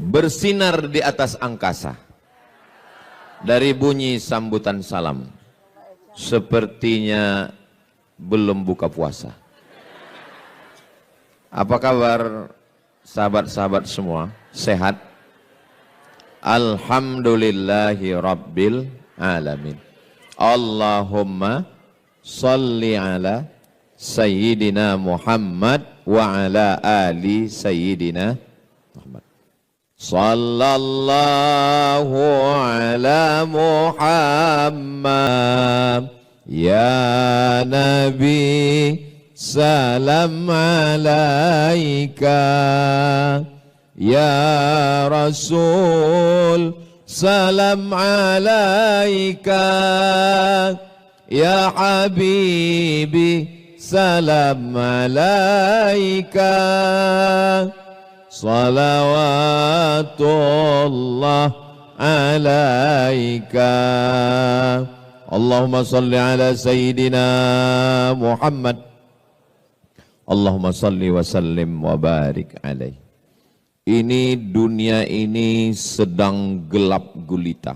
bersinar di atas angkasa. Dari bunyi sambutan salam, sepertinya belum buka puasa. Apa kabar sahabat-sahabat semua? Sehat? Alhamdulillahi Rabbil Alamin. Allahumma salli ala Sayyidina Muhammad wa ala ali Sayyidina Muhammad. Sallallahu ala Muhammad ya Nabi, salam alaika ya Rasul, salam alaika ya Habibi, salam alaika, salawatullah alaika. Allahumma salli ala Sayyidina Muhammad. Allahumma salli wa sallim wa barik alaih. Ini dunia ini sedang gelap gulita.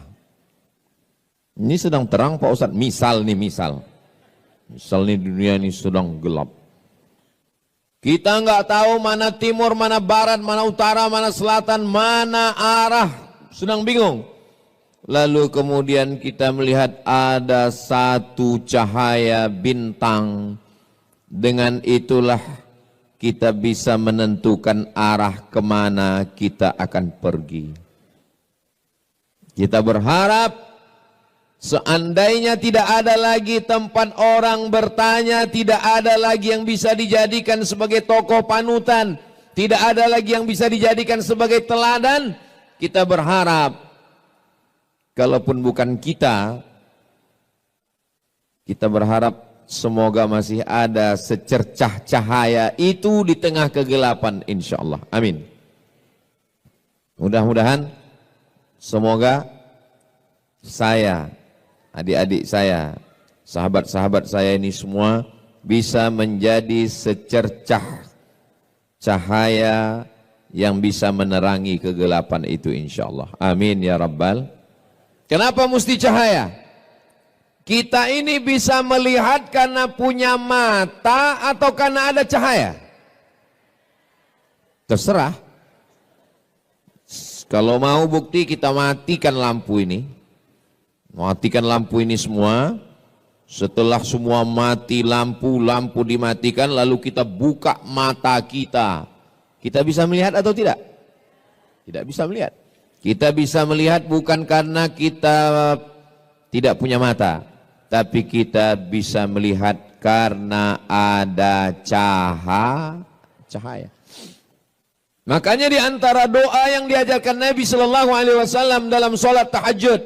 Ini sedang terang Pak Ustadz. Misal nih, misal nih dunia ini sedang gelap. Kita nggak tahu mana timur, mana barat, mana utara, mana selatan, mana arah. Sedang bingung. Lalu kemudian kita melihat ada satu cahaya bintang. Dengan itulah kita bisa menentukan arah kemana kita akan pergi. Kita berharap seandainya tidak ada lagi tempat orang bertanya, tidak ada lagi yang bisa dijadikan sebagai tokoh panutan, tidak ada lagi yang bisa dijadikan sebagai teladan, kita berharap kalaupun bukan kita berharap semoga masih ada secercah cahaya itu di tengah kegelapan, insya Allah. Amin. Mudah-mudahan semoga saya, adik-adik saya, sahabat-sahabat saya ini semua bisa menjadi secercah cahaya yang bisa menerangi kegelapan itu, insya Allah. Amin ya Rabbal. Kenapa mesti cahaya? Kita ini bisa melihat karena punya mata atau karena ada cahaya? Terserah. Kalau mau bukti kita matikan lampu ini. Matikan lampu ini semua. Setelah semua mati lampu dimatikan, lalu kita buka mata kita. Kita bisa melihat atau tidak? Tidak bisa melihat. Kita bisa melihat bukan karena kita tidak punya mata, tapi kita bisa melihat karena ada cahaya. Makanya di antara doa yang diajarkan Nabi Shallallahu Alaihi Wasallam dalam sholat tahajud,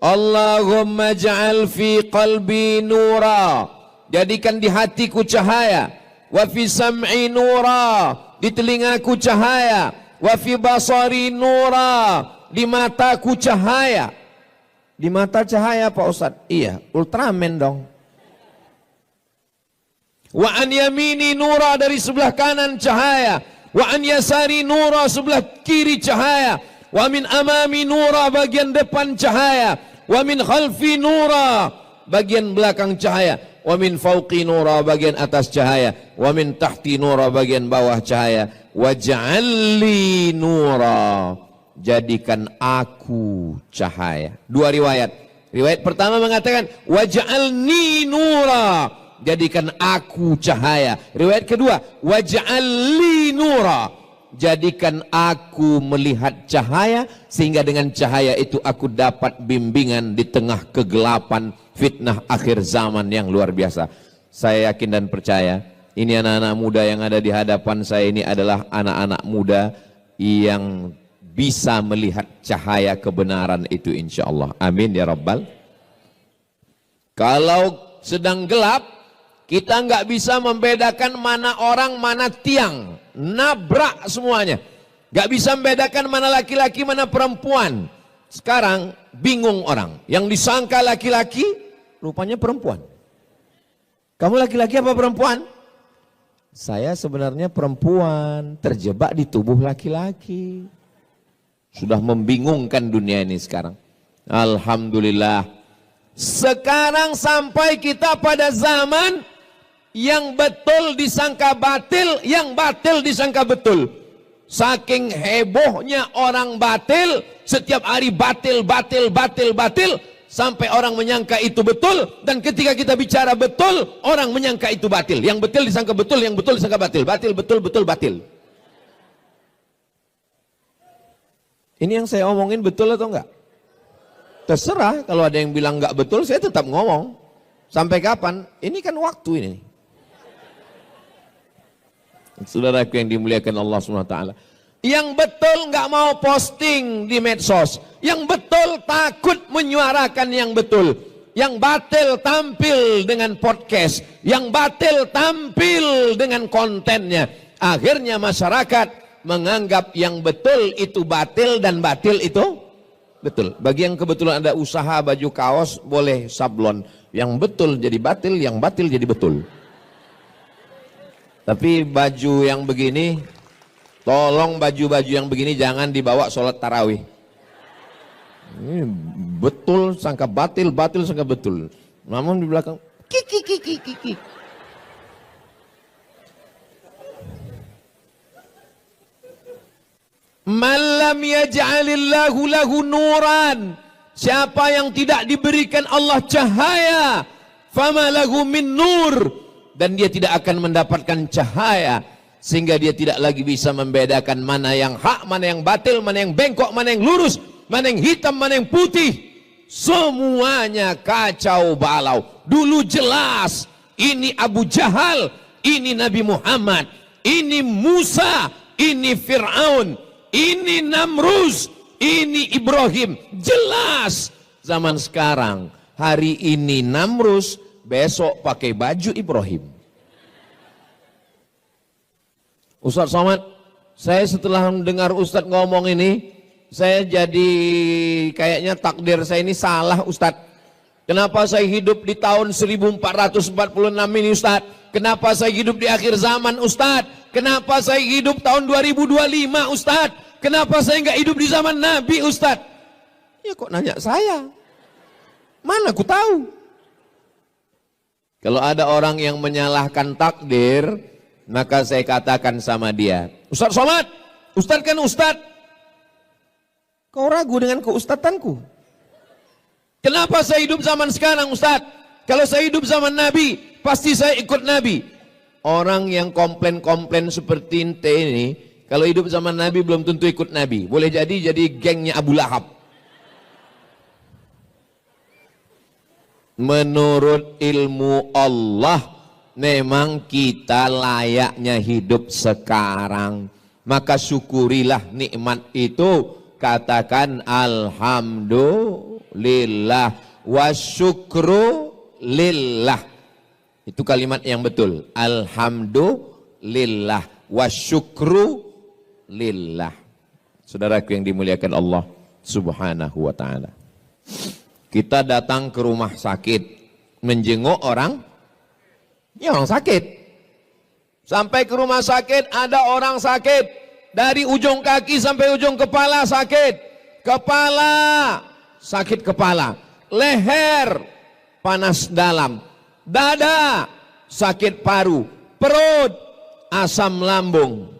Allahumma ja'al fi qalbi nura, jadikan di hatiku cahaya, wa fi sam'i nura, di telingaku cahaya, wa fi basari nura, di mataku cahaya. Di mata cahaya Pak Ustadz? Iya, Ultraman dong. Wa an yamini nura, dari sebelah kanan cahaya. Wa an yasari nura, sebelah kiri cahaya. Wa min amami nura, bagian depan cahaya. Wa min khalfi nura, bagian belakang cahaya. Wa min fauqi nura, bagian atas cahaya. Wa min tahti nura, bagian bawah cahaya. Wa ja'alli nura, jadikan aku cahaya. Dua riwayat. Riwayat pertama mengatakan waj'alni nura, jadikan aku cahaya. Riwayat kedua waj'alli nura, jadikan aku melihat cahaya, sehingga dengan cahaya itu aku dapat bimbingan di tengah kegelapan fitnah akhir zaman yang luar biasa. Saya yakin dan percaya ini anak-anak muda yang ada di hadapan saya ini adalah anak-anak muda yang bisa melihat cahaya kebenaran itu, insya Allah. Amin ya Rabbal. Kalau sedang gelap, kita nggak bisa membedakan mana orang, mana tiang. Nabrak semuanya. Nggak bisa membedakan mana laki-laki, mana perempuan. Sekarang bingung orang. Yang disangka laki-laki, rupanya perempuan. Kamu laki-laki apa perempuan? Saya sebenarnya perempuan, terjebak di tubuh laki-laki. Sudah membingungkan dunia ini sekarang. Alhamdulillah. Sekarang sampai kita pada zaman yang betul disangka batil, yang batil disangka betul. Saking hebohnya orang batil, setiap hari batil, sampai orang menyangka itu betul. Dan ketika kita bicara betul, orang menyangka itu batil. Yang betul disangka betul, yang betul disangka batil. Batil, betul, batil. Ini yang saya omongin betul atau enggak? Terserah, kalau ada yang bilang enggak betul, saya tetap ngomong. Sampai kapan? Ini kan waktu ini. Saudaraku yang dimuliakan Allah SWT. Yang betul enggak mau posting di medsos. Yang betul takut menyuarakan yang betul. Yang batil tampil dengan podcast. Yang batil tampil dengan kontennya. Akhirnya masyarakat menganggap yang betul itu batil dan batil itu betul. Bagi yang kebetulan ada usaha baju kaos, boleh sablon. Yang betul jadi batil, yang batil jadi betul. Tapi baju yang begini, tolong baju-baju yang begini jangan dibawa sholat tarawih. Ini betul sangka batil, batil sangka betul. Namun di belakang kiki. Malam yaj'alillahu lahu nuran. Siapa yang tidak diberikan Allah cahaya, fama lahu min nur, dan dia tidak akan mendapatkan cahaya, sehingga dia tidak lagi bisa membedakan mana yang hak, mana yang batil, mana yang bengkok, mana yang lurus, mana yang hitam, mana yang putih. Semuanya kacau balau. Dulu jelas ini Abu Jahal, ini Nabi Muhammad, ini Musa, ini Fir'aun, ini Namrus, ini Ibrahim. Jelas. Zaman sekarang, hari ini Namrus, besok pakai baju Ibrahim. Ustaz Somad, saya setelah mendengar Ustaz ngomong ini, saya jadi kayaknya takdir saya ini salah Ustaz. Kenapa saya hidup di tahun 1446 ini Ustaz? Kenapa saya hidup di akhir zaman Ustaz? Kenapa saya hidup tahun 2025 Ustaz? Kenapa saya nggak hidup di zaman Nabi Ustaz? Ya kok nanya saya? Mana aku tahu? Kalau ada orang yang menyalahkan takdir, maka saya katakan sama dia, Ustaz Somad, Ustaz kan Ustaz. Kau ragu dengan keustatanku? Kenapa saya hidup zaman sekarang Ustaz? Kalau saya hidup zaman Nabi, pasti saya ikut Nabi. Orang yang komplain-komplain seperti ente ini, kalau hidup zaman Nabi belum tentu ikut Nabi. Boleh jadi gengnya Abu Lahab. Menurut ilmu Allah, memang kita layaknya hidup sekarang. Maka syukurilah nikmat itu. Katakan alhamdulillah wa syukru lillah. Itu kalimat yang betul. Alhamdulillah wa syukru lillah. Saudaraku yang dimuliakan Allah Subhanahu wa ta'ala. Kita datang ke rumah sakit menjenguk orang sakit. Sampai ke rumah sakit ada orang sakit. Dari ujung kaki sampai ujung kepala sakit. Kepala, sakit kepala. Leher, panas dalam. Dada, sakit paru. Perut, asam lambung.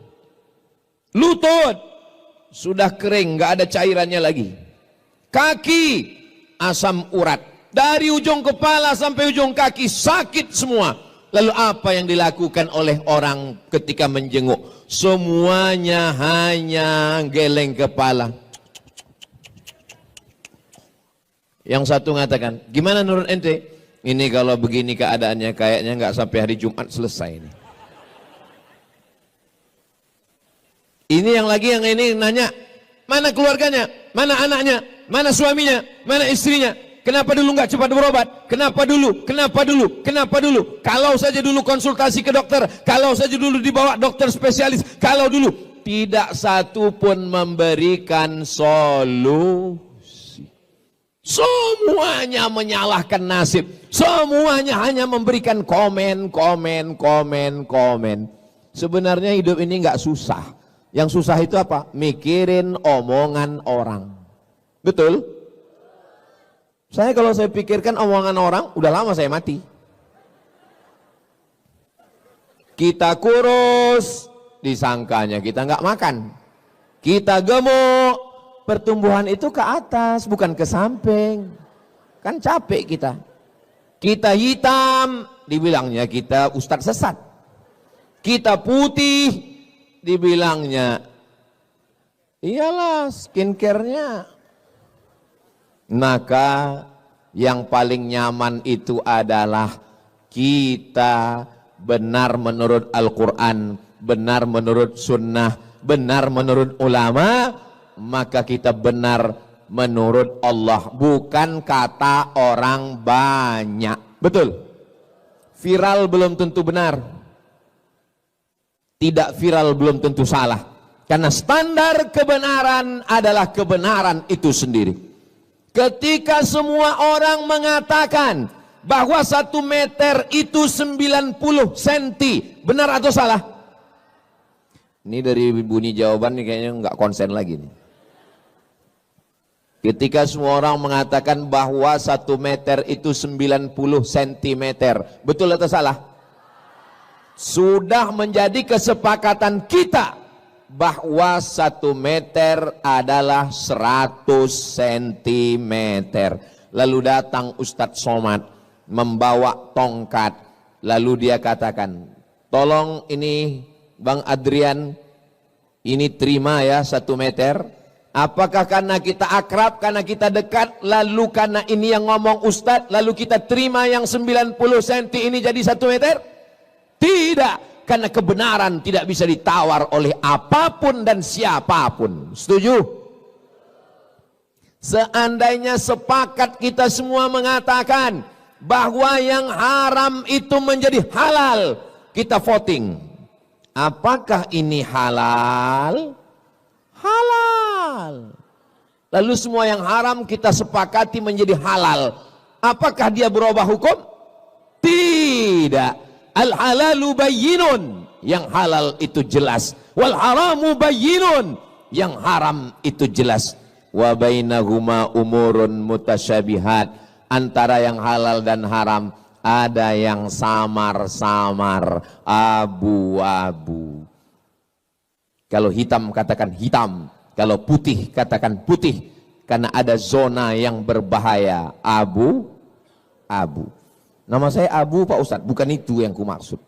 Lutut, sudah kering, nggak ada cairannya lagi. Kaki, asam urat. Dari ujung kepala sampai ujung kaki sakit semua. Lalu apa yang dilakukan oleh orang ketika menjenguk? Semuanya hanya geleng kepala. Yang satu mengatakan, gimana menurut ente? Ini kalau begini keadaannya kayaknya nggak sampai hari Jumat selesai ini. Ini yang ini nanya, mana keluarganya, mana anaknya, mana suaminya, mana istrinya? Kenapa dulu nggak cepat berobat? Kenapa dulu? Kenapa dulu? Kenapa dulu? Kalau saja dulu konsultasi ke dokter, kalau saja dulu dibawa dokter spesialis, kalau dulu tidak satu pun memberikan solusi. Semuanya menyalahkan nasib, semuanya hanya memberikan komen. Sebenarnya hidup ini nggak susah. Yang susah itu apa? Mikirin omongan orang. Betul? Kalau saya pikirkan omongan orang, udah lama saya mati. Kita kurus, disangkanya kita nggak makan. Kita gemuk, pertumbuhan itu ke atas, bukan ke samping. Kan capek kita. Kita hitam, dibilangnya kita ustadz sesat. Kita putih, dibilangnya iyalah skincare-nya. Maka yang paling nyaman itu adalah kita benar menurut Al-Quran, benar menurut sunnah, benar menurut ulama, maka kita benar menurut Allah, bukan kata orang banyak. Betul? Viral belum tentu benar, tidak viral belum tentu salah, karena standar kebenaran adalah kebenaran itu sendiri. Ketika semua orang mengatakan bahwa 1 meter itu 90 cm, benar atau salah? Ini dari bunyi jawaban nih kayaknya nggak konsen lagi nih. Ketika semua orang mengatakan bahwa 1 meter itu 90 cm, betul atau salah? Sudah menjadi kesepakatan kita bahwa 1 meter adalah 100 cm. Lalu datang Ustadz Somad membawa tongkat, lalu dia katakan, tolong ini Bang Adrian, ini terima ya 1 meter. Apakah karena kita akrab, karena kita dekat, lalu karena ini yang ngomong Ustadz, lalu kita terima yang 90 cm ini jadi 1 meter? Tidak, karena kebenaran tidak bisa ditawar oleh apapun dan siapapun. Setuju? Seandainya sepakat kita semua mengatakan bahwa yang haram itu menjadi halal, kita voting. Apakah ini halal? Halal. Lalu semua yang haram kita sepakati menjadi halal. Apakah dia berubah hukum? Tidak. Al-halalu bayyinun, yang halal itu jelas. Wal haramu bayyinun, yang haram itu jelas. Wa bainahuma umurun mutasyabihat, antara yang halal dan haram ada yang samar-samar, abu-abu. Kalau hitam katakan hitam, kalau putih katakan putih, karena ada zona yang berbahaya, abu-abu. Nama saya Abu Pak Ustadz, bukan itu yang ku maksud.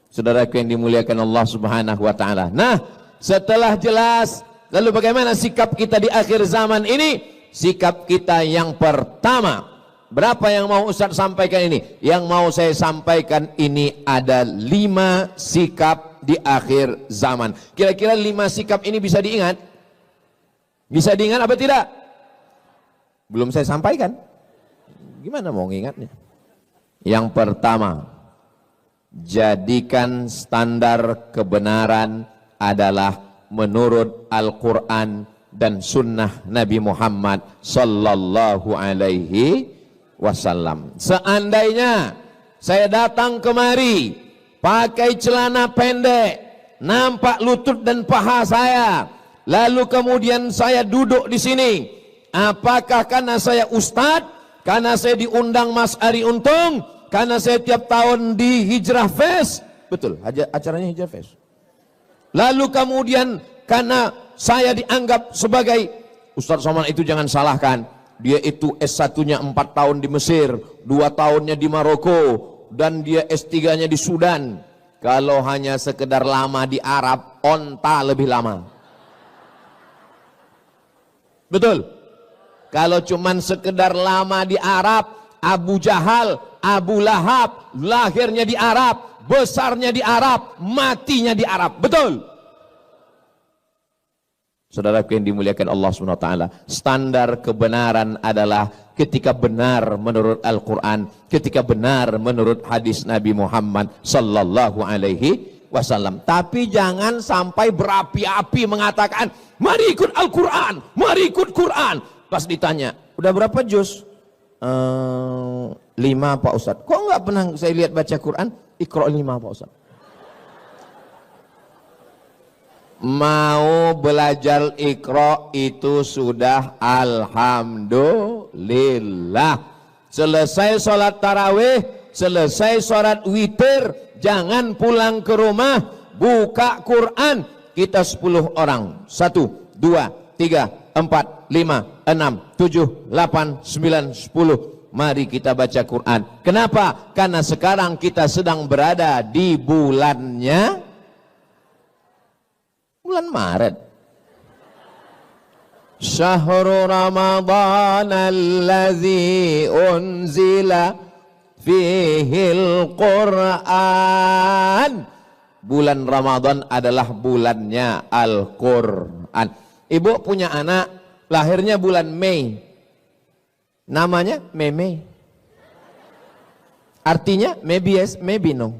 Saudaraku yang dimuliakan Allah Subhanahu wa taala. Nah, setelah jelas, lalu bagaimana sikap kita di akhir zaman ini? Sikap kita yang pertama, berapa yang mau Ustadz sampaikan ini? Yang mau saya sampaikan ini ada 5 sikap di akhir zaman. Kira-kira 5 sikap ini bisa diingat? Bisa diingat apa tidak? Belum saya sampaikan. Gimana mau ngingatnya? Yang pertama, jadikan standar kebenaran adalah menurut Al-Quran dan sunnah Nabi Muhammad sallallahu alaihi wasallam. Seandainya saya datang kemari pakai celana pendek, nampak lutut dan paha saya, lalu kemudian saya duduk di sini, apakah karena saya ustadz, karena saya diundang Mas Ari Untung, karena saya tiap tahun di Hijrah Fest, betul, acaranya Hijrah Fest. Lalu kemudian karena saya dianggap sebagai Ustadz Somad itu jangan salahkan, dia itu S1-nya 4 tahun di Mesir, 2 tahunnya di Maroko, dan dia S3-nya di Sudan. Kalau hanya sekedar lama di Arab, onta lebih lama. Betul? Kalau cuman sekedar lama di Arab, Abu Jahal, Abu Lahab, lahirnya di Arab, besarnya di Arab, matinya di Arab. Betul? Saudaraku yang dimuliakan Allah SWT, standar kebenaran adalah ketika benar menurut Al-Quran, ketika benar menurut hadis Nabi Muhammad sallallahu alaihi wasallam. Tapi jangan sampai berapi-api mengatakan, mari ikut Al-Quran, mari ikut Quran. Pas ditanya, udah berapa juz? 5 Pak Ustadz. Kok nggak pernah saya lihat baca Quran? Iqra 5 Pak Ustadz. Mau belajar Iqra itu sudah alhamdulillah. Selesai sholat tarawih, selesai sholat witir, jangan pulang ke rumah, buka Quran. Kita 10 orang, 1, 2, 3, 4, 5, 6, 7, 8, 9, 10. Mari kita baca Quran. Kenapa? Karena sekarang kita sedang berada di bulannya bulan Maret. Syahrul Ramadan alladzi unzila fihil Quran. Bulan Ramadan adalah bulannya Al-Quran. Ibu punya anak, lahirnya bulan Mei. Namanya Meme. Artinya maybe yes, maybe no.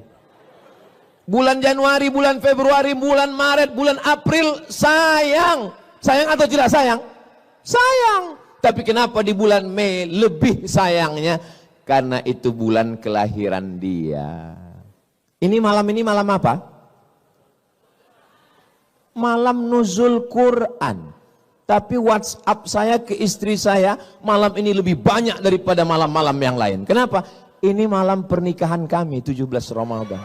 Bulan Januari, bulan Februari, bulan Maret, bulan April, sayang. Sayang atau tidak sayang? Sayang. Tapi kenapa di bulan Mei lebih sayangnya? Karena itu bulan kelahiran dia. Ini malam apa? Malam nuzul Quran. Tapi WhatsApp saya ke istri saya, malam ini lebih banyak daripada malam-malam yang lain. Kenapa? Ini malam pernikahan kami, 17 Ramadan.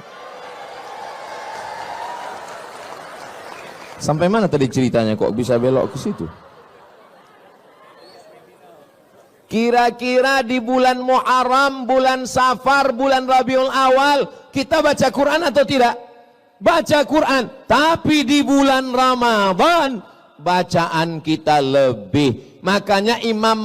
Sampai mana tadi ceritanya kok bisa belok ke situ? Kira-kira di bulan Muharram, bulan Safar, bulan Rabiul Awal kita baca Quran atau tidak? Baca Quran. Tapi di bulan Ramadan bacaan kita lebih. Makanya Imam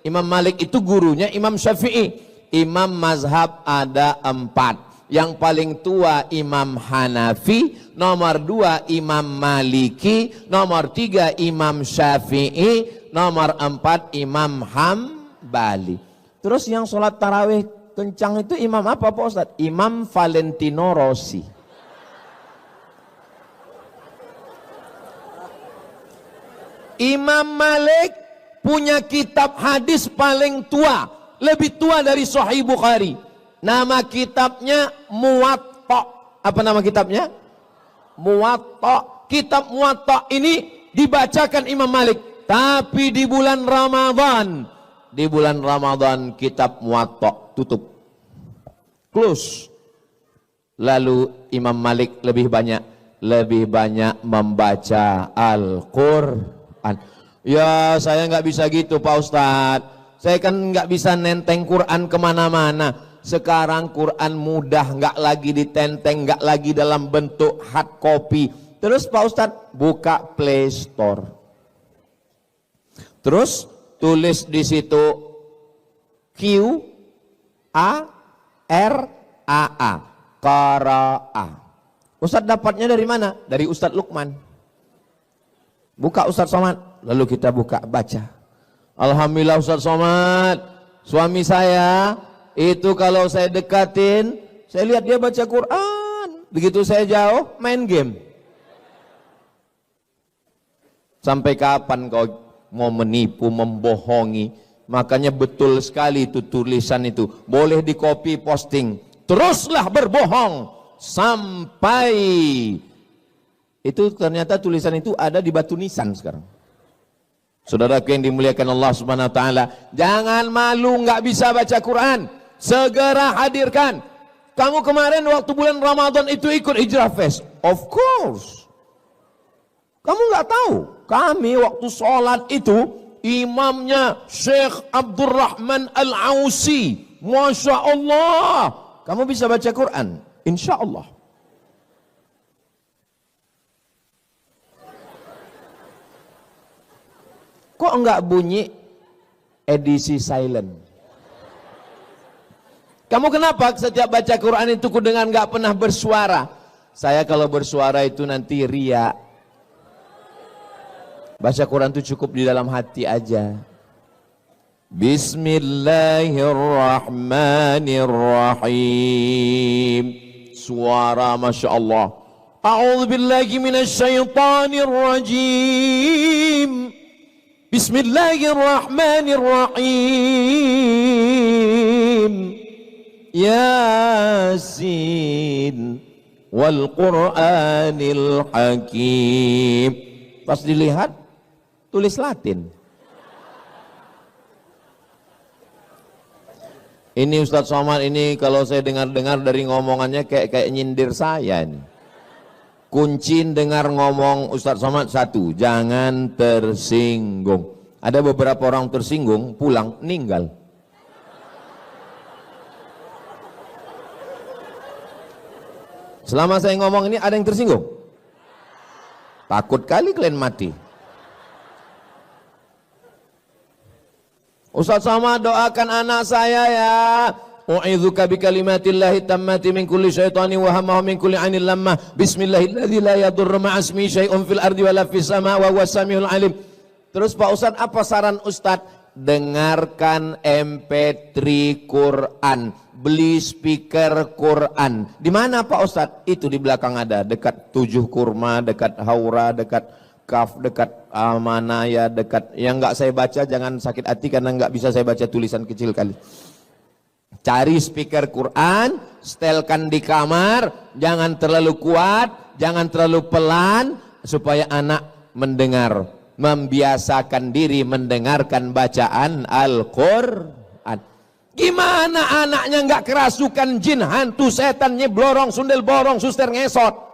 Malik itu gurunya Imam Syafi'i. Imam mazhab ada 4. Yang paling tua Imam Hanafi, nomor 2 Imam Maliki, nomor 3 Imam Syafi'i, nomor 4 Imam Hambali. Terus yang sholat tarawih kencang itu imam apa Pak Ustadz? Imam Valentino Rossi. Imam Malik punya kitab hadis paling tua, lebih tua dari Sahih Bukhari. Nama kitabnya Muwatta. Apa nama kitabnya? Muwatta. Kitab Muwatta ini dibacakan Imam Malik. Tapi di bulan Ramadan kitab Muwatta tutup. Close. Lalu Imam Malik lebih banyak membaca Al-Quran. Ya saya nggak bisa gitu Pak Ustadz. Saya kan nggak bisa nenteng Quran kemana-mana. Sekarang Quran mudah, nggak lagi ditenteng, nggak lagi dalam bentuk hard copy. Terus Pak Ustadz buka Play Store. Terus tulis di situ Q-A-R-A-A, Qara'a. Ustadz dapatnya dari mana? Dari Ustadz Lukman. Buka Ustadz Somad, lalu kita baca. Alhamdulillah Ustadz Somad, suami saya itu kalau saya dekatin, saya lihat dia baca Quran. Begitu saya jauh, main game. Sampai kapan kau mau menipu, membohongi? Makanya betul sekali itu tulisan itu. Boleh di copy posting. Teruslah berbohong. Sampai itu ternyata tulisan itu ada di batu nisan sekarang. Saudaraku yang dimuliakan Allah Subhanahu wa taala, jangan malu nggak bisa baca Quran. Segera hadirkan. Kamu kemarin waktu bulan Ramadan itu ikut Hijrah Fest? Of course. Kamu nggak tahu? Kami waktu sholat itu imamnya Syekh Abdurrahman Al-Ausi. Masya Allah. Kamu bisa baca Quran? Insya Allah. Kok enggak bunyi edisi silent? Kamu kenapa setiap baca Quran itu dengan enggak pernah bersuara? Saya kalau bersuara itu nanti ria. Baca Quran itu cukup di dalam hati aja. Bismillahirrahmanirrahim. Suara Masya Allah. A'udzu billahi minasyaitonir rajim. Bismillahirrahmanirrahim. Yasin. wal Qur'anil Hakim. Pas dilihat tulis Latin. Ini Ustadz Somad ini kalau saya dengar-dengar dari ngomongannya kayak nyindir saya ini. Kunci dengar ngomong Ustadz Somad satu, jangan tersinggung. Ada beberapa orang tersinggung, pulang, meninggal. Selama saya ngomong ini ada yang tersinggung? Takut kali kalian mati. Ustaz Somad doakan anak saya ya. U'idzuka bikalimatillahi tammati min kulli syaitani wa hammahu min kulli 'ainil lammah. Bismillahilladzi la yadurru ma'asmi syai'un fil ardi wala fis sama' wa huwas samiul 'alim. Terus Pak Ustaz, apa saran Ustaz? Dengarkan MP3 Quran, beli speaker Quran. Di mana Pak Ustaz? Itu di belakang ada, dekat 7 Kurma, dekat Haura, dekat Kaf, dekat Amanaya, dekat yang nggak saya baca jangan sakit hati karena nggak bisa saya baca tulisan kecil kali. Cari speaker Quran, setelkan di kamar, jangan terlalu kuat, jangan terlalu pelan supaya anak mendengar, membiasakan diri mendengarkan bacaan Al-Quran. Gimana anaknya nggak kerasukan jin, hantu, setan, nyeblorong, sundel borong, suster ngesot?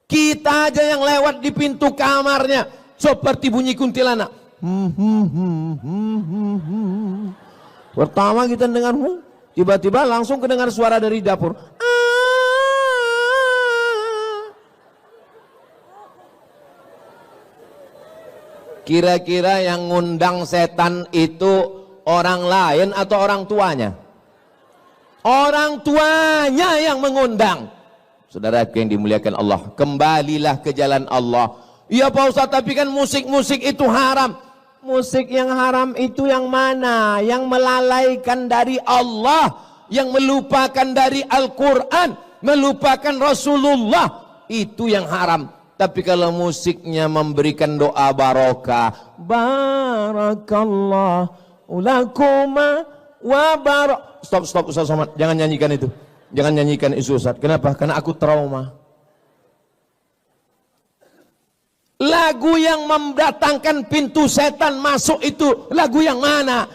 Kita aja yang lewat di pintu kamarnya seperti bunyi kuntilanak. Pertama kita dengar, tiba-tiba langsung kedengar suara dari dapur. Kira-kira yang ngundang setan itu orang lain atau orang tuanya? Orang tuanya yang mengundang. Saudaraku yang dimuliakan Allah, kembalilah ke jalan Allah. Iya Pak Ustaz, tapi kan musik-musik itu haram. Musik yang haram itu yang mana? Yang melalaikan dari Allah, yang melupakan dari Al-Quran, melupakan Rasulullah, itu yang haram. Tapi kalau musiknya memberikan doa barokah, barakallah ulakuma wa barak. Stop Ustaz Somad, jangan nyanyikan itu. Jangan nyanyikan itu Ustaz. Kenapa? Karena aku trauma. Lagu yang mendatangkan pintu setan masuk itu lagu yang mana?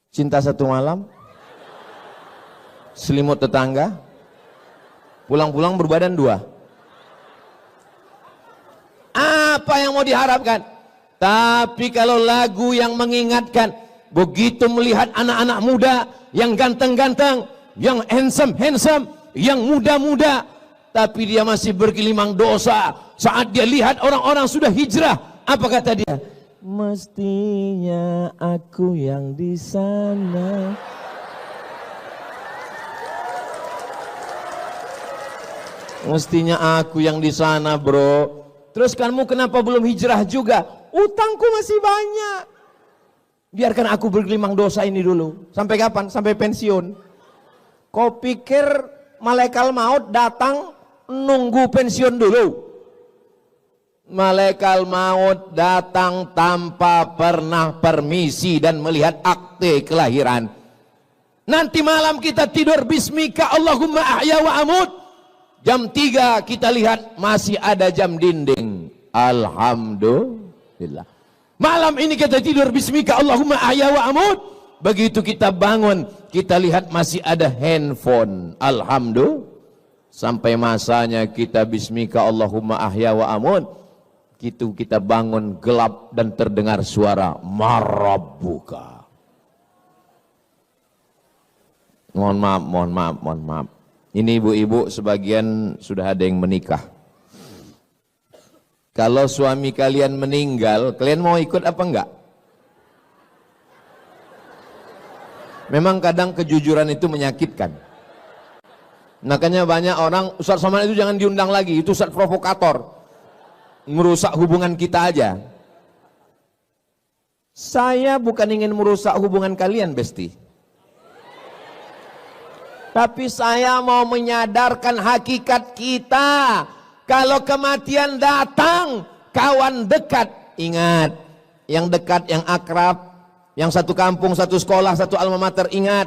Cinta Satu Malam, Selimut Tetangga, Pulang-pulang Berbadan Dua. Apa yang mau diharapkan? Tapi kalau lagu yang mengingatkan, begitu melihat anak-anak muda yang ganteng-ganteng, yang handsome, yang muda-muda, tapi dia masih bergelimang dosa. Saat dia lihat orang-orang sudah hijrah, apa kata dia? Mestinya aku yang di sana. Mestinya aku yang di sana, bro. Terus kamu kenapa belum hijrah juga? Utangku masih banyak. Biarkan aku bergelimang dosa ini dulu. Sampai kapan? Sampai pensiun. Kau pikir malaikat maut datang nunggu pensiun dulu? Malaikat maut datang tanpa pernah permisi dan melihat akte kelahiran. Nanti malam kita tidur bismika Allahumma ahya wa amut. Jam 3 kita lihat masih ada jam dinding. Alhamdulillah. Malam ini kita tidur bismika Allahumma ahya wa amut. Begitu kita bangun, kita lihat masih ada handphone. Alhamdulillah. Sampai masanya kita bismika Allahumma ahya wa amut. Gitu kita bangun gelap dan terdengar suara marabbuka. Mohon maaf. Ini ibu-ibu sebagian sudah ada yang menikah. Kalau suami kalian meninggal, kalian mau ikut apa enggak? Memang kadang kejujuran itu menyakitkan. Makanya banyak orang, Ustaz Somad itu jangan diundang lagi, itu Ustaz provokator. Merusak hubungan kita aja. Saya bukan ingin merusak hubungan kalian, Besti. Tapi saya mau menyadarkan hakikat kita. Kalau kematian datang, kawan dekat, ingat. Yang dekat, yang akrab, yang satu kampung, satu sekolah, satu alma mater, ingat.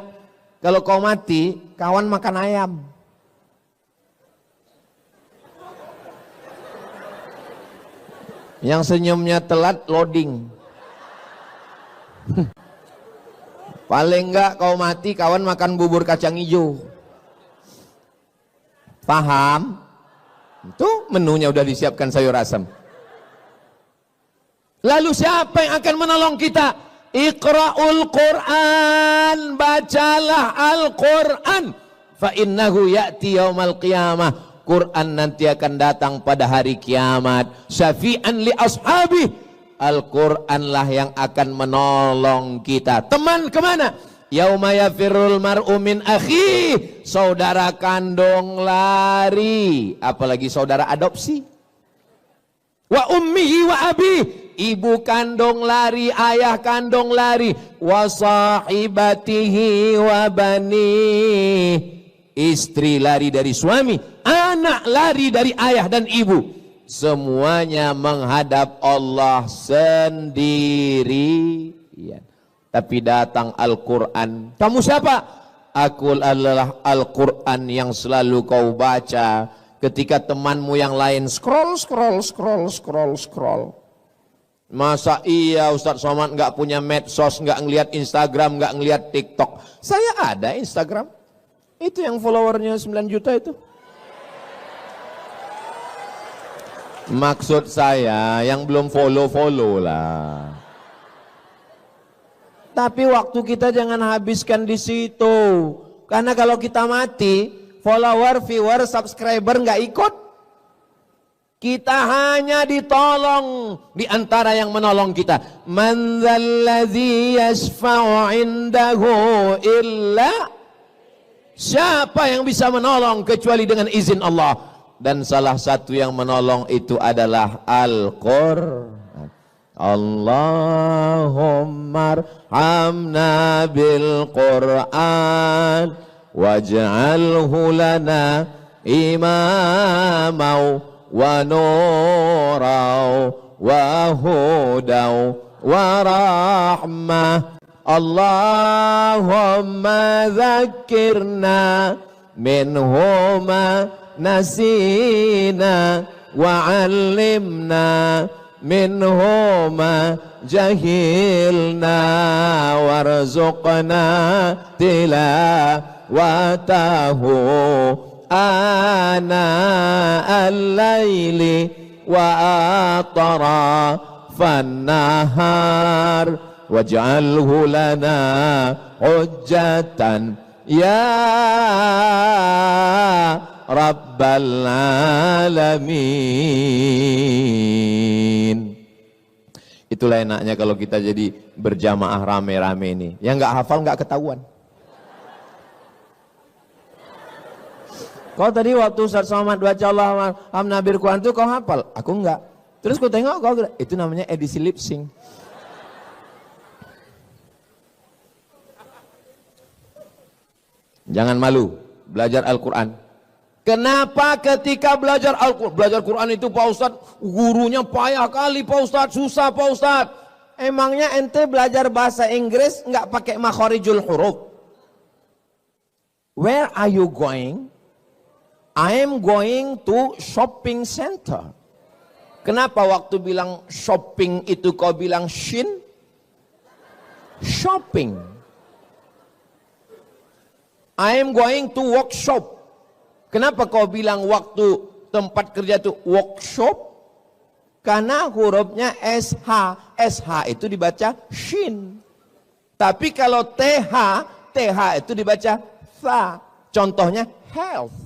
kalau kau mati, kawan makan ayam. Yang senyumnya telat loading. Paling enggak kau mati, kawan makan bubur kacang hijau. Paham? Itu menunya udah disiapkan sayur asam. Lalu siapa yang akan menolong kita? Iqra'ul Qur'an, bacalah Al-Qur'an. Fa innahu ya'ti yaumal qiyamah. Quran nanti akan datang pada hari kiamat. Syafi'an li ashabi. Al-Quran lah yang akan menolong kita. Teman kemana? Yauma yafirrul mar'u min akhi. Saudara kandung lari. Apalagi saudara adopsi. Wa ummihi wa abi. Ibu kandung lari, ayah kandung lari. Wa sahibatihi wa bani. Istri lari dari suami, anak lari dari ayah dan ibu. Semuanya menghadap Allah sendirian. Tapi datang Al-Quran. Kamu siapa? Aku adalah Al-Quran yang selalu kau baca. Ketika temanmu yang lain scroll. Masa iya Ustadz Somad nggak punya medsos, nggak ngelihat Instagram, nggak ngelihat TikTok. Saya ada Instagram. Itu yang followernya 9 juta itu. Maksud saya yang belum follow lah. Tapi waktu kita jangan habiskan di situ. Karena kalau kita mati, follower, viewer, subscriber nggak ikut. Kita hanya ditolong di antara yang menolong kita. Man dzalladzi yashfa'u 'indahu illa. Siapa yang bisa menolong kecuali dengan izin Allah? Dan salah satu yang menolong itu adalah Al-Qur'an. Allahumma arhamna bil Qur'an waj'alhu lana imamau wa nurau wa hudau wa rahmah. Allahumma dzakirna minhuma nasina wa 'allimna minhuma jahilna warzuqna tilawatahu ana al-laili wa atrafan nahar waj'alhu lana hujjatan ya rabbal alamin. Itulah enaknya kalau kita jadi berjamaah rame-rame ini. Yang nggak hafal nggak ketahuan. Kau tadi waktu Ustaz Somad baca Allah Nabil Quran itu kau hafal? Aku enggak. Terus ku tengok kau, itu namanya edisi lip sync. Jangan malu belajar Al-Quran. Kenapa ketika belajar Al-Quran, belajar Quran itu Pak Ustadz, gurunya payah kali Pak Ustadz, susah Pak Ustadz. Emangnya ente belajar bahasa Inggris nggak pakai makharijul huruf? Where are you going? I am going to shopping center. Kenapa waktu bilang shopping itu kau bilang shin? Shopping. I am going to workshop. Kenapa kau bilang waktu tempat kerja itu workshop? Karena hurufnya SH. SH itu dibaca shin. Tapi kalau TH, TH itu dibaca tha. Contohnya health.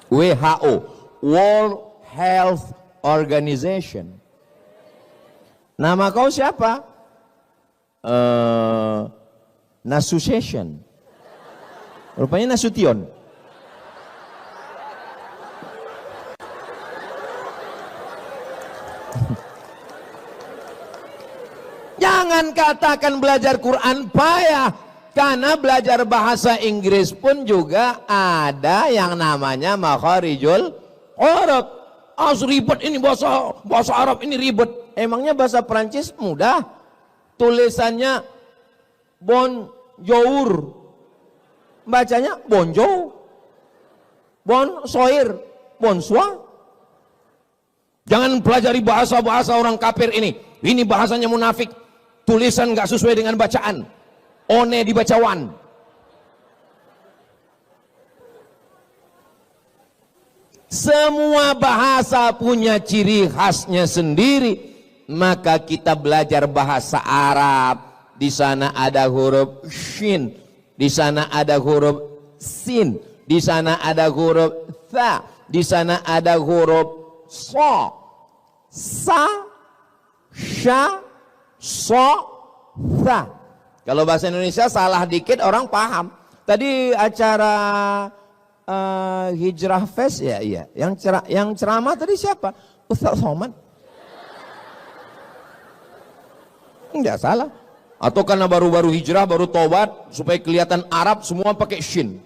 WHO, World Health Organization. Nama kau siapa? Nasution. Rupanya Nasution. Jangan katakan belajar Quran payah, karena belajar bahasa Inggris pun juga ada yang namanya makharijul huruf. Ribet ini bahasa Arab ini ribet. Emangnya bahasa Prancis mudah? Tulisannya bon jour. Bacanya bonjo. Bon soir, bonsoir. Jangan pelajari bahasa-bahasa orang kafir ini. Ini bahasanya munafik. Tulisan nggak sesuai dengan bacaan. One dibaca wan. Semua bahasa punya ciri khasnya sendiri. Maka kita belajar bahasa Arab. Di sana ada huruf shin, di sana ada huruf sin, di sana ada huruf tha, di sana ada huruf so, sa, sha, so, tha. Kalau bahasa Indonesia salah dikit orang paham. Tadi acara Hijrah Fest ya, iya. Yang ceramah tadi siapa? Ustaz Somad. Enggak salah. Atau karena baru-baru hijrah, baru tobat, supaya kelihatan Arab, semua pakai shin.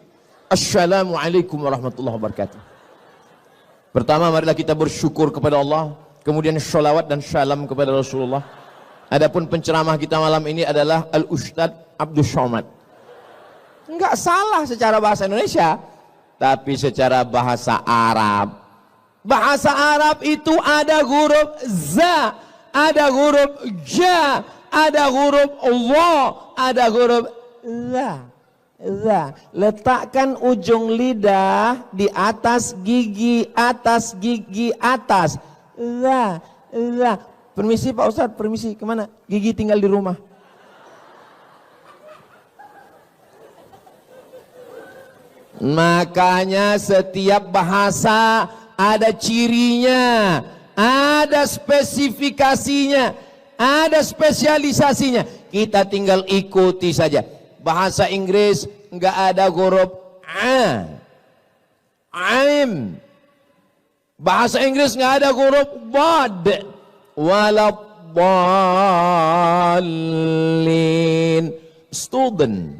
Assalamualaikum warahmatullahi wabarakatuh. Pertama, marilah kita bersyukur kepada Allah. Kemudian sholawat dan salam kepada Rasulullah. Adapun penceramah kita malam ini adalah Al-Ustadz Abdul Somad. Enggak salah secara bahasa Indonesia, tapi secara bahasa Arab. Bahasa Arab itu ada huruf za, ada huruf ja, ada huruf Allah, ada huruf la. Letakkan ujung lidah di atas gigi atas. La. Permisi Pak Ustadz, permisi. Kemana? Gigi tinggal di rumah. Makanya setiap bahasa ada cirinya, ada spesifikasinya, ada spesialisasinya. Kita tinggal ikuti saja. Bahasa Inggris enggak ada huruf a, aim. Bahasa Inggris enggak ada huruf bad, waladdallin. Student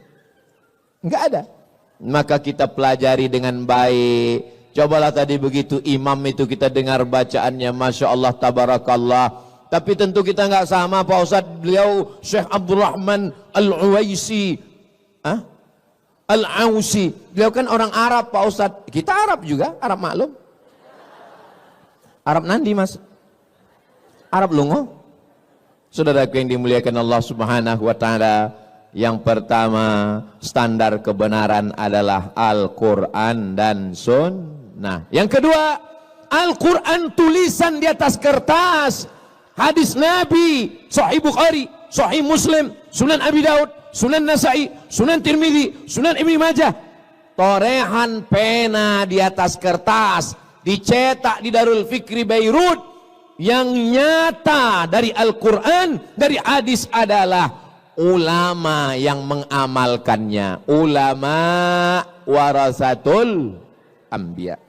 enggak ada. Maka kita pelajari dengan baik. Cobalah tadi begitu imam itu kita dengar bacaannya, Masya Allah, Tabarakallah. Tapi tentu kita nggak sama Pak Ustadz. Beliau Syekh Abdurrahman Al-Uwaisi, Al-Ausi. Beliau kan orang Arab Pak Ustadz. Kita Arab juga, Arab maklum. Arab nandi mas, Arab lungo. Saudaraku yang dimuliakan Allah Subhanahu wa Ta'ala, yang pertama standar kebenaran adalah Al-Quran dan Sunnah. Yang kedua, Al-Quran tulisan di atas kertas, hadis Nabi, Sahih Bukhari, Sahih Muslim, Sunan Abi Daud, Sunan Nasai, Sunan Tirmidzi, Sunan Ibnu Majah. Torehan pena di atas kertas, dicetak di Darul Fikri Beirut. Yang nyata dari Al-Quran, dari hadis adalah ulama yang mengamalkannya. Ulama warasatul anbiya.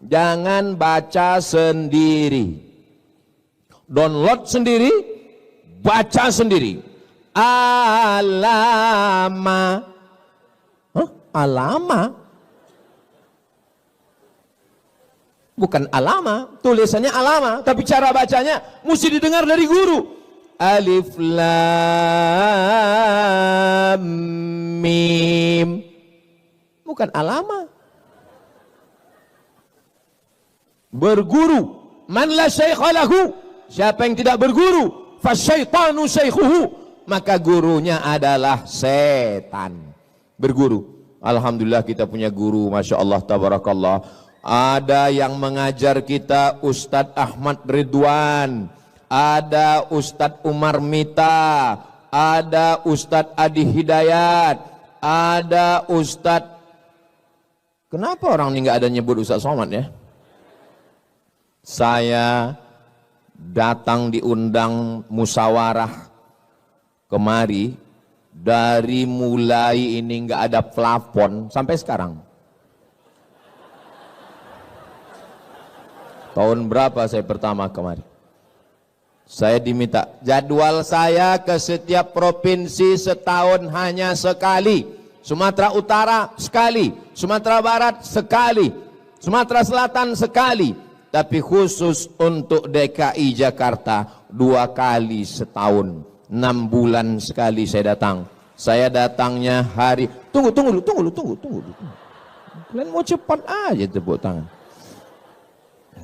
Jangan baca sendiri, download sendiri, baca sendiri. Alama, alama, bukan alama, tulisannya alama, tapi cara bacanya mesti didengar dari guru. Alif lam mim, bukan alama. Berguru, man la syaikha lahu, siapa yang tidak berguru, fasyaitanu syaikhuhu, maka gurunya adalah setan. Berguru. Alhamdulillah kita punya guru, Masya Allah, Tabarakallah. Ada yang mengajar kita Ustadz Ahmad Ridwan, ada Ustadz Umar Mita, ada Ustadz Adi Hidayat, ada Ustadz, kenapa orang ini nggak ada nyebut Ustadz Somad ya? Saya datang diundang musyawarah kemari, dari mulai ini nggak ada plafon sampai sekarang. Tahun berapa saya pertama kemari? Saya diminta jadwal saya ke setiap provinsi setahun hanya sekali. Sumatera Utara sekali, Sumatera Barat sekali, Sumatera Selatan sekali. Tapi khusus untuk DKI Jakarta 2 kali setahun, 6 bulan sekali saya datang. Saya datangnya hari, tunggu dulu. Kalian mau cepat aja tepuk tangan.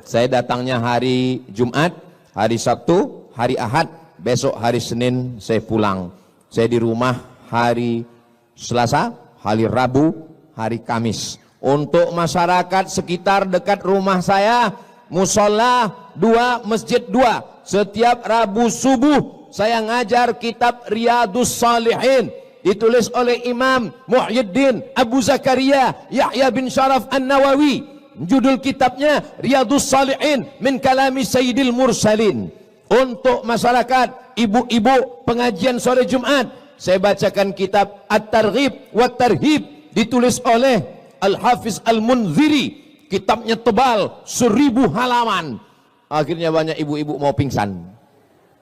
Saya datangnya hari Jumat, hari Sabtu, hari Ahad, besok hari Senin saya pulang. Saya di rumah hari Selasa, hari Rabu, hari Kamis. Untuk masyarakat sekitar dekat rumah saya, musola 2, masjid 2. Setiap Rabu subuh saya ngajar kitab Riyadus Salihin, ditulis oleh Imam Muhyiddin Abu Zakaria Yahya bin Sharaf An-Nawawi. Judul kitabnya Riyadus Salihin min kalami Sayyidil Mursalin. Untuk masyarakat ibu-ibu pengajian sore Jumat, saya bacakan kitab At-Targhib wa Tarhib, ditulis oleh Al-Hafiz Al-Munziri. Kitabnya tebal 1000 halaman. Akhirnya banyak ibu-ibu mau pingsan.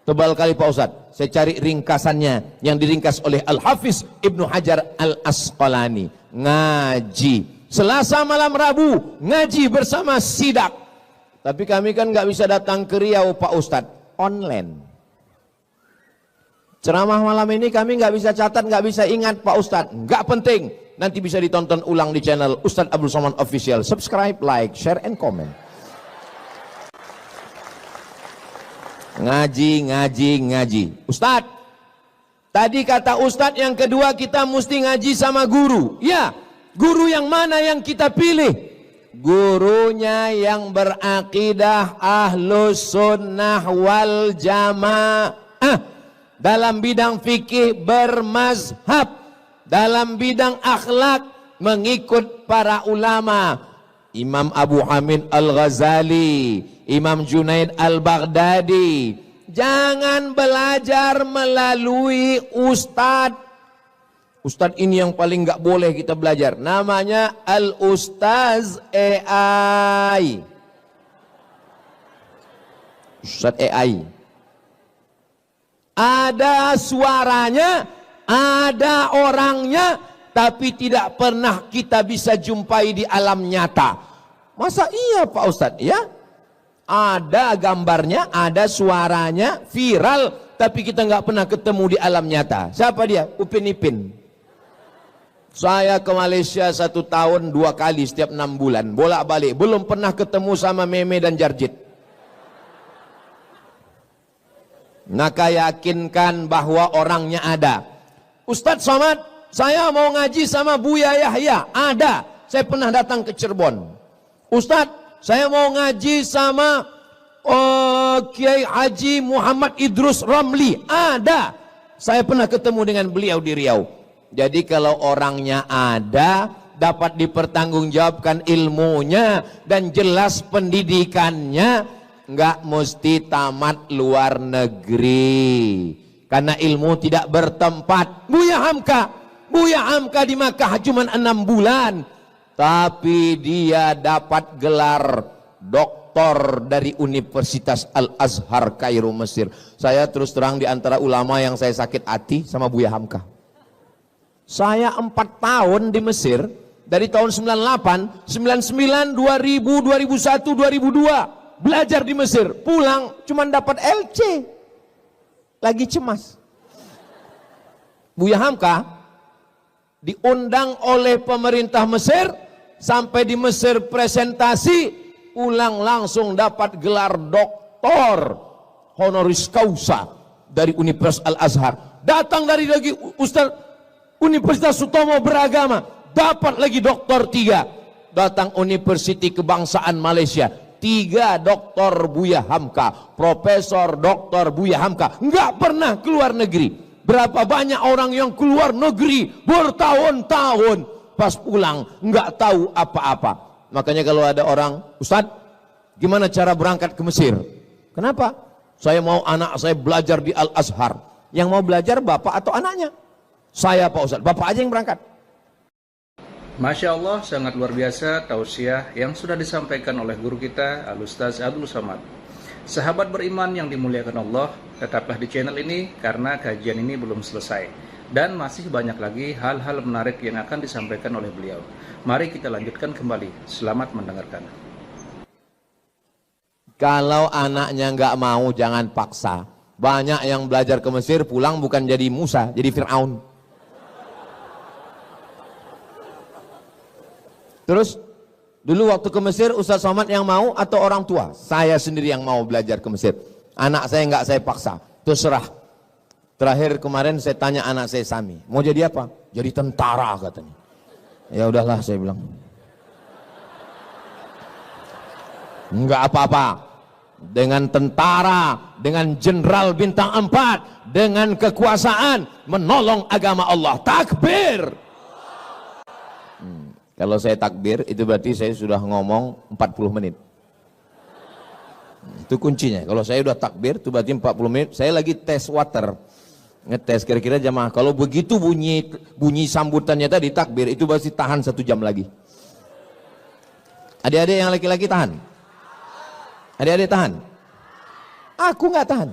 Tebal kali Pak Ustadz. Saya cari ringkasannya yang diringkas oleh Al-Hafiz Ibnu Hajar Al-Asqalani. Ngaji Selasa malam Rabu, ngaji bersama sidak. Tapi kami kan nggak bisa datang ke Riau Pak Ustadz, online. Ceramah malam ini kami nggak bisa catat, nggak bisa ingat Pak Ustadz. Nggak penting, nanti bisa ditonton ulang di channel Ustadz Abdul Somad Official. Subscribe, like, share, and comment. Ngaji. Ustadz, tadi kata Ustadz yang kedua kita mesti ngaji sama guru. Ya, guru yang mana yang kita pilih? Gurunya yang berakidah Ahlus Sunnah wal Jamaah. Dalam bidang fikih bermazhab, dalam bidang akhlak mengikut para ulama. Imam Abu Hamid Al-Ghazali, Imam Junaid Al-Baghdadi. Jangan belajar melalui ustadz. Ustadz ini yang paling nggak boleh kita belajar. Namanya Al-Ustaz AI. Ustadz AI. Ada suaranya, ada orangnya, tapi tidak pernah kita bisa jumpai di alam nyata. Masa iya Pak Ustadz? Ya, ada gambarnya, ada suaranya, viral, tapi kita nggak pernah ketemu di alam nyata. Siapa dia? Upin Ipin. Saya ke Malaysia 1 tahun 2 kali setiap 6 bulan, bolak-balik, belum pernah ketemu sama Meme dan Jarjit. Maka yakinkan bahwa orangnya ada. Ustadz Somad, saya mau ngaji sama Buya Yahya. Ada, saya pernah datang ke Cirebon. Ustadz, saya mau ngaji sama Kiai Haji Muhammad Idrus Ramli. Ada, saya pernah ketemu dengan beliau di Riau. Jadi kalau orangnya ada, dapat dipertanggungjawabkan ilmunya dan jelas pendidikannya, nggak mesti tamat luar negeri, karena ilmu tidak bertempat. Buya Hamka di Makkah cuma 6 bulan, tapi dia dapat gelar doktor dari Universitas Al-Azhar Kairo Mesir. Saya terus terang di antara ulama yang saya sakit hati sama Buya Hamka. Saya 4 tahun di Mesir, dari tahun 98, 99, 2000, 2001, 2002 belajar di Mesir, pulang cuma dapat LC, lagi cemas. Buya Hamka diundang oleh pemerintah Mesir, sampai di Mesir presentasi, pulang langsung dapat gelar doktor honoris causa dari Universitas Al-Azhar. Datang dari lagi Ustaz Universitas Sutomo Beragama, dapat lagi doktor 3. Datang Universiti Kebangsaan Malaysia, 3 doktor Buya Hamka, Profesor Doktor Buya Hamka, nggak pernah keluar negeri. Berapa banyak orang yang keluar negeri bertahun-tahun, pas pulang nggak tahu apa-apa. Makanya kalau ada orang, Ustadz, gimana cara berangkat ke Mesir? Kenapa? Saya mau anak saya belajar di Al-Azhar. Yang mau belajar bapak atau anaknya? Saya Pak Ustadz, bapak aja yang berangkat. Masya Allah, sangat luar biasa tausiah yang sudah disampaikan oleh guru kita Al-Ustaz Abdul Somad. Sahabat beriman yang dimuliakan Allah, tetaplah di channel ini karena kajian ini belum selesai dan masih banyak lagi hal-hal menarik yang akan disampaikan oleh beliau. Mari kita lanjutkan kembali. Selamat mendengarkan. Kalau anaknya nggak mau, jangan paksa. Banyak yang belajar ke Mesir pulang bukan jadi Musa, jadi Fir'aun. Terus dulu waktu ke Mesir Ustaz Somad yang mau atau orang tua? Saya sendiri yang mau belajar ke Mesir. Anak saya enggak saya paksa, terserah. Terakhir kemarin saya tanya anak saya Sami, mau jadi apa? Jadi tentara katanya. Ya udahlah saya bilang. Enggak apa-apa. Dengan tentara, dengan jenderal bintang 4, dengan kekuasaan menolong agama Allah. Takbir. Kalau saya takbir itu berarti saya sudah ngomong 40 menit. Itu kuncinya. Kalau saya udah takbir itu berarti 40 menit. Saya lagi tes water. Ngetes kira-kira jamaah. Kalau begitu bunyi sambutannya tadi takbir itu berarti tahan 1 jam lagi. Adik-adik yang laki-laki tahan. Adik-adik tahan? Aku nggak tahan.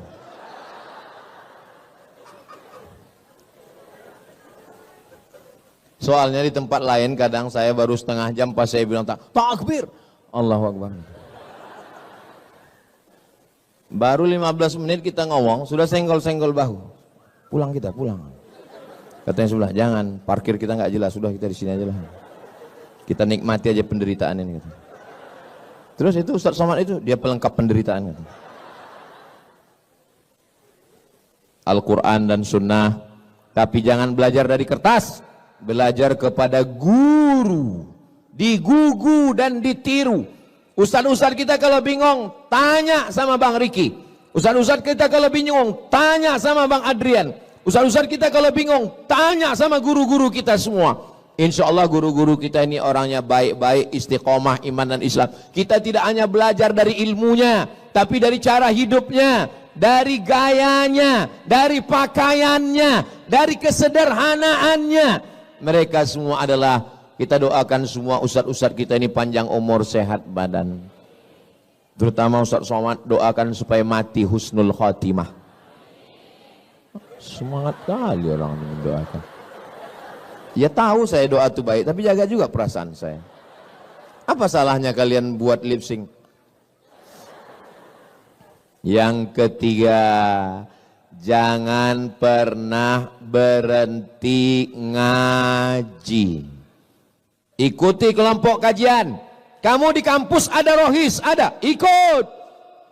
Soalnya di tempat lain kadang saya baru setengah jam pas saya bilang takbir. Allahu Akbar. Baru 15 menit kita ngomong, sudah senggol-senggol bahu. Pulang kita, pulang. Katanya sebelah, jangan, parkir kita nggak jelas, sudah kita di sini aja lah. Kita nikmati aja penderitaan ini. Gitu. Terus itu Ustaz Somad itu dia pelengkap penderitaan. Al-Quran dan Sunnah, tapi jangan belajar dari kertas, belajar kepada guru, digugu dan ditiru. Ustaz-ustaz kita kalau bingung tanya sama Bang Riki. Ustaz-ustaz kita kalau bingung tanya sama Bang Adrian. Ustaz-ustaz kita kalau bingung tanya sama guru-guru kita semua. Insya Allah guru-guru kita ini orangnya baik-baik, istiqomah, iman dan Islam. Kita tidak hanya belajar dari ilmunya, tapi dari cara hidupnya, dari gayanya, dari pakaiannya, dari kesederhanaannya. Mereka semua adalah, kita doakan semua ustadz-ustadz kita ini panjang umur, sehat badan. Terutama Ustaz Somad doakan supaya mati husnul khotimah. Semangat kali orang ini mendoakan. Ya tahu saya doa itu baik, tapi jaga juga perasaan saya. Apa salahnya kalian buat lip sync? Yang ketiga, jangan pernah berhenti ngaji. Ikuti kelompok kajian. Kamu di kampus ada rohis, ada, ikut.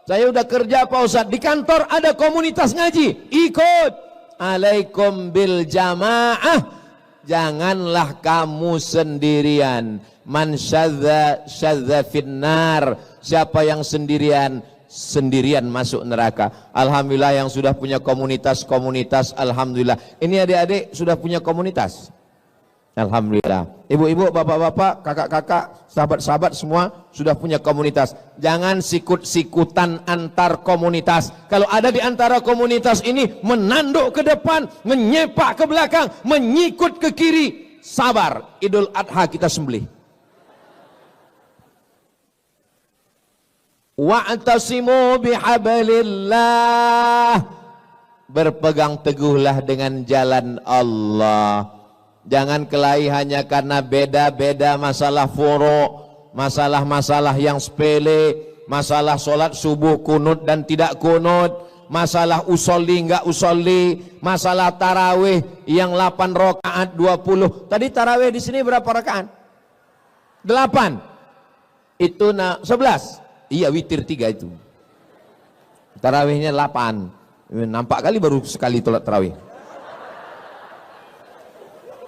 Saya udah kerja Pak Ustadz, di kantor ada komunitas ngaji, ikut. Alaikum bil jamaah. Janganlah kamu sendirian. Man syadza finnar. Siapa yang sendirian, sendirian masuk neraka. Alhamdulillah yang sudah punya komunitas-komunitas, alhamdulillah. Ini adik-adik sudah punya komunitas. Alhamdulillah. Ibu-ibu, bapak-bapak, kakak-kakak, sahabat-sahabat semua sudah punya komunitas. Jangan sikut-sikutan antar komunitas. Kalau ada di antara komunitas ini menanduk ke depan, menyepak ke belakang, menyikut ke kiri, sabar. Idul Adha kita sembelih. Wa'tasimu bihablillah. Berpegang teguhlah dengan jalan Allah. Jangan kelahi hanya karena beda-beda masalah furu', masalah-masalah yang sepele, masalah sholat subuh kunut dan tidak kunut, masalah usolli enggak usolli, masalah tarawih yang 8 rakaat 20. Tadi tarawih di sini berapa rakaat? 8. Itu 11. Iya, witir 3 itu. Tarawihnya 8. Nampak kali baru sekali sholat tarawih.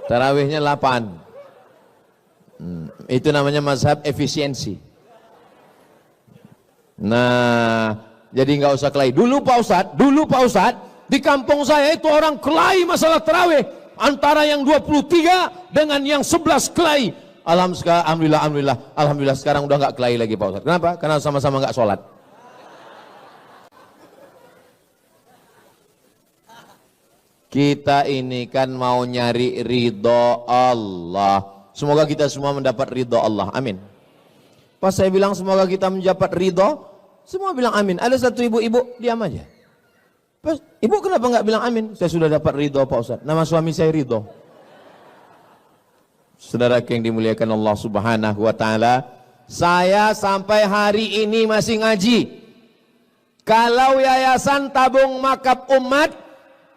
Tarawihnya 8. Itu namanya mazhab efisiensi. Nah, jadi nggak usah kelahi. Dulu Pak Ustadz, di kampung saya itu orang kelahi masalah tarawih. Antara yang 23 dengan yang 11 kelahi. Alhamdulillah sekarang udah nggak kelahi lagi Pak Ustadz. Kenapa? Karena sama-sama nggak sholat. Kita ini kan mau nyari ridho Allah. Semoga kita semua mendapat ridho Allah. Amin. Pas saya bilang semoga kita mendapat ridho, semua bilang amin. Ada satu ibu-ibu diam aja. Pas, ibu kenapa nggak bilang amin? Saya sudah dapat ridho Pak Ustadz. Nama suami saya Ridho. Saudara yang dimuliakan Allah Subhanahu wa taala, saya sampai hari ini masih ngaji. Kalau Yayasan Tabung Makab Umat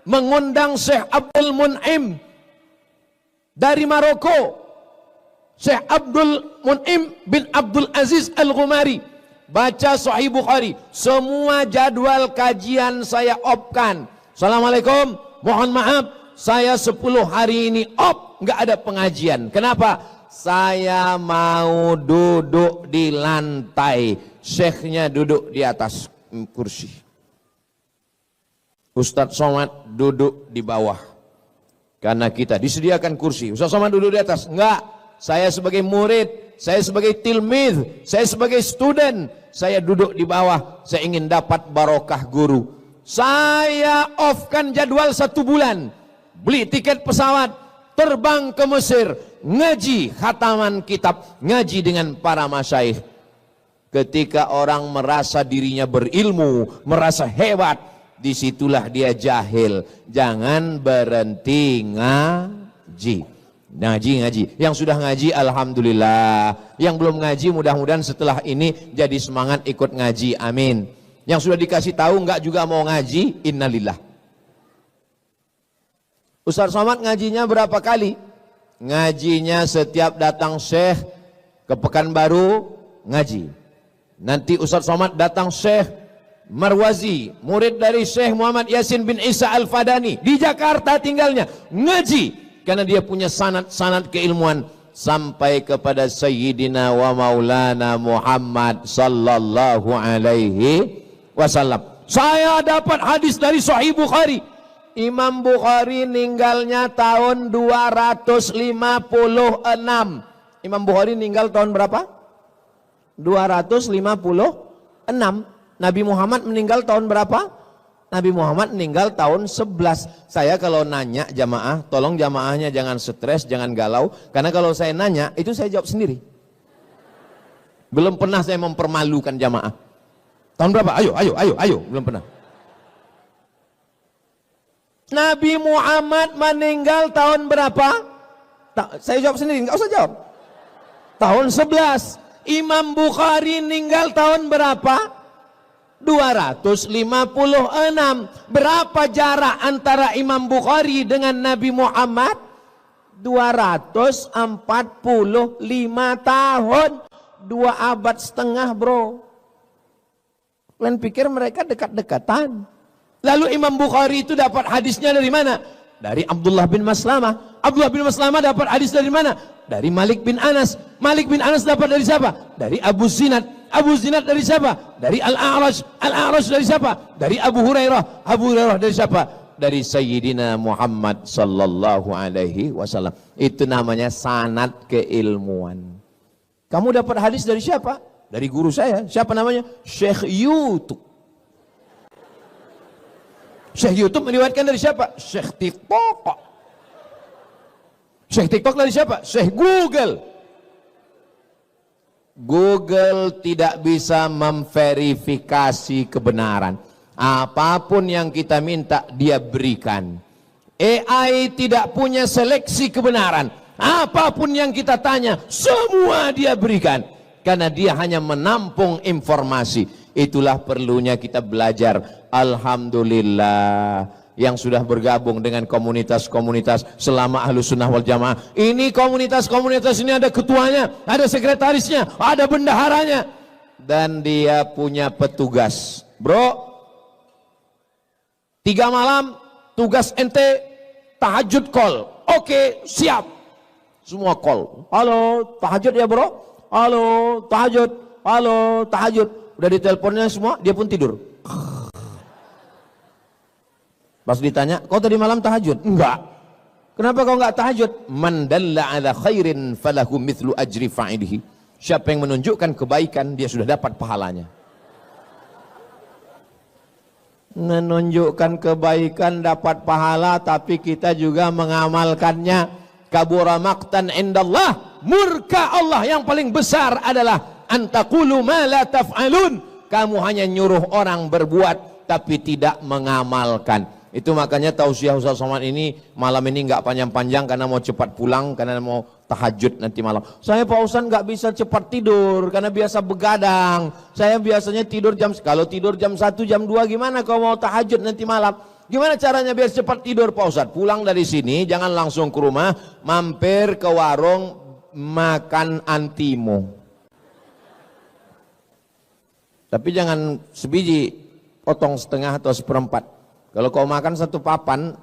mengundang Syekh Abdul Mun'im dari Maroko, Syekh Abdul Mun'im bin Abdul Aziz Al-Ghumari, baca Sahih Bukhari. Semua jadwal kajian saya opkan. Assalamualaikum, mohon maaf, saya 10 hari ini nggak ada pengajian. Kenapa? Saya mau duduk di lantai, syekhnya duduk di atas kursi, Ustadz Somad duduk di bawah. Karena kita disediakan kursi, Ustadz Somad duduk di atas. Enggak, saya sebagai murid, saya sebagai tilmid, saya sebagai student, saya duduk di bawah. Saya ingin dapat barokah guru. Saya offkan jadwal 1 bulan, beli tiket pesawat, terbang ke Mesir, ngaji khataman kitab, ngaji dengan para masyaikh. Ketika orang merasa dirinya berilmu, merasa hebat, disitulah dia jahil. Jangan berhenti ngaji. Ngaji. Yang sudah ngaji alhamdulillah. Yang belum ngaji mudah-mudahan setelah ini jadi semangat ikut ngaji. Amin. Yang sudah dikasih tahu enggak juga mau ngaji, innalillah. Ustaz Somad ngajinya berapa kali? Ngajinya setiap datang Syekh ke Pekanbaru ngaji. Nanti Ustaz Somad datang Syekh Marwazi, murid dari Syekh Muhammad Yasin bin Isa Al-Fadani, di Jakarta tinggalnya, ngaji. Karena dia punya sanad keilmuan sampai kepada Sayyidina wa Maulana Muhammad sallallahu alaihi wasallam. Saya dapat hadis dari Sahih Bukhari. Imam Bukhari meninggalnya tahun 256. Imam Bukhari meninggal tahun berapa? 256. Nabi Muhammad meninggal tahun berapa? Nabi Muhammad meninggal tahun 11. Saya kalau nanya jamaah, tolong jamaahnya jangan stres, jangan galau. Karena kalau saya nanya, itu saya jawab sendiri. Belum pernah saya mempermalukan jamaah. Tahun berapa? Ayo. Belum pernah. Nabi Muhammad meninggal tahun berapa? Saya jawab sendiri, nggak usah jawab. Tahun 11. Imam Bukhari meninggal tahun berapa? 256. Berapa jarak antara Imam Bukhari dengan Nabi Muhammad? 245 tahun. 2 abad setengah, bro. Kalian pikir mereka dekat-dekatan? Lalu Imam Bukhari itu dapat hadisnya dari mana? Dari Abdullah bin Maslamah. Abdullah bin Maslamah dapat hadis dari mana? Dari Malik bin Anas. Malik bin Anas dapat dari siapa? Dari Abu Zinad. Abu Zinad dari siapa? Dari Al-A'raj. Al-A'raj dari siapa? Dari Abu Hurairah. Abu Hurairah dari siapa? Dari Sayyidina Muhammad sallallahu alaihi wasallam. Itu namanya sanad keilmuan. Kamu dapat hadis dari siapa? Dari guru saya. Siapa namanya? Syekh YouTube. Syekh YouTube meriwayatkan dari siapa? Syekh TikTok. Syekh TikTok dari siapa? Syekh Google. Google tidak bisa memverifikasi kebenaran. Apapun yang kita minta dia berikan. AI tidak punya seleksi kebenaran. Apapun yang kita tanya semua dia berikan. Karena dia hanya menampung informasi. Itulah perlunya kita belajar. Alhamdulillah yang sudah bergabung dengan komunitas-komunitas selama Ahlus Sunnah wal Jamaah. Ini komunitas-komunitas ini ada ketuanya, ada sekretarisnya, ada bendaharanya, dan dia punya petugas. Bro, 3 malam tugas ente tahajud call. Oke, siap. Semua call. Halo, tahajud ya bro? Halo, tahajud. Halo, tahajud. Udah diteleponnya semua, dia pun tidur. Pas ditanya, kau tadi malam tahajud? Enggak. Kenapa kau enggak tahajud? Man dalla ala khairin falahu mithlu ajri fa'ilihi. Siapa yang menunjukkan kebaikan, dia sudah dapat pahalanya. Menunjukkan kebaikan dapat pahala, tapi kita juga mengamalkannya. Kabura maqtan indallah. Murka Allah yang paling besar adalah antaqulu ma la taf'alun. Kamu hanya nyuruh orang berbuat tapi tidak mengamalkan. Itu makanya tausiah Ustaz Somad ini malam ini nggak panjang-panjang karena mau cepat pulang, karena mau tahajud nanti malam. Saya Pak Ustaz nggak bisa cepat tidur karena biasa begadang. Saya biasanya tidur kalau tidur jam 1 jam 2 gimana kalau mau tahajud nanti malam? Gimana caranya biar cepat tidur Pak Ustaz? Pulang dari sini jangan langsung ke rumah, mampir ke warung makan antimo. Tapi jangan sebiji, potong setengah atau seperempat. Kalau kau makan satu papan,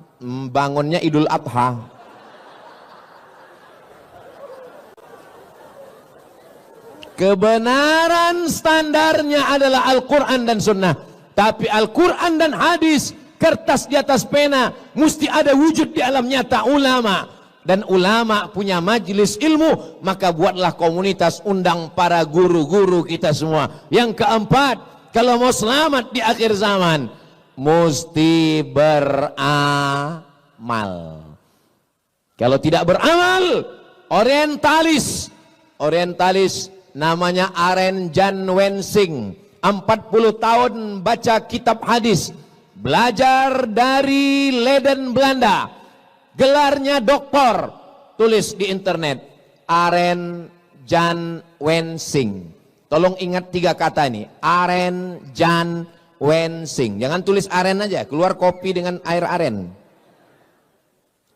bangunnya Idul Adha. Kebenaran standarnya adalah Al-Quran dan Sunnah. Tapi Al-Quran dan hadis, kertas di atas pena, mesti ada wujud di alam nyata ulama. Dan ulama punya majelis ilmu, maka buatlah komunitas, undang para guru-guru kita semua. Yang keempat, kalau mau selamat di akhir zaman, mesti beramal. Kalau tidak beramal, orientalis namanya Aren Jan Wensing, 40 tahun baca kitab hadis, belajar dari Leiden Belanda, gelarnya doktor, tulis di internet Aren Jan Wensing. Tolong ingat 3 kata ini, Aren Jan Wensing. Jangan tulis aren aja, keluar kopi dengan air aren.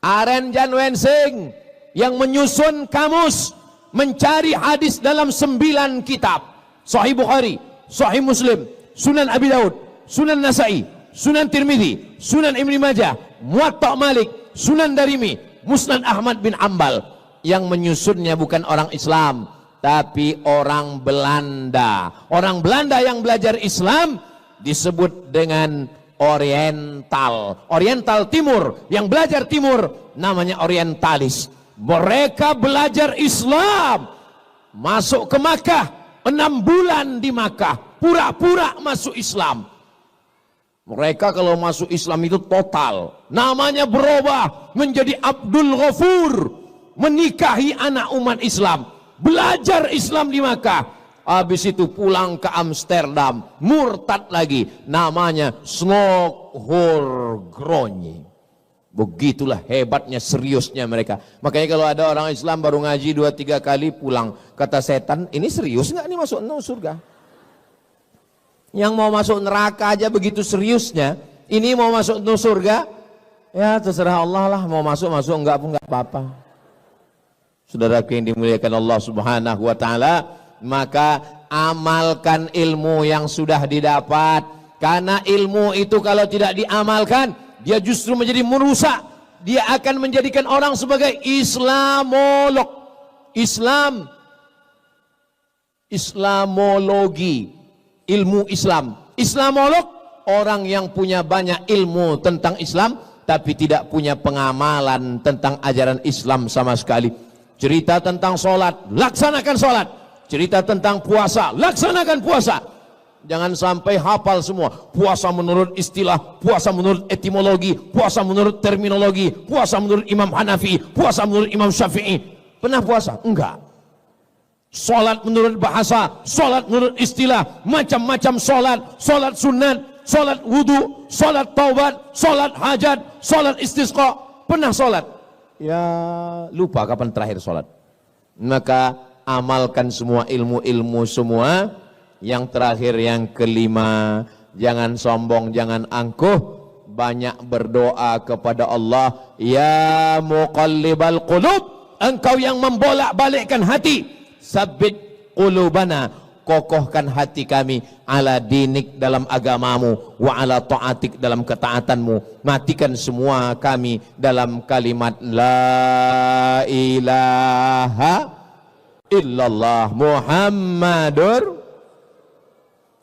Aren Jan Wensing yang menyusun kamus mencari hadis dalam 9 kitab. Sahih Bukhari, Sahih Muslim, Sunan Abi Daud, Sunan Nasai, Sunan Tirmidzi, Sunan Ibnu Majah, Muwatta Malik, Sunan Darimi, Musnad Ahmad bin Ambal. Yang menyusunnya bukan orang Islam, tapi orang Belanda. Orang Belanda yang belajar Islam disebut dengan Oriental. Oriental Timur, yang belajar Timur namanya orientalis. Mereka belajar Islam, masuk ke Makkah, 6 bulan di Makkah, pura-pura masuk Islam. Mereka kalau masuk Islam itu total, namanya berubah menjadi Abdul Ghafur, menikahi anak umat Islam, belajar Islam di Makkah, habis itu pulang ke Amsterdam, murtad lagi, namanya Snokholmgronje. Begitulah hebatnya, seriusnya mereka. Makanya kalau ada orang Islam baru ngaji 2-3 kali pulang, kata setan, ini serius nggak nih masuk surga? Yang mau masuk neraka aja begitu seriusnya, ini mau masuk surga, ya terserah Allah lah, mau masuk enggak pun enggak apa-apa. Saudara yang dimuliakan Allah Subhanahu wa taala, maka amalkan ilmu yang sudah didapat, karena ilmu itu kalau tidak diamalkan, dia justru menjadi merusak. Dia akan menjadikan orang sebagai Islamolog. Islamologi, ilmu Islam. Islamolog, orang yang punya banyak ilmu tentang Islam, tapi tidak punya pengamalan tentang ajaran Islam sama sekali. Cerita tentang sholat, laksanakan sholat. Cerita tentang puasa, laksanakan puasa. Jangan sampai hafal semua. Puasa menurut istilah, puasa menurut etimologi, puasa menurut terminologi, puasa menurut Imam Hanafi, puasa menurut Imam Syafi'i. Pernah puasa? Enggak. Sholat menurut bahasa, sholat menurut istilah, macam-macam sholat. Sholat sunat, sholat wudu, sholat taubat, sholat hajat, sholat istisqa. Pernah sholat? Ya lupa kapan terakhir sholat. Maka amalkan semua ilmu-ilmu semua. Yang terakhir, yang kelima, jangan sombong, jangan angkuh, banyak berdoa kepada Allah. Ya muqallibal qulub, engkau yang membolak-balikkan hati, sabbit qulubana, kokohkan hati kami, ala dinik dalam agamamu, wa ala ta'atik dalam ketaatanmu. Matikan semua kami dalam kalimat la ilaha illallah Muhammadur.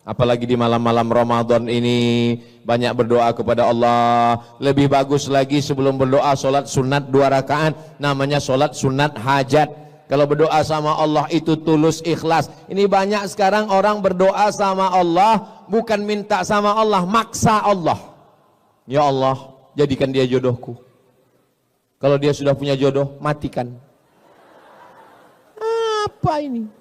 Apalagi di malam-malam Ramadan ini banyak berdoa kepada Allah. Lebih bagus lagi sebelum berdoa sholat sunat 2 rakaat, namanya sholat sunat hajat. Kalau berdoa sama Allah itu tulus ikhlas. Ini banyak sekarang orang berdoa sama Allah bukan minta sama Allah, maksa Allah. Ya Allah, jadikan dia jodohku. Kalau dia sudah punya jodoh, matikan. Apa ini?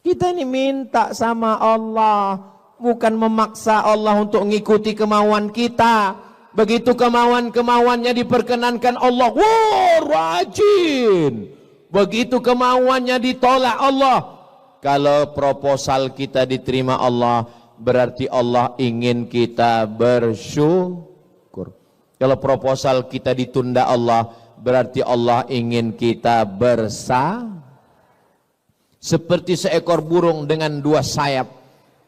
Kita ini minta sama Allah, bukan memaksa Allah untuk mengikuti kemauan kita. Begitu kemauan-kemauannya diperkenankan Allah, wah rajin. Begitu kemauannya ditolak Allah. Kalau proposal kita diterima Allah, berarti Allah ingin kita bersyukur. Kalau proposal kita ditunda Allah, berarti Allah ingin kita seperti seekor burung dengan dua sayap.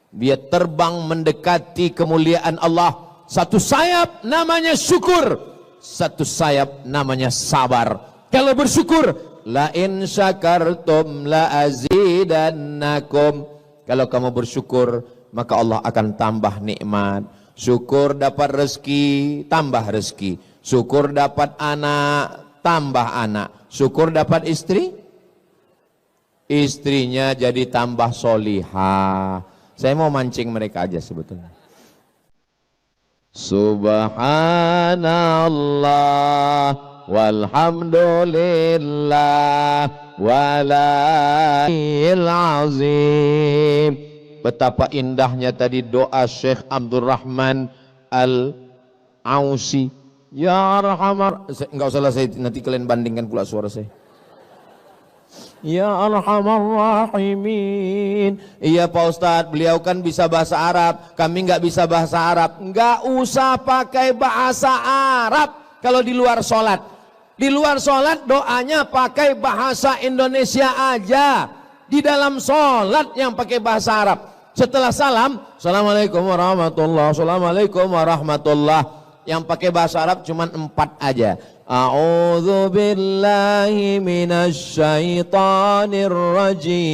Dia terbang mendekati kemuliaan Allah. Satu sayap namanya syukur, satu sayap namanya sabar. Kalau bersyukur, la in syakartum la azidannakum. Kalau kamu bersyukur, maka Allah akan tambah nikmat. Syukur dapat rezeki, tambah rezeki. Syukur dapat anak, tambah anak. Syukur dapat istri, istrinya jadi tambah solihah. Saya mau mancing mereka aja sebetulnya. Subhanallah walhamdulillah wala'il azim. Betapa indahnya tadi doa Syekh Abdurrahman Al-Ausi. Ya Arhamar, enggak usah lah, saya nanti kalian bandingkan pula suara saya. Ya Arhamar Rahimin. Iya Pak Ustadz, beliau kan bisa bahasa Arab, kami nggak bisa bahasa Arab. Nggak usah pakai bahasa Arab kalau di luar sholat. Di luar sholat doanya pakai bahasa Indonesia aja. Di dalam sholat yang pakai bahasa Arab. Setelah salam, Assalamualaikum warahmatullahi wabarakatuh, Assalamualaikum warahmatullahi. Yang pakai bahasa Arab cuma 4 aja. A'udzu billahi minasy syaithanir rajim.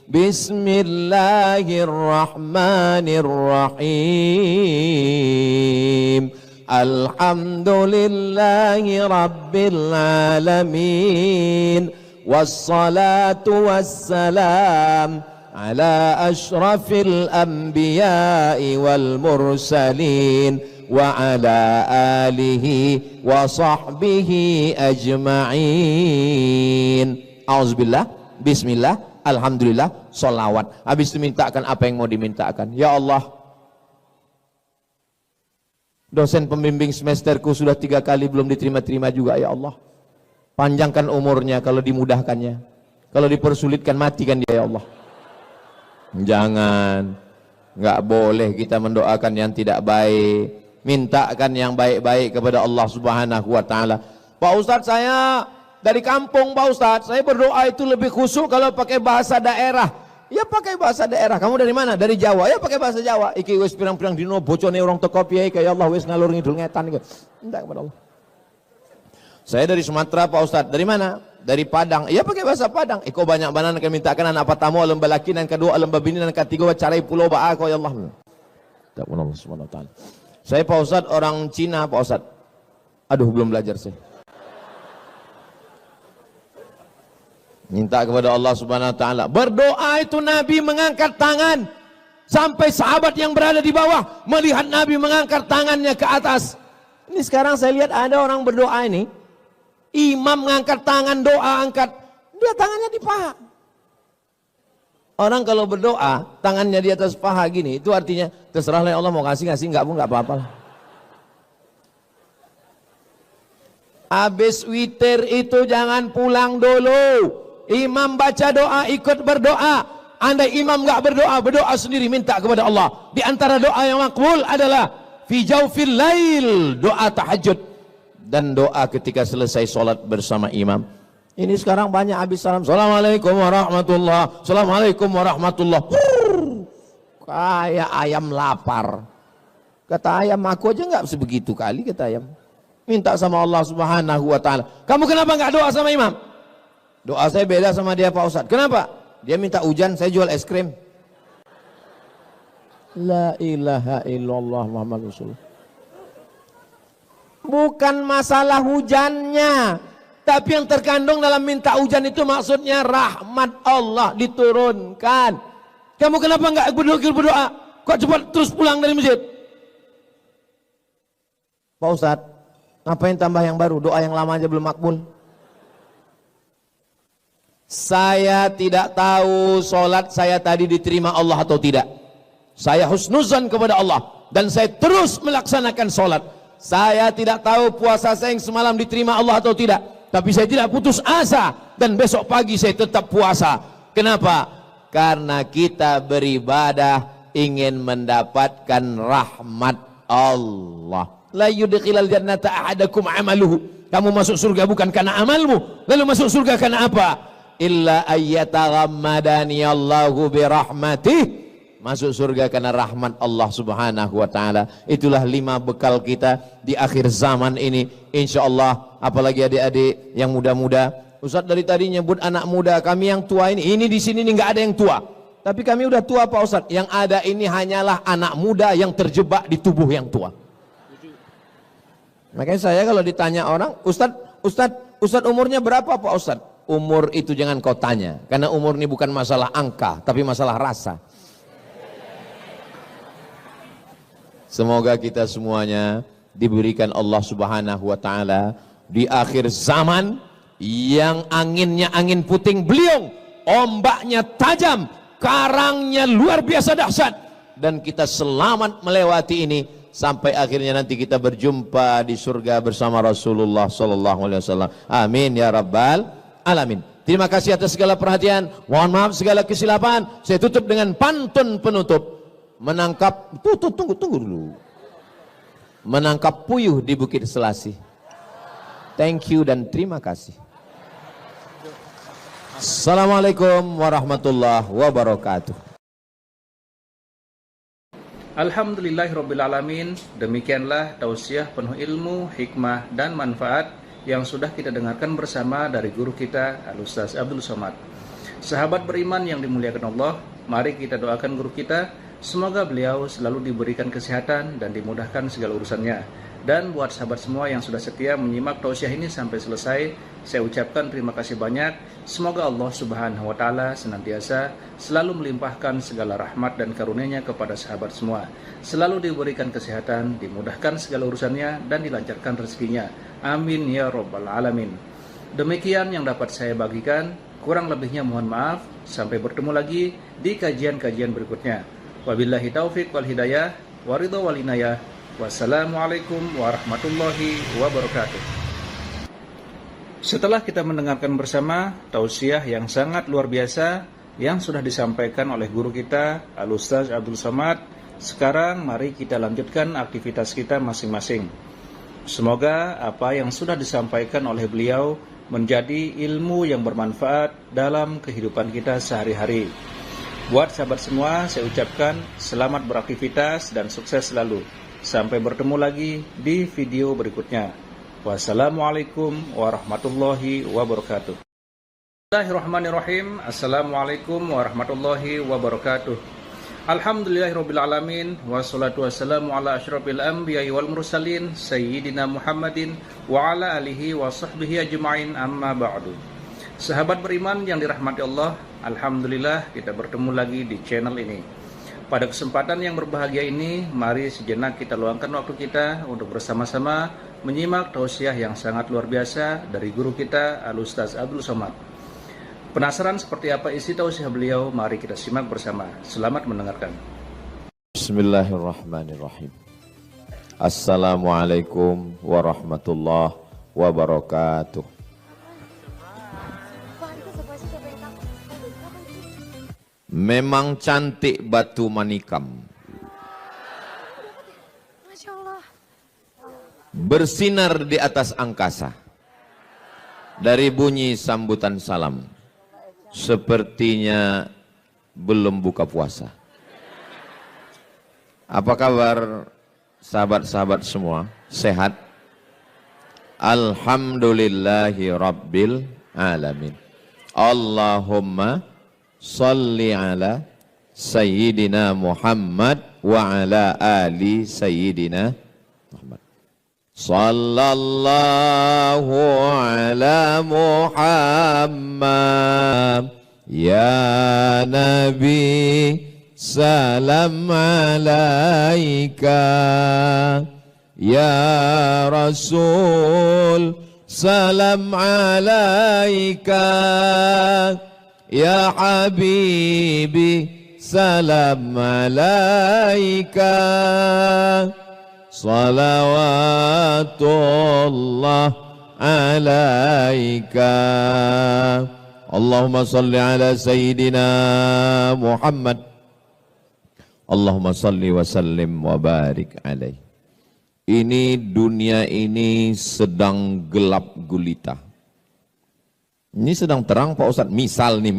Bismillahirrahmanirrahim. Alhamdulillahi rabbil alamin. Wassalatu wassalam ala asyrafil anbiya'i wal mursalin wa ala alihi wa sahbihi ajma'in. Auzubillah, bismillah, alhamdulillah, sholawat. Habis itu mintakan apa yang mau dimintakan. Ya Allah, dosen pembimbing semesterku sudah 3 kali belum diterima-terima juga. Ya Allah, panjangkan umurnya kalau dimudahkannya, kalau dipersulitkan matikan dia. Ya Allah, jangan, nggak boleh kita mendoakan yang tidak baik. Mintakan yang baik-baik kepada Allah Subhanahu wa ta'ala. Pak Ustadz, saya dari kampung Pak Ustadz, saya berdoa itu lebih khusyuk kalau pakai bahasa daerah. Ya pakai bahasa daerah. Kamu dari mana? Dari Jawa. Ya pakai bahasa Jawa. Iki wis pirang-pirang dino bocone orang teko piye kaya Allah wis ngalur ngidul ngetan iki. Minta kepada Allah. Saya dari Sumatera Pak Ustadz. Dari mana? Dari Padang. Ya pakai bahasa Padang. Iko banyak banan akan mintakan anak pertama alam balaki, dan kedua alam babini, dan ketiga carai pulau ba'a kaya Allah. Tak pun Allah Subhanahu wa ta'ala. Saya Pak Ustadz orang Cina Pak Ustadz. Aduh, belum belajar saya. Minta kepada Allah Subhanahu wa ta'ala. Berdoa itu Nabi mengangkat tangan sampai sahabat yang berada di bawah melihat Nabi mengangkat tangannya ke atas. Ini sekarang saya lihat ada orang berdoa ini, imam mengangkat tangan doa, angkat, dia tangannya di paha. Orang kalau berdoa tangannya di atas paha gini, itu artinya terserahlah Allah mau kasih enggak pun enggak apa-apa. Habis witir itu jangan pulang dulu. Imam baca doa, ikut berdoa. Andai imam enggak berdoa, berdoa sendiri, minta kepada Allah. Di antara doa yang makbul adalah fi jaufil lail, doa tahajud, dan doa ketika selesai sholat bersama imam. Ini sekarang banyak habis salam, Assalamualaikum warahmatullahi, Assalamualaikum warahmatullahi. Kayak ayam lapar. Kata ayam, aku aja nggak sebegitu kali, kata ayam. Minta sama Allah Subhanahu wa ta'ala. Kamu kenapa nggak doa sama imam? Doa saya beda sama dia Pak Ustadz. Kenapa? Dia minta hujan, saya jual es krim. La ilaha illallah Muhammad Rasulullah. Bukan masalah hujannya, tapi yang terkandung dalam minta hujan itu maksudnya rahmat Allah diturunkan. Kamu kenapa enggak berdoa? Kok cepat terus pulang dari masjid? Pak Ustadz, ngapain tambah yang baru? Doa yang lama aja belum makbul. Saya tidak tahu sholat saya tadi diterima Allah atau tidak. Saya husnuzan kepada Allah dan saya terus melaksanakan sholat. Saya tidak tahu puasa saya yang semalam diterima Allah atau tidak, tapi saya tidak putus asa dan besok pagi saya tetap puasa. Kenapa? Karena kita beribadah ingin mendapatkan rahmat Allah. la yudkhilal jannata ahadakum amaluhu. Kamu masuk surga bukan karena amalmu. Lalu masuk surga karena apa? Illa ayyataghammadani Allahu birahmatih. Masuk surga karena rahmat Allah subhanahu wa ta'ala. Itulah 5 bekal kita di akhir zaman ini, insyaallah. Apalagi adik-adik yang muda-muda. Ustaz dari tadi nyebut anak muda, kami yang tua ini di sini nggak ada yang tua. Tapi kami udah tua Pak Ustaz. Yang ada ini hanyalah anak muda yang terjebak di tubuh yang tua. Makanya saya kalau ditanya orang, Ustaz umurnya berapa Pak Ustaz? Umur itu jangan kau tanya, karena umur ini bukan masalah angka, tapi masalah rasa. Semoga kita semuanya diberikan Allah subhanahu wa ta'ala di akhir zaman yang anginnya angin puting beliung, ombaknya tajam, karangnya luar biasa dahsyat, dan kita selamat melewati ini sampai akhirnya nanti kita berjumpa di surga bersama Rasulullah sallallahu alaihi wasallam. Amin ya rabbal alamin. Terima kasih atas segala perhatian. Mohon maaf segala kesilapan. Saya tutup dengan pantun penutup. Tunggu dulu. Menangkap puyuh di Bukit Selasih. Thank you dan terima kasih. Assalamualaikum warahmatullahi wabarakatuh. Alhamdulillahirrabbilalamin. Demikianlah tausiah penuh ilmu, hikmah, dan manfaat yang sudah kita dengarkan bersama dari guru kita Al-Ustaz Abdul Somad. Sahabat beriman yang dimuliakan Allah, mari kita doakan guru kita, semoga beliau selalu diberikan kesehatan dan dimudahkan segala urusannya. Dan buat sahabat semua yang sudah setia menyimak tausiah ini sampai selesai, saya ucapkan terima kasih banyak. Semoga Allah subhanahu wa ta'ala senantiasa selalu melimpahkan segala rahmat dan karunia-Nya kepada sahabat semua. Selalu diberikan kesehatan, dimudahkan segala urusannya, dan dilancarkan rezekinya. Amin ya rabbal alamin. Demikian yang dapat saya bagikan, kurang lebihnya mohon maaf. Sampai bertemu lagi di kajian-kajian berikutnya. Wabillahi taufik wal hidayah, waridho wal inayah. Wassalamualaikum warahmatullahi wabarakatuh. Setelah kita mendengarkan bersama tausiah yang sangat luar biasa yang sudah disampaikan oleh guru kita Al-Ustaz Abdul Somad, sekarang mari kita lanjutkan aktivitas kita masing-masing. Semoga apa yang sudah disampaikan oleh beliau menjadi ilmu yang bermanfaat dalam kehidupan kita sehari-hari. Buat sahabat semua, saya ucapkan selamat beraktivitas dan sukses selalu. Sampai bertemu lagi di video berikutnya. Wassalamualaikum warahmatullahi wabarakatuh. Bismillahirrahmanirrahim. Assalamualaikum warahmatullahi wabarakatuh. Alhamdulillahirrabbilalamin. Wassalatu wassalamu ala asyrafil anbiya'i wal mursalin Sayyidina Muhammadin wa ala alihi wa sahbihi ajma'in, amma ba'du. Sahabat beriman yang dirahmati Allah, alhamdulillah kita bertemu lagi di channel ini. Pada kesempatan yang berbahagia ini, mari sejenak kita luangkan waktu kita untuk bersama-sama menyimak tausiah yang sangat luar biasa dari guru kita Al-Ustaz Abdul Somad. Penasaran seperti apa isi tausiah beliau? Mari kita simak bersama. Selamat mendengarkan. Bismillahirrahmanirrahim. Assalamualaikum warahmatullahi wabarakatuh. Memang cantik batu manikam, Masya Allah. bersinar di atas angkasa. Dari bunyi sambutan salam, sepertinya belum buka puasa. Apa kabar sahabat-sahabat semua? Sehat? Alhamdulillahi rabbil alamin. Allahumma salli ala Sayyidina Muhammad wa ala ali Sayyidina Muhammad. Sallallahu ala Muhammad ya Nabi, salam alaika ya Rasul, salam alaika ya Habibi, salam alaika, salawatullah alaika. Allahumma salli ala Sayyidina Muhammad. Allahumma salli wa sallim wa barik alaih. ini dunia ini sedang gelap gulita. Ini sedang terang Pak Ustadz, misal nih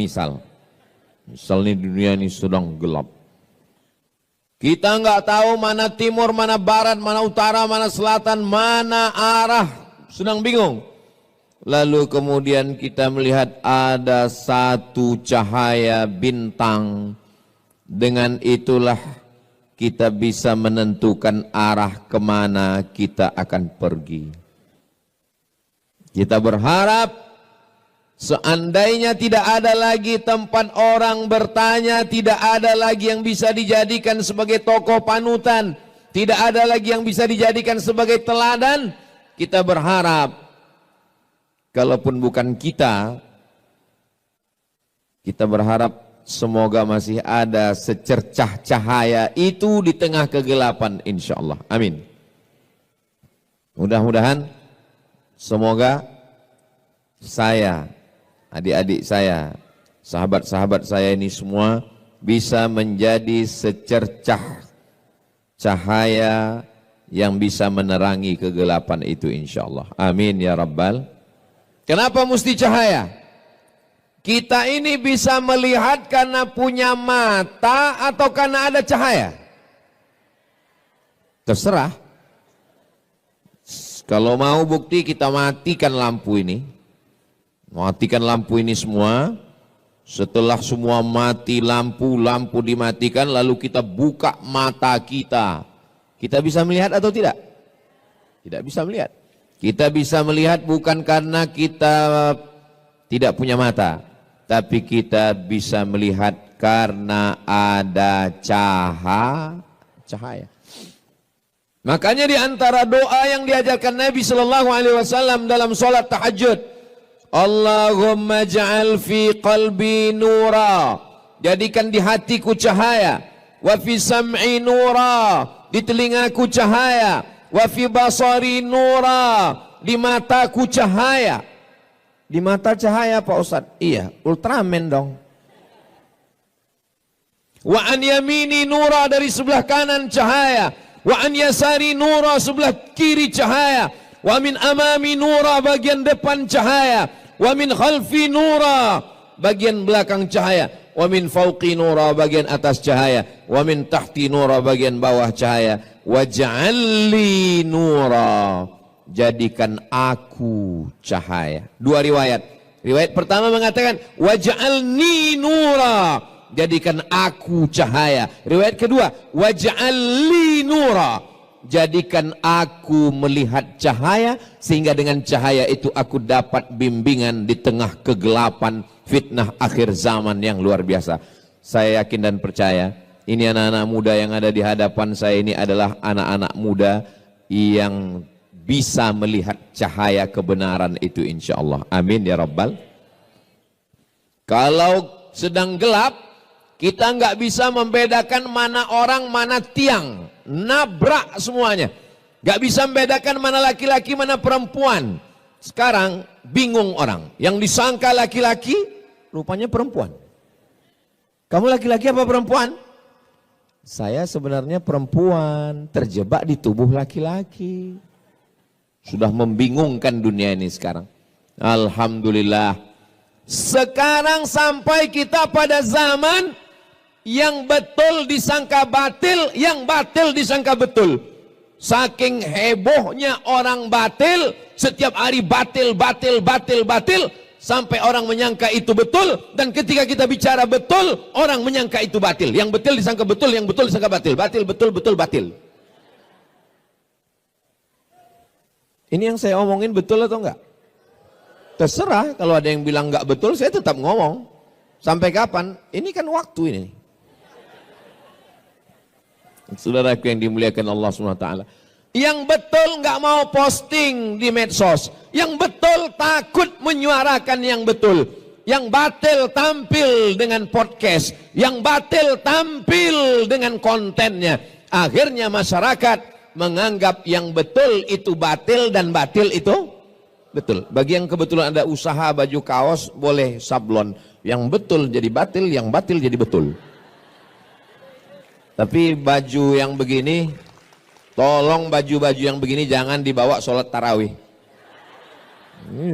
dunia ini sedang gelap. Kita nggak tahu mana timur, mana barat, mana utara, mana selatan, mana arah, sedang bingung. Lalu kemudian kita melihat ada satu cahaya bintang. Dengan itulah kita bisa menentukan arah kemana kita akan pergi. Kita berharap seandainya tidak ada lagi tempat orang bertanya, tidak ada lagi yang bisa dijadikan sebagai tokoh panutan, tidak ada lagi yang bisa dijadikan sebagai teladan, kita berharap kalaupun bukan kita berharap semoga masih ada secercah cahaya itu di tengah kegelapan, insya Allah. Amin. Mudah-mudahan semoga saya, adik-adik saya, sahabat-sahabat saya ini semua bisa menjadi secercah cahaya yang bisa menerangi kegelapan itu, insya Allah. Amin ya Rabbal. Kenapa mesti cahaya? Kita ini bisa melihat karena punya mata atau karena ada cahaya? Terserah. Kalau mau bukti kita matikan lampu ini. Matikan lampu ini semua. Setelah semua mati lampu dimatikan, lalu kita buka mata kita. Kita bisa melihat atau tidak? Tidak bisa melihat. Kita bisa melihat bukan karena kita tidak punya mata, tapi kita bisa melihat karena ada cahaya. Makanya di antara doa yang diajarkan Nabi Sallallahu Alaihi Wasallam dalam sholat tahajud, Allahumma ja'al fi qalbi nura, jadikan di hatiku cahaya, wa fi sam'i nura, di telingaku cahaya, wa fi basari nura, di mataku cahaya. Di mata cahaya Pak Ustadz? Iya, Ultraman dong. Wa an yamini nura, dari sebelah kanan cahaya, wa an yasari nura, sebelah kiri cahaya, wa min amami nura, bagian depan cahaya, wa min khalfi nura, bagian belakang cahaya, wa min fauqi nura, bagian atas cahaya, wa min tahti nura, bagian bawah cahaya, waj'alli nura, jadikan aku cahaya. Dua riwayat. Riwayat pertama mengatakan waj'alni nura, jadikan aku cahaya. Riwayat kedua waj'alli nura, jadikan aku melihat cahaya, sehingga dengan cahaya itu aku dapat bimbingan di tengah kegelapan fitnah akhir zaman yang luar biasa. Saya yakin dan percaya ini anak-anak muda yang ada di hadapan saya ini adalah anak-anak muda yang bisa melihat cahaya kebenaran itu, insya Allah. Amin ya Rabbal. Kalau sedang gelap, kita nggak bisa membedakan mana orang mana tiang, nabrak semuanya. Nggak bisa membedakan mana laki-laki mana perempuan. Sekarang bingung orang, yang disangka laki-laki rupanya perempuan. Kamu laki-laki apa perempuan? Saya sebenarnya perempuan, terjebak di tubuh laki-laki. Sudah membingungkan dunia ini sekarang. Alhamdulillah. Sekarang sampai kita pada zaman yang betul disangka batil, yang batil disangka betul. Saking hebohnya orang batil, setiap hari batil, sampai orang menyangka itu betul. Dan ketika kita bicara betul, orang menyangka itu batil. Yang betul disangka betul, yang betul disangka batil. Batil, betul, batil. Ini yang saya omongin betul atau enggak? Terserah, kalau ada yang bilang enggak betul, saya tetap ngomong. Sampai kapan? Ini kan waktu ini. Saudaraku yang dimuliakan Allah SWT. Yang betul enggak mau posting di medsos. Yang betul takut menyuarakan yang betul. Yang batil tampil dengan podcast. Yang batil tampil dengan kontennya. Akhirnya masyarakat menganggap yang betul itu batil dan batil itu betul. Bagi yang kebetulan ada usaha baju kaos, boleh sablon. Yang betul jadi batil, yang batil jadi betul. Tapi baju yang begini Tolong baju-baju yang begini jangan dibawa sholat tarawih. Ini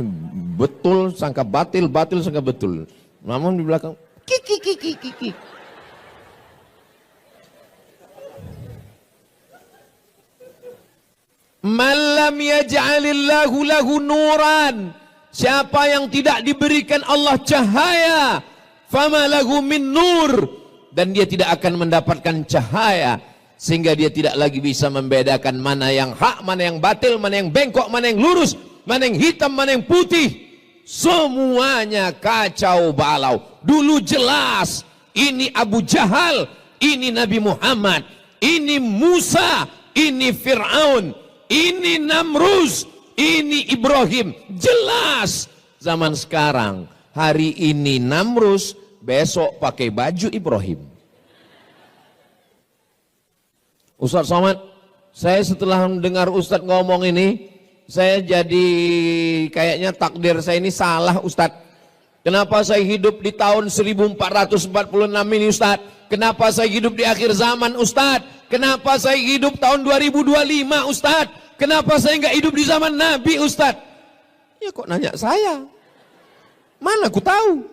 betul sangka batil, batil sangka betul. Namun di belakang kiki. Malam yaj'alillahu lahu nuran. Siapa yang tidak diberikan Allah cahaya, fama lahu min nur, dan dia tidak akan mendapatkan cahaya, sehingga dia tidak lagi bisa membedakan mana yang hak, mana yang batil, mana yang bengkok, mana yang lurus, mana yang hitam, mana yang putih. Semuanya kacau balau. Dulu jelas ini Abu Jahal, ini Nabi Muhammad, ini Musa, ini Fir'aun, ini Namrus, ini Ibrahim. Jelas. Zaman sekarang, hari ini Namrus, besok pakai baju Ibrahim. Ustaz Somad, saya setelah mendengar Ustaz ngomong ini, saya jadi kayaknya takdir saya ini salah Ustaz. Kenapa saya hidup di tahun 1446 ini Ustaz? Kenapa saya hidup di akhir zaman Ustaz? Kenapa saya hidup tahun 2025 Ustaz? Kenapa saya nggak hidup di zaman Nabi Ustaz? Ya kok nanya saya? Mana aku tahu?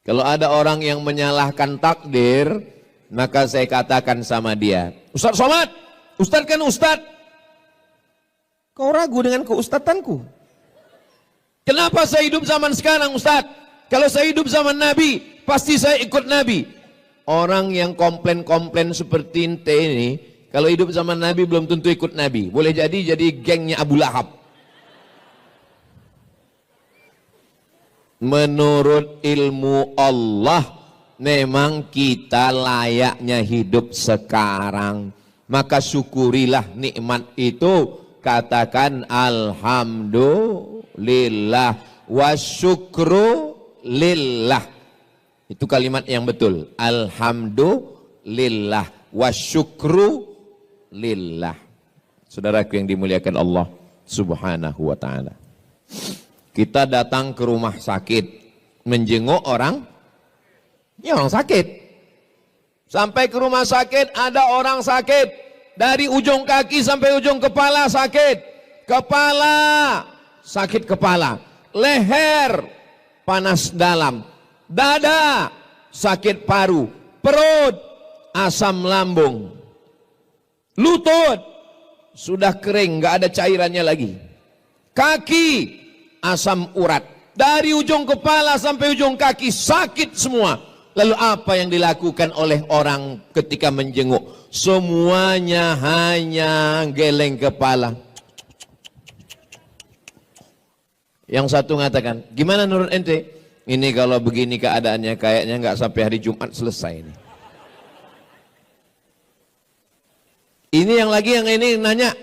Kalau ada orang yang menyalahkan takdir, maka saya katakan sama dia, Ustaz Somad, Ustaz kan Ustaz, kau ragu dengan keustatanku? Kenapa saya hidup zaman sekarang Ustaz? Kalau saya hidup zaman Nabi, pasti saya ikut Nabi. Orang yang komplain-komplain seperti ente ini, kalau hidup zaman Nabi belum tentu ikut Nabi. Boleh jadi gengnya Abu Lahab. Menurut ilmu Allah, memang kita layaknya hidup sekarang. Maka syukurilah nikmat itu. Katakan alhamdulillah wa syukru lillah. Itu kalimat yang betul. Alhamdulillah wa syukru lillah. Saudaraku yang dimuliakan Allah Subhanahu wa ta'ala. Kita datang ke rumah sakit menjenguk orang sakit. Sampai ke rumah sakit ada orang sakit. Dari ujung kaki sampai ujung kepala sakit. Kepala, sakit kepala. Leher, panas dalam. Dada, sakit paru. Perut, asam lambung. Lutut, sudah kering, gak ada cairannya lagi. Kaki, asam urat. Dari ujung kepala sampai ujung kaki sakit semua. Lalu apa yang dilakukan oleh orang ketika menjenguk? Semuanya hanya geleng kepala. Yang satu mengatakan, gimana menurut ente? Ini kalau begini keadaannya kayaknya nggak sampai hari Jumat selesai ini. Ini yang ini nanya,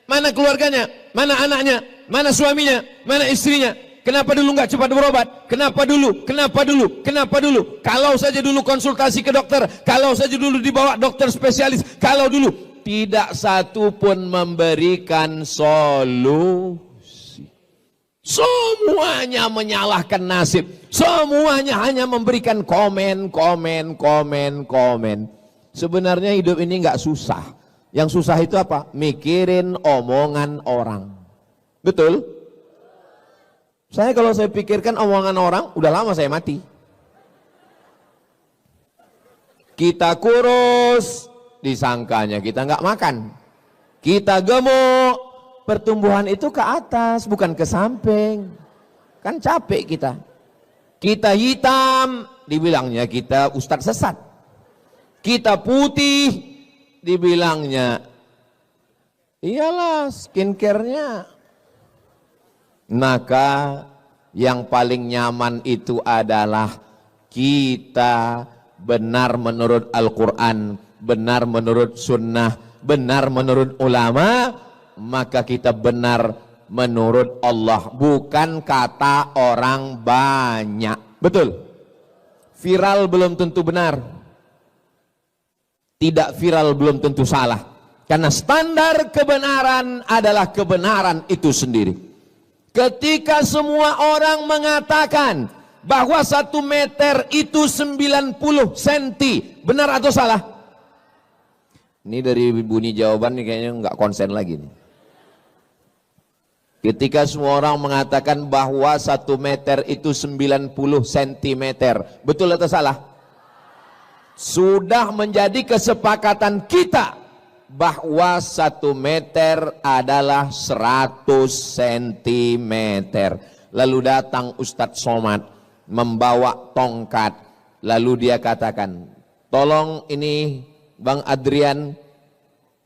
mana keluarganya, mana anaknya, mana suaminya, mana istrinya? Kenapa dulu nggak cepat berobat? Kenapa dulu? Kenapa dulu? Kenapa dulu? Kalau saja dulu konsultasi ke dokter, kalau saja dulu dibawa dokter spesialis, kalau dulu tidak satu pun memberikan solusi. Semuanya menyalahkan nasib. Semuanya hanya memberikan komen. Sebenarnya hidup ini nggak susah. Yang susah itu apa? Mikirin omongan orang. Betul? Kalau saya pikirkan omongan orang, udah lama saya mati. Kita kurus, disangkanya kita nggak makan. Kita gemuk, pertumbuhan itu ke atas, bukan ke samping. Kan capek kita. Kita hitam, dibilangnya kita ustadz sesat. Kita putih, dibilangnya iyalah skincare-nya. Maka yang paling nyaman itu adalah kita benar menurut Al-Quran, benar menurut sunnah, benar menurut ulama, maka kita benar menurut Allah, bukan kata orang banyak. Betul? Viral belum tentu benar, tidak viral belum tentu salah, karena standar kebenaran adalah kebenaran itu sendiri. Ketika semua orang mengatakan bahwa 1 meter itu 90 cm, benar atau salah? Ini dari bunyi jawaban nih kayaknya nggak konsen lagi nih. Ketika semua orang mengatakan bahwa 1 meter itu 90 cm. Betul atau salah? Sudah menjadi kesepakatan kita bahwa 1 meter adalah 100 cm. Lalu datang Ustadz Somad membawa tongkat. Lalu dia katakan, tolong ini Bang Adrian,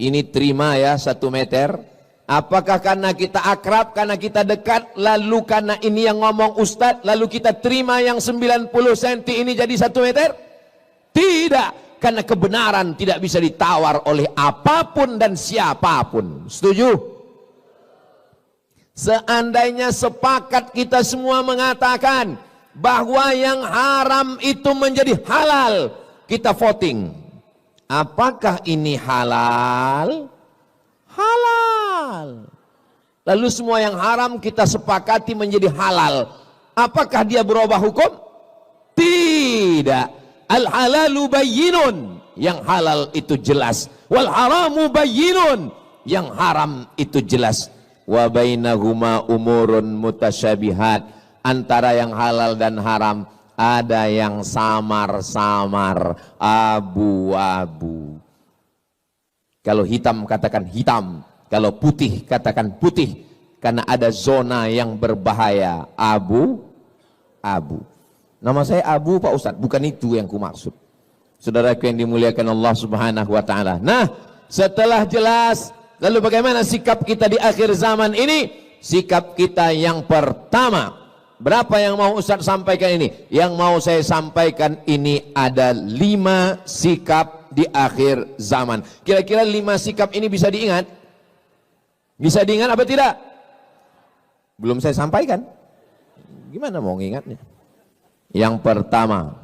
ini terima ya 1 meter. Apakah karena kita akrab, karena kita dekat, lalu karena ini yang ngomong Ustadz, lalu kita terima yang 90 cm ini jadi 1 meter? Tidak, karena kebenaran tidak bisa ditawar oleh apapun dan siapapun. Setuju? Seandainya sepakat kita semua mengatakan bahwa yang haram itu menjadi halal, kita voting. Apakah ini halal? Halal. Lalu semua yang haram kita sepakati menjadi halal. Apakah dia berubah hukum? Tidak. Al-halalu bayyinun. Yang halal itu jelas. Wal haramu bayyinun. Yang haram itu jelas. Wa bainahuma umurun mutasyabihat. Antara yang halal dan haram ada yang samar-samar, abu-abu. Kalau hitam katakan hitam, kalau putih katakan putih, karena ada zona yang berbahaya, abu-abu. Nama saya Abu Pak Ustadz, bukan itu yang ku maksud. Saudaraku yang dimuliakan Allah Subhanahu wa taala. Nah, setelah jelas, lalu bagaimana sikap kita di akhir zaman ini? Sikap kita yang pertama, berapa yang mau Ustadz sampaikan ini? Yang mau saya sampaikan ini ada 5 sikap di akhir zaman. Kira-kira 5 sikap ini bisa diingat? Bisa diingat apa tidak? Belum saya sampaikan. Gimana mau ngingatnya? Yang pertama,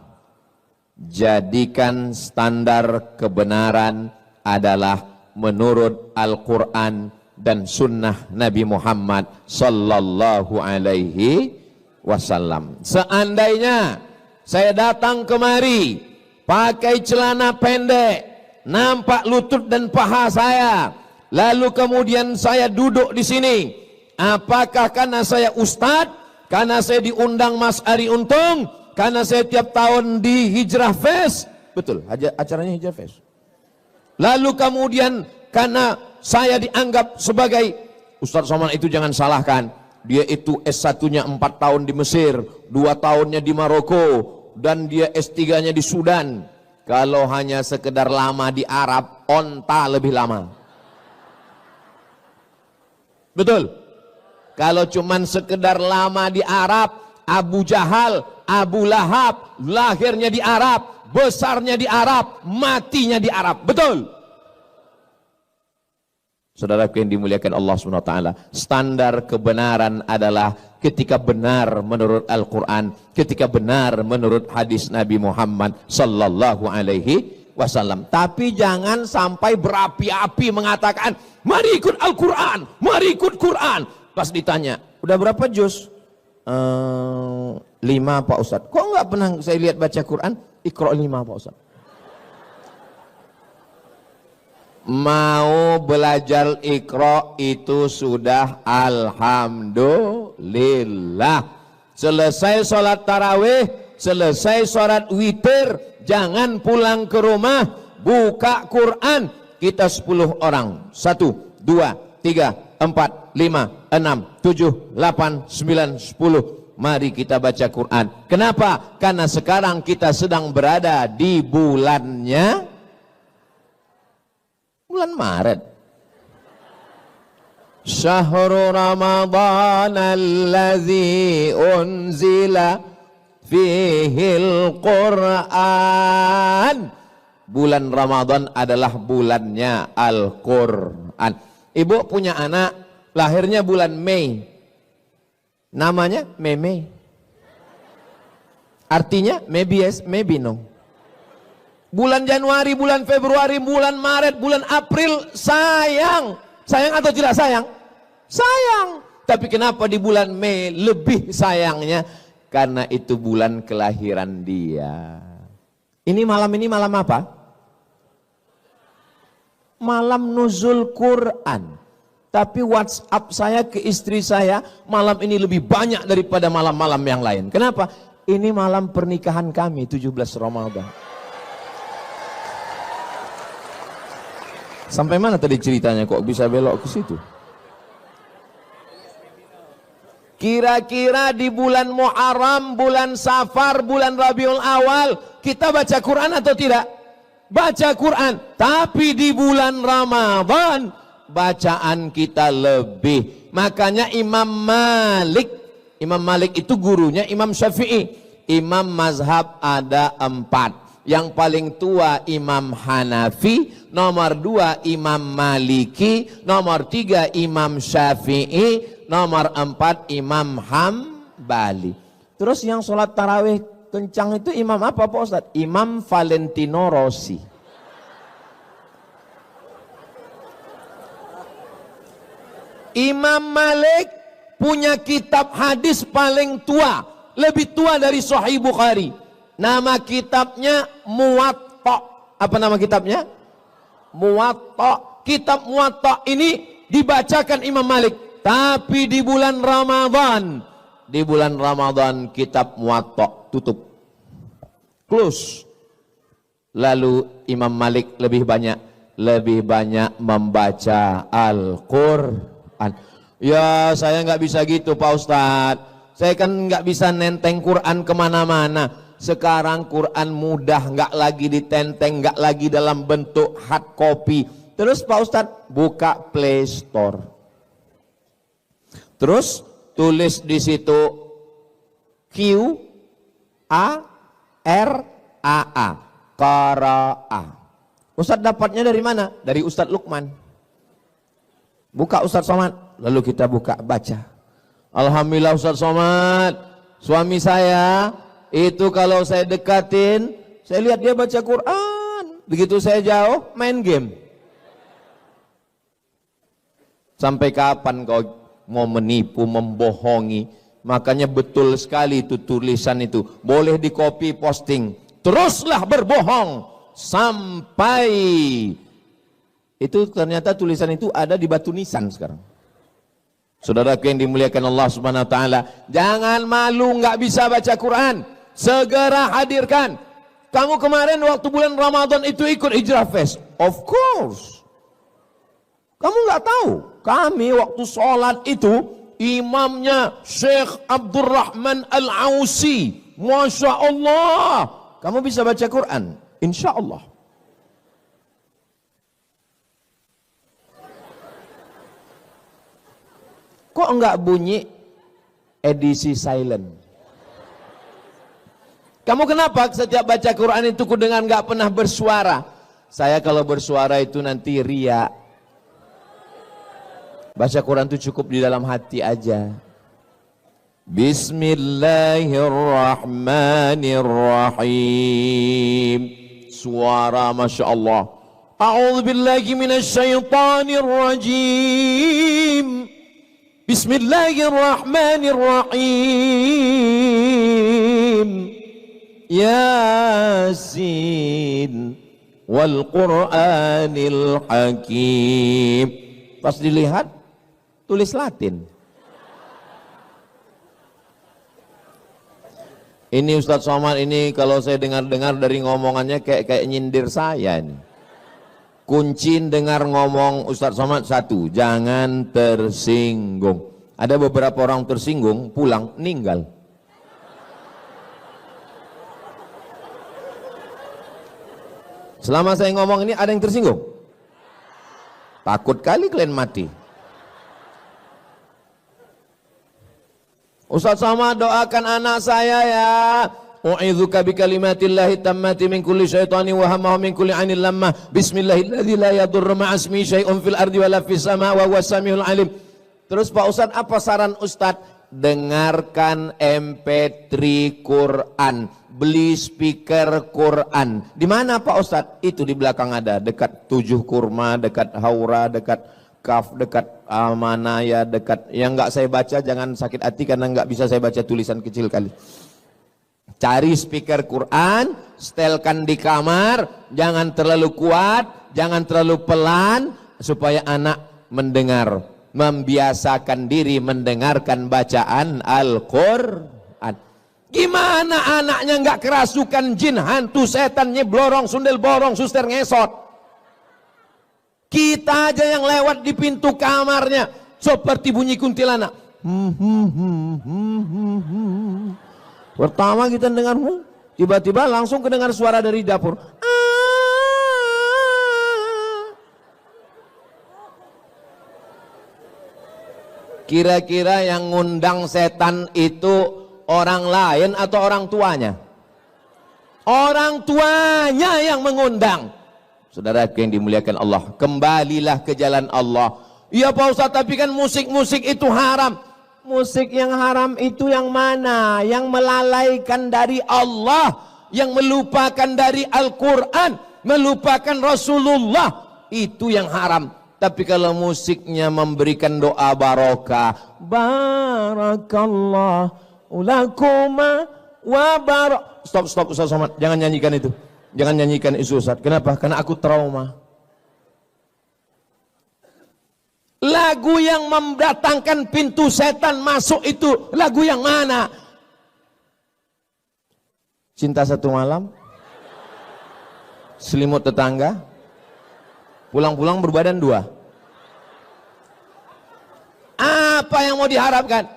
jadikan standar kebenaran adalah menurut Al-Quran dan sunnah Nabi Muhammad sallallahu alaihi wasallam. Seandainya saya datang kemari pakai celana pendek, nampak lutut dan paha saya, lalu kemudian saya duduk di sini, apakah karena saya ustadz, karena saya diundang Mas Ari Untung, karena saya tiap tahun di Hijrah Fest? Betul, acaranya Hijrah Fest. Lalu kemudian karena saya dianggap sebagai Ustadz Somad itu jangan salahkan, dia itu S1-nya 4 tahun di Mesir, 2 tahunnya di Maroko, dan dia S3-nya di Sudan. Kalau hanya sekedar lama di Arab, onta lebih lama. Betul? Kalau cuman sekedar lama di Arab, Abu Jahal, Abu Lahab, lahirnya di Arab, besarnya di Arab, matinya di Arab. Betul? Saudaraku yang dimuliakan Allah SWT, standar kebenaran adalah ketika benar menurut Al-Quran, ketika benar menurut hadis Nabi Muhammad sallallahu alaihi wasallam. Tapi jangan sampai berapi-api mengatakan, mari ikut Al-Quran, mari ikut Quran. Pas ditanya, udah berapa juz? 5 Pak Ustadz. Kok nggak pernah saya lihat baca Quran? Iqra 5 Pak Ustadz. Mau belajar Iqra itu sudah alhamdulillah. Selesai sholat tarawih, selesai sholat witir, jangan pulang ke rumah, buka Quran. Kita 10 orang, 1, 2, 3, 4, 5, 6, 7, 8, 9, 10. Mari kita baca Quran. Kenapa? Karena sekarang kita sedang berada di bulannya bulan Maret. Syahrul Ramadan allazi unzila fihil Quran. Bulan Ramadan adalah bulannya Al-Quran. Ibu punya anak, lahirnya bulan Mei. Namanya Meme. Artinya maybe yes, maybe no. Bulan Januari, bulan Februari, bulan Maret, bulan April, sayang. Sayang atau tidak sayang? Sayang. Tapi kenapa di bulan Mei lebih sayangnya? Karena itu bulan kelahiran dia. Ini malam apa? malam nuzul Quran. Tapi WhatsApp saya ke istri saya malam ini lebih banyak daripada malam-malam yang lain. Kenapa? Ini malam pernikahan kami 17 Ramadan. Sampai mana tadi ceritanya kok bisa belok ke situ? Kira-kira di bulan Muharram, bulan Safar, bulan Rabiul Awal kita baca Quran atau tidak? Baca Quran. Tapi di bulan Ramadan bacaan kita lebih. Makanya Imam Malik itu gurunya Imam Syafi'i. Imam mazhab ada 4. Yang paling tua Imam Hanafi, nomor 2 Imam Maliki, nomor 3 Imam Syafi'i, nomor 4 Imam Hambali. Terus yang sholat tarawih kencang itu imam apa Pak Ustadz? Imam Valentino Rossi. Imam Malik punya kitab hadis paling tua, lebih tua dari Sahih Bukhari. Nama kitabnya Muwatta. Apa nama kitabnya? Muwatta. Kitab Muwatta ini dibacakan Imam Malik. Tapi di bulan Ramadan kitab Muwatta tutup, close. Lalu Imam Malik lebih banyak membaca Al-Quran. Ya saya nggak bisa gitu Pak Ustadz. Saya kan nggak bisa nenteng Quran kemana-mana. Sekarang Quran mudah, nggak lagi ditenteng, nggak lagi dalam bentuk hard copy. Terus Pak Ustadz buka Play Store. Terus tulis di situ Q-A-R-A-A, Qara'a. Ustadz dapatnya dari mana? Dari Ustadz Lukman. Buka Ustadz Somad, lalu kita buka baca. Alhamdulillah Ustadz Somad, suami saya itu kalau saya dekatin, saya lihat dia baca Quran. Begitu saya jauh, main game. Sampai kapan kau mau menipu, membohongi? Makanya betul sekali itu tulisan itu. Boleh di copy posting. Teruslah berbohong sampai itu ternyata tulisan itu ada di batu nisan sekarang. Saudaraku yang dimuliakan Allah Subhanahu wa taala, jangan malu nggak bisa baca Quran. Segera hadirkan. Kamu kemarin waktu bulan Ramadan itu ikut Hijrah Fest? Of course. Kamu nggak tahu? Kami waktu sholat itu imamnya Syekh Abdurrahman Al-Ausi. Masya Allah. Kamu bisa baca Quran? Insya Allah. Kok enggak bunyi edisi silent? Kamu kenapa setiap baca Quran itu kudengar enggak pernah bersuara? Saya kalau bersuara itu nanti ria. Baca Quran itu cukup di dalam hati aja. Bismillahirrahmanirrahim. Suara Masya Allah. A'udzubillahi minasyaitonirrajim. Bismillahirrahmanirrahim. Yasin wal Qur'anil Hakim. Pas dilihat tulis Latin. Ini Ustadz Somad ini kalau saya dengar-dengar dari ngomongannya kayak nyindir saya ini. Kunci dengar ngomong Ustadz Somad satu, jangan tersinggung. Ada beberapa orang tersinggung, pulang, meninggal. Selama saya ngomong ini ada yang tersinggung? Takut kali kalian mati. Ustadz Somad doakan anak saya ya. U'idzuka bikalimatillahi tammati min kulli syaitani wa hamma min kulli 'ainil lammah. Bismillahilladzi la yadurru ma'asmi syai'un fil ardi wala fis sama' wa huwas samiul 'alim. Terus Pak Ustadz, apa saran Ustadz? Dengarkan MP3 Quran, beli speaker Quran. Di mana Pak Ustadz? Itu di belakang ada, dekat Tujuh Kurma, dekat Haura, dekat Kaf, dekat Amanaya, dekat. Yang enggak saya baca jangan sakit hati karena enggak bisa saya baca tulisan kecil kali. Cari speaker Quran, setelkan di kamar, jangan terlalu kuat, jangan terlalu pelan supaya anak mendengar, membiasakan diri mendengarkan bacaan Al-Quran. Gimana anaknya nggak kerasukan jin, hantu, setan, nyeblorong, sundel borong, suster ngesot? Kita aja yang lewat di pintu kamarnya seperti bunyi kuntilanak. Pertama kita dengar, tiba-tiba langsung kedengar suara dari dapur. Kira-kira yang ngundang setan itu orang lain atau orang tuanya? Orang tuanya yang mengundang. Saudara yang dimuliakan Allah, kembalilah ke jalan Allah. Iya Pak Ustaz, tapi kan musik-musik itu haram. Musik yang haram itu yang mana? Yang melalaikan dari Allah, yang melupakan dari Al-Quran, melupakan Rasulullah, itu yang haram. Tapi kalau musiknya memberikan doa barokah, barakallahu lakuma wa barak. Stop Ustaz Somad, jangan nyanyikan itu. Jangan nyanyikan itu Ustaz. Kenapa? Karena aku trauma. Lagu yang mendatangkan pintu setan masuk itu lagu yang mana? Cinta Satu Malam, Selimut Tetangga, Pulang-pulang berbadan dua. Apa yang mau diharapkan?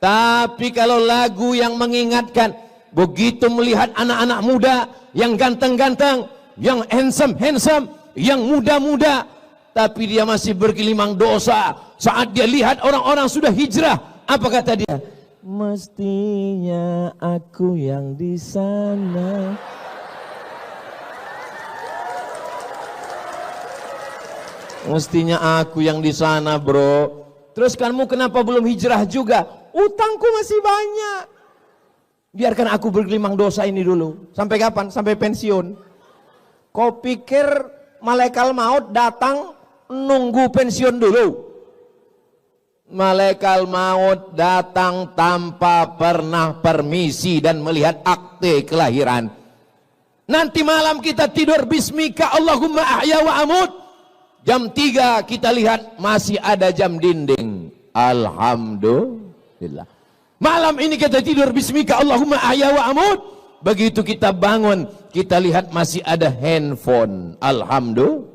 Tapi kalau lagu yang mengingatkan, begitu melihat anak-anak muda yang ganteng-ganteng, yang handsome, yang muda-muda, tapi dia masih bergelimang dosa. Saat dia lihat orang-orang sudah hijrah, apa kata dia? Mestinya aku yang di sana. Mestinya aku yang di sana, bro. Terus kamu kenapa belum hijrah juga? Utangku masih banyak. Biarkan aku bergelimang dosa ini dulu. Sampai kapan? Sampai pensiun. Kau pikir malaikat maut datang nunggu pensiun dulu? Malaikat maut datang tanpa pernah permisi dan melihat akte kelahiran. Nanti malam kita tidur bismika Allahumma ahya wa amut. Jam 3 kita lihat masih ada jam dinding. Alhamdulillah. Malam ini kita tidur bismika Allahumma ahya wa amut. Begitu kita bangun, kita lihat masih ada handphone. Alhamdulillah.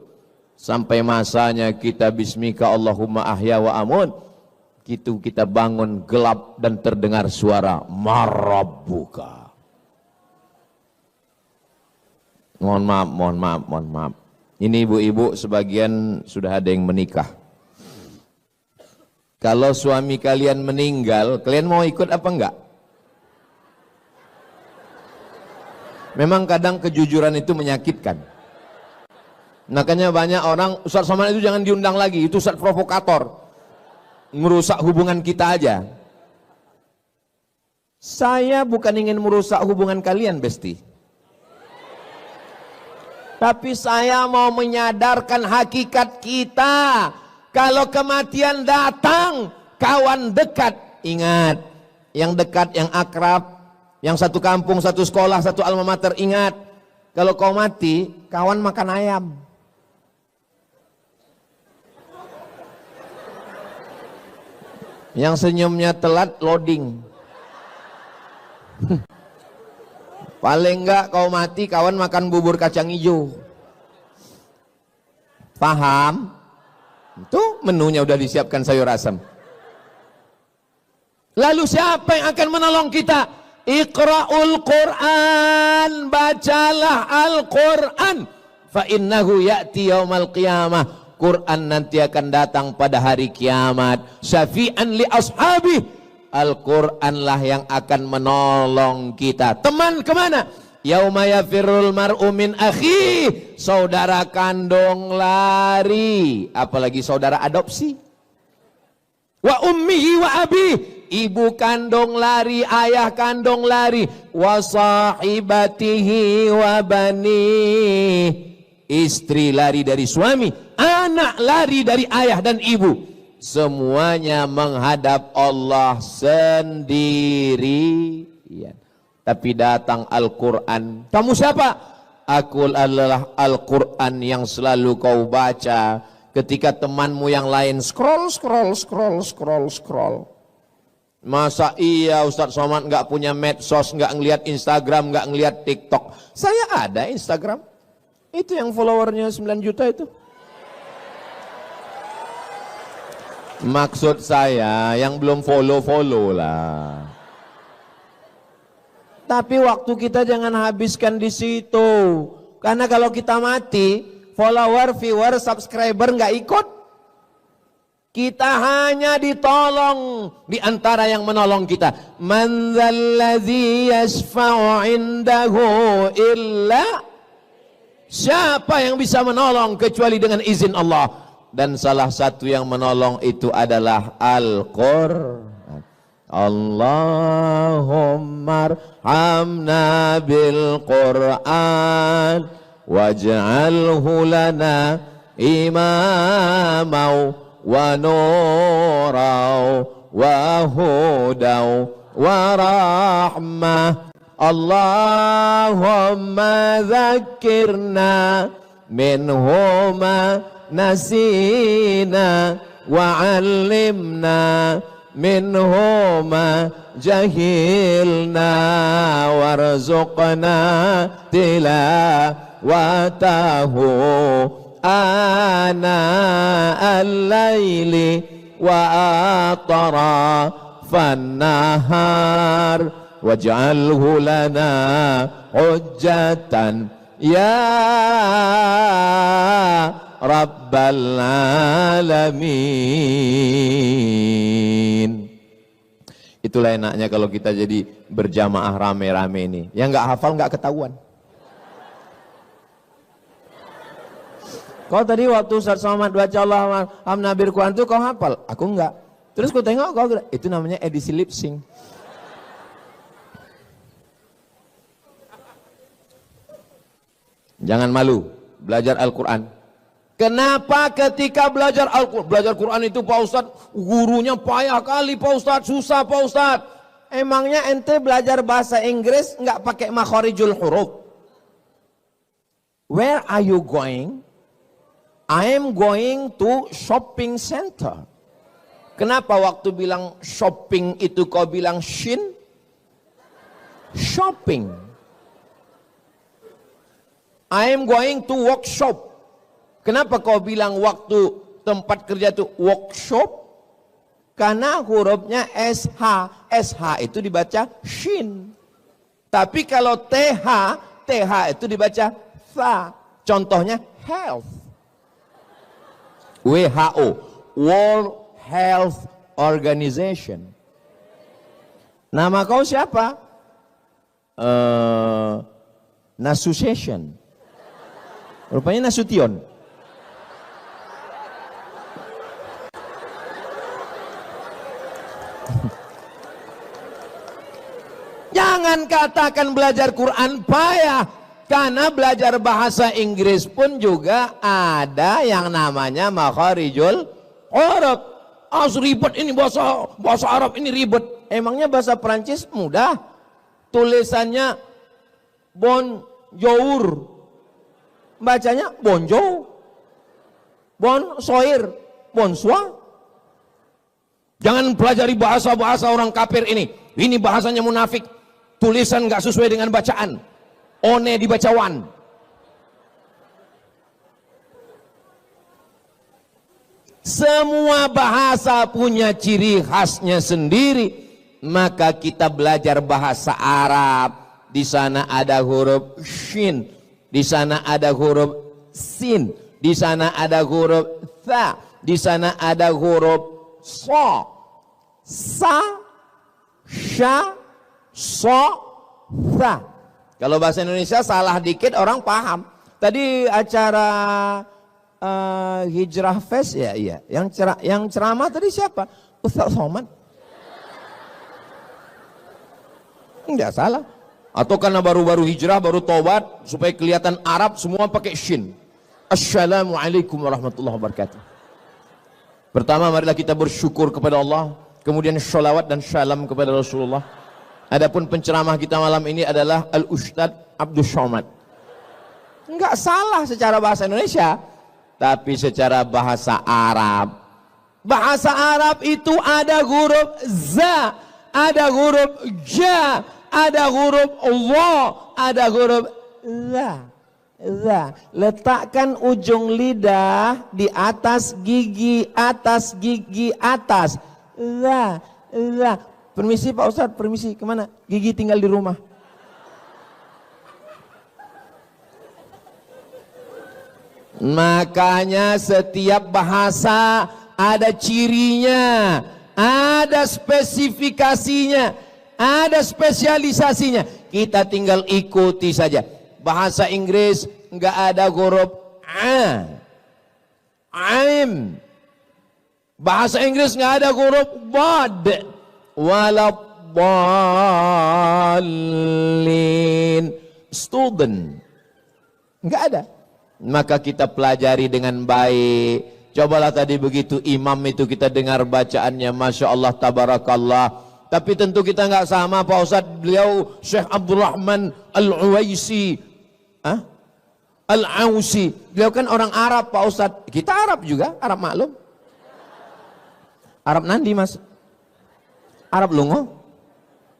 Sampai masanya kita bismika Allahumma ahya wa amut. Gitu kita bangun gelap dan terdengar suara marabbuka. Mohon maaf. Ini ibu-ibu sebagian sudah ada yang menikah. Kalau suami kalian meninggal, kalian mau ikut apa enggak? Memang kadang kejujuran itu menyakitkan. Makanya banyak orang, Ustaz Somad itu jangan diundang lagi, itu Ustaz provokator. Merusak hubungan kita aja. Saya bukan ingin merusak hubungan kalian, Besti. Tapi saya mau menyadarkan hakikat kita. Kalau kematian datang, kawan dekat, ingat. Yang dekat, yang akrab, yang satu kampung, satu sekolah, satu alma mater, ingat. Kalau kau mati, kawan makan ayam. Yang senyumnya telat, loading. Paling enggak kau mati, kawan makan bubur kacang hijau. Paham? Itu menunya udah disiapkan sayur asam. Lalu siapa yang akan menolong kita? Iqra'ul Qur'an, bacalah Al-Quran. Fa innahu ya'ti yaumal qiyamah. Quran nanti akan datang pada hari kiamat. Syafi'an li ashabi. Al-Quran lah yang akan menolong kita. Teman kemana? Yauma yafirrul mar'u min akhi. Saudara kandung lari. Apalagi saudara adopsi. Wa ummihi wa abi. Ibu kandung lari, ayah kandung lari. Wa sahibatihi wa bani. Istri lari dari suami. Anak lari dari ayah dan ibu. Semuanya menghadap Allah sendiri. Tapi datang Al-Quran. Kamu siapa? Aku adalah Al-Quran yang selalu kau baca ketika temanmu yang lain scroll. Masa iya Ustadz Somad nggak punya medsos, nggak ngelihat Instagram, nggak ngelihat TikTok? Saya ada Instagram. Itu yang followernya 9 juta itu. Maksud saya yang belum follow lah. Tapi waktu kita jangan habiskan di situ. Karena kalau kita mati, follower, viewer, subscriber nggak ikut. Kita hanya ditolong di antara yang menolong kita. Man dzalladzi yashfa'u 'indahu illa, siapa yang bisa menolong kecuali dengan izin Allah. Dan salah satu yang menolong itu adalah Al-Qur'an. Allahumma arhamna bil Qur'an waj'alhu lana imamau wa nurau wa hudau wa rahmah. Allahumma zakkirna minhuma nasina wa 'allimna minhuma jahilna warzuqna tilawatahu ana al-laili wa atrafan nahar waj'alhu lana hujjatan ya Rabbal Alamin. Itulah enaknya kalau kita jadi berjamaah rame-rame ini. Yang nggak hafal nggak ketahuan. Kau tadi waktu Ustaz Somad baca Allah Nabir Quran itu kau hafal? Aku enggak. Terus kau tengok kau, itu namanya edisi lip sync. Jangan malu belajar Al-Quran. Kenapa ketika belajar Al-Quran, belajar Quran itu Pak Ustadz, gurunya payah kali Pak Ustadz, susah Pak Ustadz. Emangnya ente belajar bahasa Inggris nggak pakai makhorijul huruf? Where are you going? I am going to shopping center. Kenapa waktu bilang shopping itu kau bilang shin? Shopping. I am going to workshop. Kenapa kau bilang waktu tempat kerja itu workshop? Karena hurufnya SH. SH itu dibaca shin. Tapi kalau TH, TH itu dibaca tha. Contohnya health. WHO, World Health Organization. Nama kau siapa? Nasution. Rupanya Nasution. Jangan katakan belajar Quran payah, karena belajar bahasa Inggris pun juga ada yang namanya makharijul huruf. Ribet ini bahasa Arab ini ribet. Emangnya bahasa Perancis mudah? Tulisannya bonjour, bacanya bonjour. Bonsoir, bonsoir. Jangan pelajari bahasa-bahasa orang kafir ini. Ini bahasanya munafik. Tulisan nggak sesuai dengan bacaan. One dibaca wan. Semua bahasa punya ciri khasnya sendiri. Maka kita belajar bahasa Arab. Di sana ada huruf shin. Di sana ada huruf sin. Di sana ada huruf tha. Di sana ada huruf so. Sa, sya, so, tha. Kalau bahasa Indonesia salah dikit orang paham. Tadi acara Hijrah Fest ya, iya. Yang ceramah tadi siapa? Ustaz Somad. Enggak salah. Atau karena baru-baru hijrah, baru tobat, supaya kelihatan Arab semua pakai shin. Assalamualaikum warahmatullahi wabarakatuh. Pertama marilah kita bersyukur kepada Allah, kemudian sholawat dan salam kepada Rasulullah. Adapun penceramah kita malam ini adalah Al-Ustadz Abdul Somad. Enggak salah secara bahasa Indonesia, tapi secara bahasa Arab. Bahasa Arab itu ada huruf za, ada huruf ja, ada huruf wa, ada huruf za. Za. Letakkan ujung lidah di atas gigi atas. Za, za. Permisi Pak Ustadz, permisi, kemana? Gigi tinggal di rumah. Makanya setiap bahasa ada cirinya, ada spesifikasinya, ada spesialisasinya. Kita tinggal ikuti saja. Bahasa Inggris enggak ada huruf a, aim. Bahasa Inggris enggak ada huruf bad, waladdallin. Student enggak ada. Maka kita pelajari dengan baik. Cobalah tadi begitu imam itu kita dengar bacaannya, Masya Allah, Tabarakallah. Tapi tentu kita nggak sama Pak Ustadz. Beliau Syekh Abdurrahman Al-Uwaisi, Al-Ausi. Beliau kan orang Arab Pak Ustadz. Kita Arab juga, Arab maklum. Arab Nandi Mas. Arab Lungo.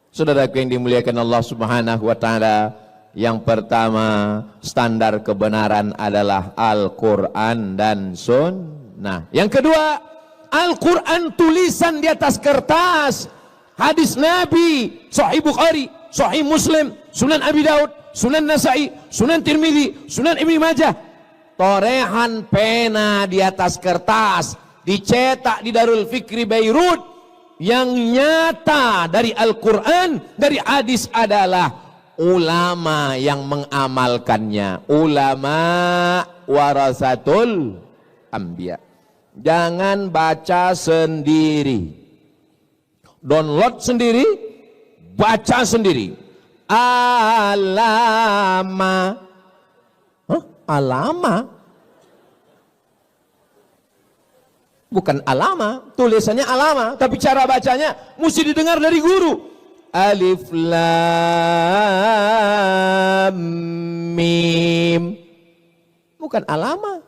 Saudaraku yang dimuliakan Allah Subhanahu wa Ta'ala. Yang pertama, standar kebenaran adalah Al-Quran dan Sunnah. Yang kedua, Al-Quran tulisan di atas kertas. Hadis Nabi, Sahih Bukhari, Sahih Muslim, Sunan Abi Daud, Sunan Nasai, Sunan Tirmidzi, Sunan Ibnu Majah. Torehan pena di atas kertas, dicetak di Darul Fikri Beirut. Yang nyata dari Al-Quran, dari hadis adalah ulama yang mengamalkannya. Ulama warasatul anbiya. Jangan baca sendiri, download sendiri, baca sendiri. Alama. Alama? Bukan alama, tulisannya alama, tapi cara bacanya mesti didengar dari guru. Alif lam mim, bukan alama.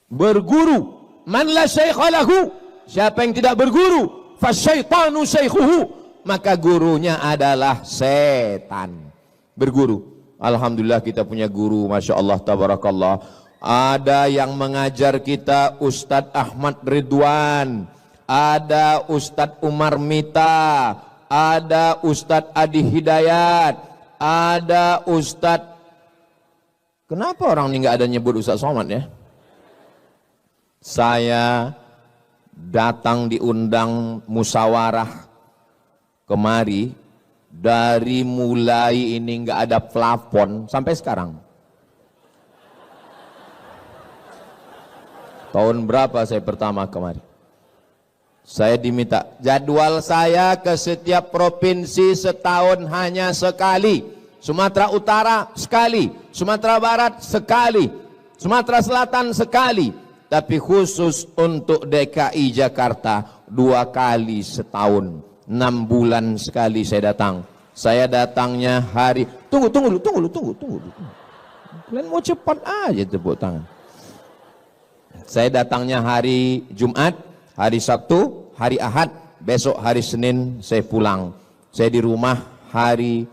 Berguru, man la syaikha lahu, siapa yang tidak berguru, fasyaitanu syaikhuhu, maka gurunya adalah setan. Berguru. Alhamdulillah kita punya guru, Masya Allah, Tabarakallah. Ada yang mengajar kita Ustadz Ahmad Ridwan, ada Ustadz Umar Mita, ada Ustadz Adi Hidayat, ada Ustadz, kenapa orang ini nggak ada nyebut Ustadz Somad ya? Saya datang diundang musyawarah kemari, dari mulai ini nggak ada plafon sampai sekarang. Tahun berapa saya pertama kemari? Saya diminta jadwal saya ke setiap provinsi setahun hanya sekali. Sumatera Utara sekali, Sumatera Barat sekali, Sumatera Selatan sekali. Tapi khusus untuk DKI Jakarta 2 kali setahun, 6 bulan sekali saya datang. Saya datangnya hari, tunggu. Kalian mau cepat aja tepuk tangan. Saya datangnya hari Jumat, hari Sabtu, hari Ahad, besok hari Senin saya pulang. Saya di rumah hari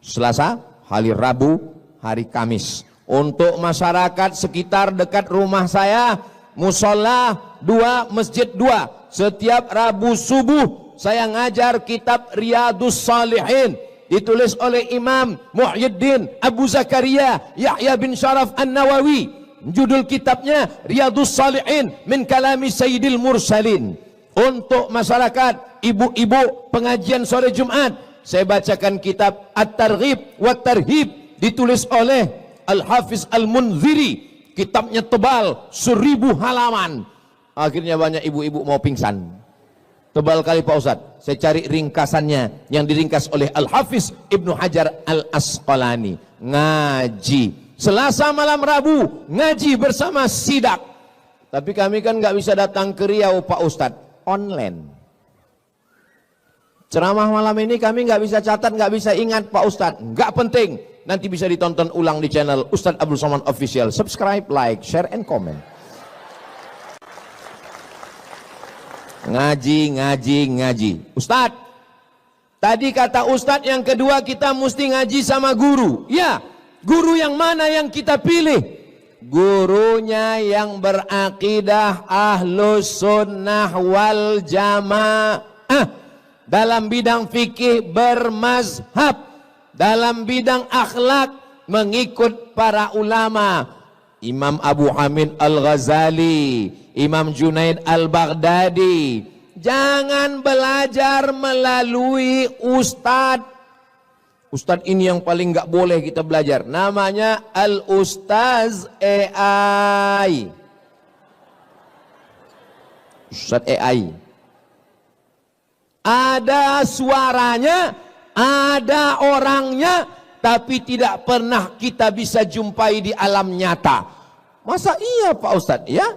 Selasa, hari Rabu, hari Kamis. Untuk masyarakat sekitar dekat rumah saya, musola 2, masjid 2. Setiap Rabu subuh saya ngajar kitab Riyadus Salihin, ditulis oleh Imam Muhyiddin Abu Zakaria Yahya bin Sharaf An-Nawawi. Judul kitabnya Riyadus Salihin min kalami Sayyidil Mursalin. Untuk masyarakat ibu-ibu pengajian sore Jumat, saya bacakan kitab At-Targhib wa Tarhib, ditulis oleh Al-Hafiz Al-Munziri. Kitabnya tebal 1000 halaman. Akhirnya banyak ibu-ibu mau pingsan. Tebal kali Pak Ustadz. Saya cari ringkasannya yang diringkas oleh Al-Hafiz Ibnu Hajar Al-Asqalani. Ngaji Selasa malam Rabu, ngaji bersama sidak. Tapi kami kan nggak bisa datang ke Riau Pak Ustadz, online. Ceramah malam ini kami nggak bisa catat, nggak bisa ingat Pak Ustadz. Nggak penting, nanti bisa ditonton ulang di channel Ustadz Abdul Somad Official. Subscribe, like, share, and comment. Ngaji. Ustadz, tadi kata Ustadz yang kedua kita mesti ngaji sama guru. Ya, guru yang mana yang kita pilih? Gurunya yang berakidah ahlus sunnah wal jamaah. Dalam bidang fikih bermazhab. Dalam bidang akhlak mengikut para ulama. Imam Abu Hamid Al-Ghazali, Imam Junaid Al-Baghdadi. Jangan belajar melalui ustadz. Ustadz ini yang paling nggak boleh kita belajar. Namanya Al-Ustaz AI. Ustadz AI. Ada suaranya, ada orangnya, tapi tidak pernah kita bisa jumpai di alam nyata. Masa iya Pak Ustadz? Ya,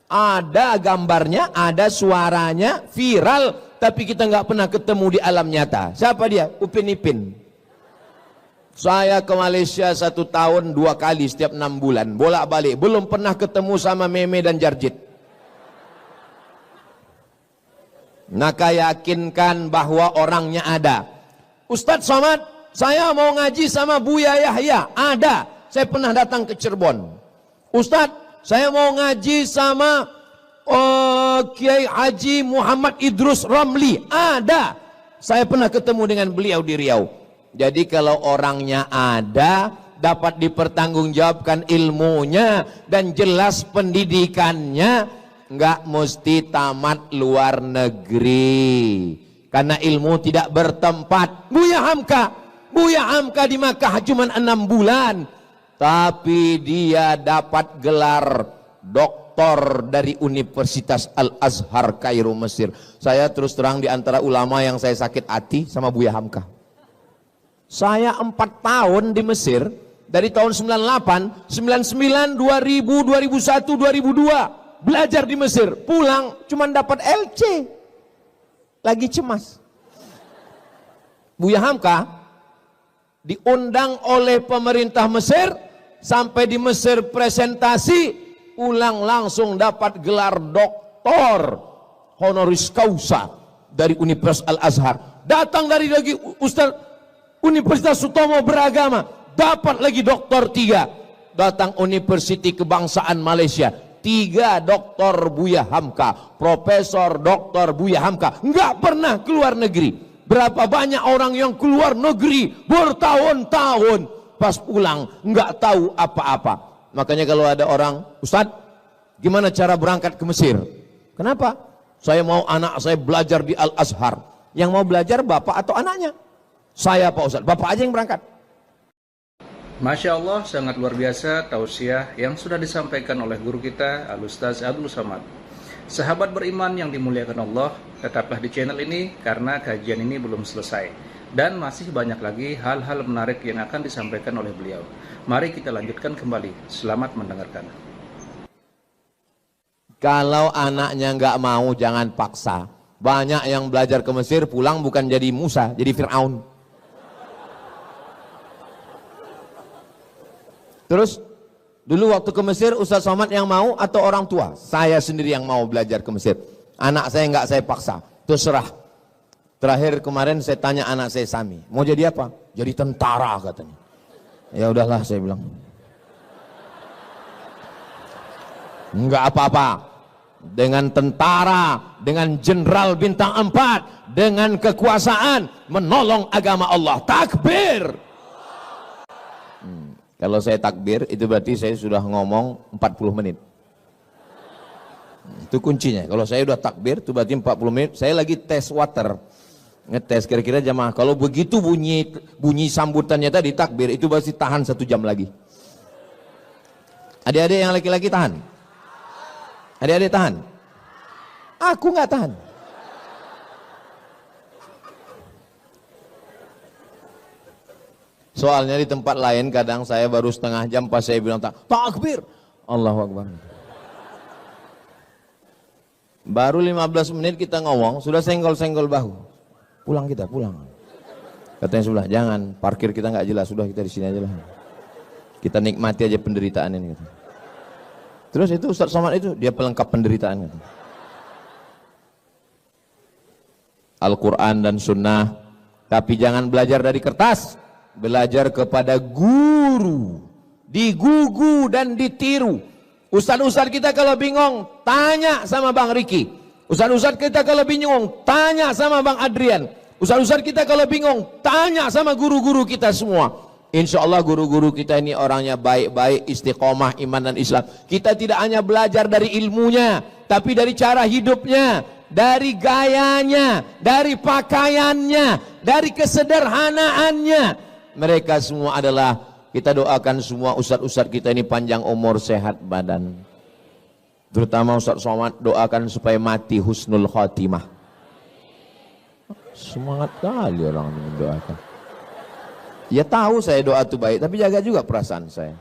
ada gambarnya, ada suaranya, viral, tapi kita nggak pernah ketemu di alam nyata. Siapa dia? Upin Ipin. Saya ke Malaysia 1 tahun 2 kali setiap 6 bulan, bolak-balik, belum pernah ketemu sama Meme dan Jarjit. Maka yakinkan bahwa orangnya ada. Ustadz Somad, saya mau ngaji sama Buya Yahya. Ada. Saya pernah datang ke Cirebon. Ustadz, saya mau ngaji sama Kiai Haji Muhammad Idrus Ramli. Ada. Saya pernah ketemu dengan beliau di Riau. Jadi kalau orangnya ada, dapat dipertanggungjawabkan ilmunya dan jelas pendidikannya, nggak mesti tamat luar negeri. Karena ilmu tidak bertempat. Buya Hamka di Makkah cuma 6 bulan. Tapi dia dapat gelar doktor dari Universitas Al-Azhar Kairo Mesir. Saya terus terang di antara ulama yang saya sakit hati sama Buya Hamka. Saya 4 tahun di Mesir. Dari tahun 98, 99, 2000, 2001, 2002. Belajar di Mesir. Pulang cuma dapat LC. Lagi cemas. Buya Hamka diundang oleh pemerintah Mesir, sampai di Mesir presentasi, pulang langsung dapat gelar doktor honoris causa dari Universitas Al-Azhar. Datang dari lagi Ustaz Universitas Sutomo Beragama, dapat lagi doktor 3. Datang Universiti Kebangsaan Malaysia, 3 doktor Buya Hamka, Profesor Doktor Buya Hamka, nggak pernah keluar negeri. Berapa banyak orang yang keluar negeri bertahun-tahun, pas pulang nggak tahu apa-apa. Makanya kalau ada orang, Ustadz, gimana cara berangkat ke Mesir? Kenapa? Saya mau anak saya belajar di Al-Azhar. Yang mau belajar bapak atau anaknya? Saya Pak Ustadz, bapak aja yang berangkat. Masya Allah, sangat luar biasa tausiah yang sudah disampaikan oleh guru kita Al-Ustaz Abdul Somad. Sahabat beriman yang dimuliakan Allah, tetaplah di channel ini karena kajian ini belum selesai dan masih banyak lagi hal-hal menarik yang akan disampaikan oleh beliau. Mari kita lanjutkan kembali. Selamat mendengarkan. Kalau anaknya nggak mau, jangan paksa. Banyak yang belajar ke Mesir pulang bukan jadi Musa, jadi Fir'aun. Terus dulu waktu ke Mesir, Ustaz Somad yang mau atau orang tua? Saya sendiri yang mau belajar ke Mesir. Anak saya nggak saya paksa, terserah. Terakhir kemarin saya tanya anak saya Sami, mau jadi apa? Jadi tentara katanya. Ya udahlah saya bilang. Enggak apa-apa. Dengan tentara, dengan jenderal bintang 4, dengan kekuasaan menolong agama Allah. Takbir. Kalau saya takbir, itu berarti saya sudah ngomong 40 menit. Itu kuncinya. Kalau saya udah takbir, itu berarti 40 menit. Saya lagi tes water. Ngetes kira-kira jamaah. Kalau begitu bunyi sambutannya tadi takbir, itu berarti tahan 1 jam lagi. Adik-adik yang laki-laki tahan? Adik-adik tahan? Aku nggak tahan. Soalnya di tempat lain kadang saya baru setengah jam pas saya bilang takbir, Allahu Akbar. Baru 15 menit kita ngomong, sudah senggol-senggol bahu. Pulang kita, pulang. Katanya sebelah, jangan, parkir kita nggak jelas, sudah kita di sini aja lah. Kita nikmati aja penderitaan ini. Gitu. Terus itu Ustaz Somad itu, dia pelengkap penderitaan. Gitu. Al-Quran dan Sunnah, tapi jangan belajar dari kertas, belajar kepada guru, digugu dan ditiru. Ustaz-ustaz kita kalau bingung, tanya sama Bang Riki. Ustaz-ustaz kita kalau bingung, tanya sama Bang Adrian. Ustaz-ustaz kita kalau bingung, tanya sama guru-guru kita semua. Insya Allah guru-guru kita ini orangnya baik-baik, istiqomah, iman dan Islam. Kita tidak hanya belajar dari ilmunya, tapi dari cara hidupnya, dari gayanya, dari pakaiannya, dari kesederhanaannya. Mereka semua adalah, kita doakan semua ustadz-ustadz kita ini panjang umur, sehat badan. Terutama Ustaz Somad, doakan supaya mati husnul khotimah. Semangat kali orang ini mendoakan. Ya tahu saya doa itu baik, tapi jaga juga perasaan saya.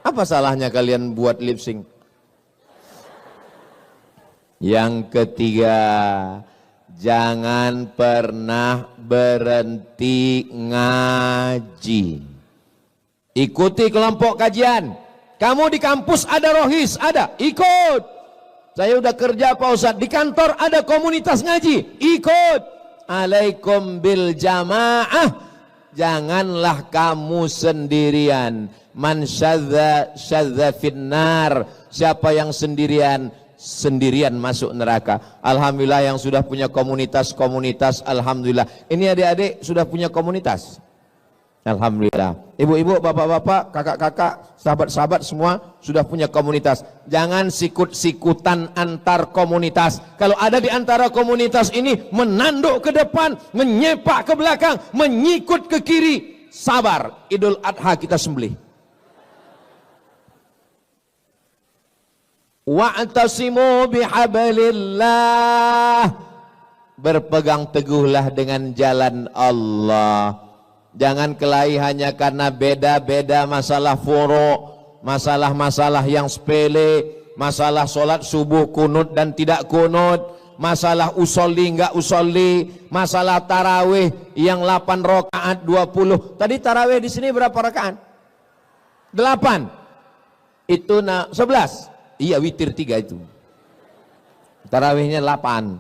Apa salahnya kalian buat lip sync? Yang ketiga, jangan pernah berhenti ngaji. Ikuti kelompok kajian. Kamu di kampus ada rohis, ada, ikut. Saya udah kerja Pak Ustadz, di kantor ada komunitas ngaji, ikut. Alaikum bil jamaah, janganlah kamu sendirian. Man syadza syadza finnar, siapa yang sendirian, sendirian masuk neraka. Alhamdulillah yang sudah punya komunitas, alhamdulillah. Ini adik-adik sudah punya komunitas, alhamdulillah. Ibu-ibu, bapak-bapak, kakak-kakak, sahabat-sahabat semua sudah punya komunitas. Jangan sikut-sikutan antar komunitas. Kalau ada di antara komunitas ini menanduk ke depan, menyepak ke belakang, menyikut ke kiri, sabar, Idul Adha kita sembelih. Wa'tasimu bihablillah, berpegang teguhlah dengan jalan Allah. Jangan kelahi hanya karena beda-beda masalah furu', masalah-masalah yang sepele, masalah sholat subuh kunut dan tidak kunut, masalah usolli enggak usolli, masalah tarawih yang 8 rakaat 20. Tadi tarawih di sini berapa rakaat? 8. Itu 11. Iya, witir 3 itu. Tarawihnya 8.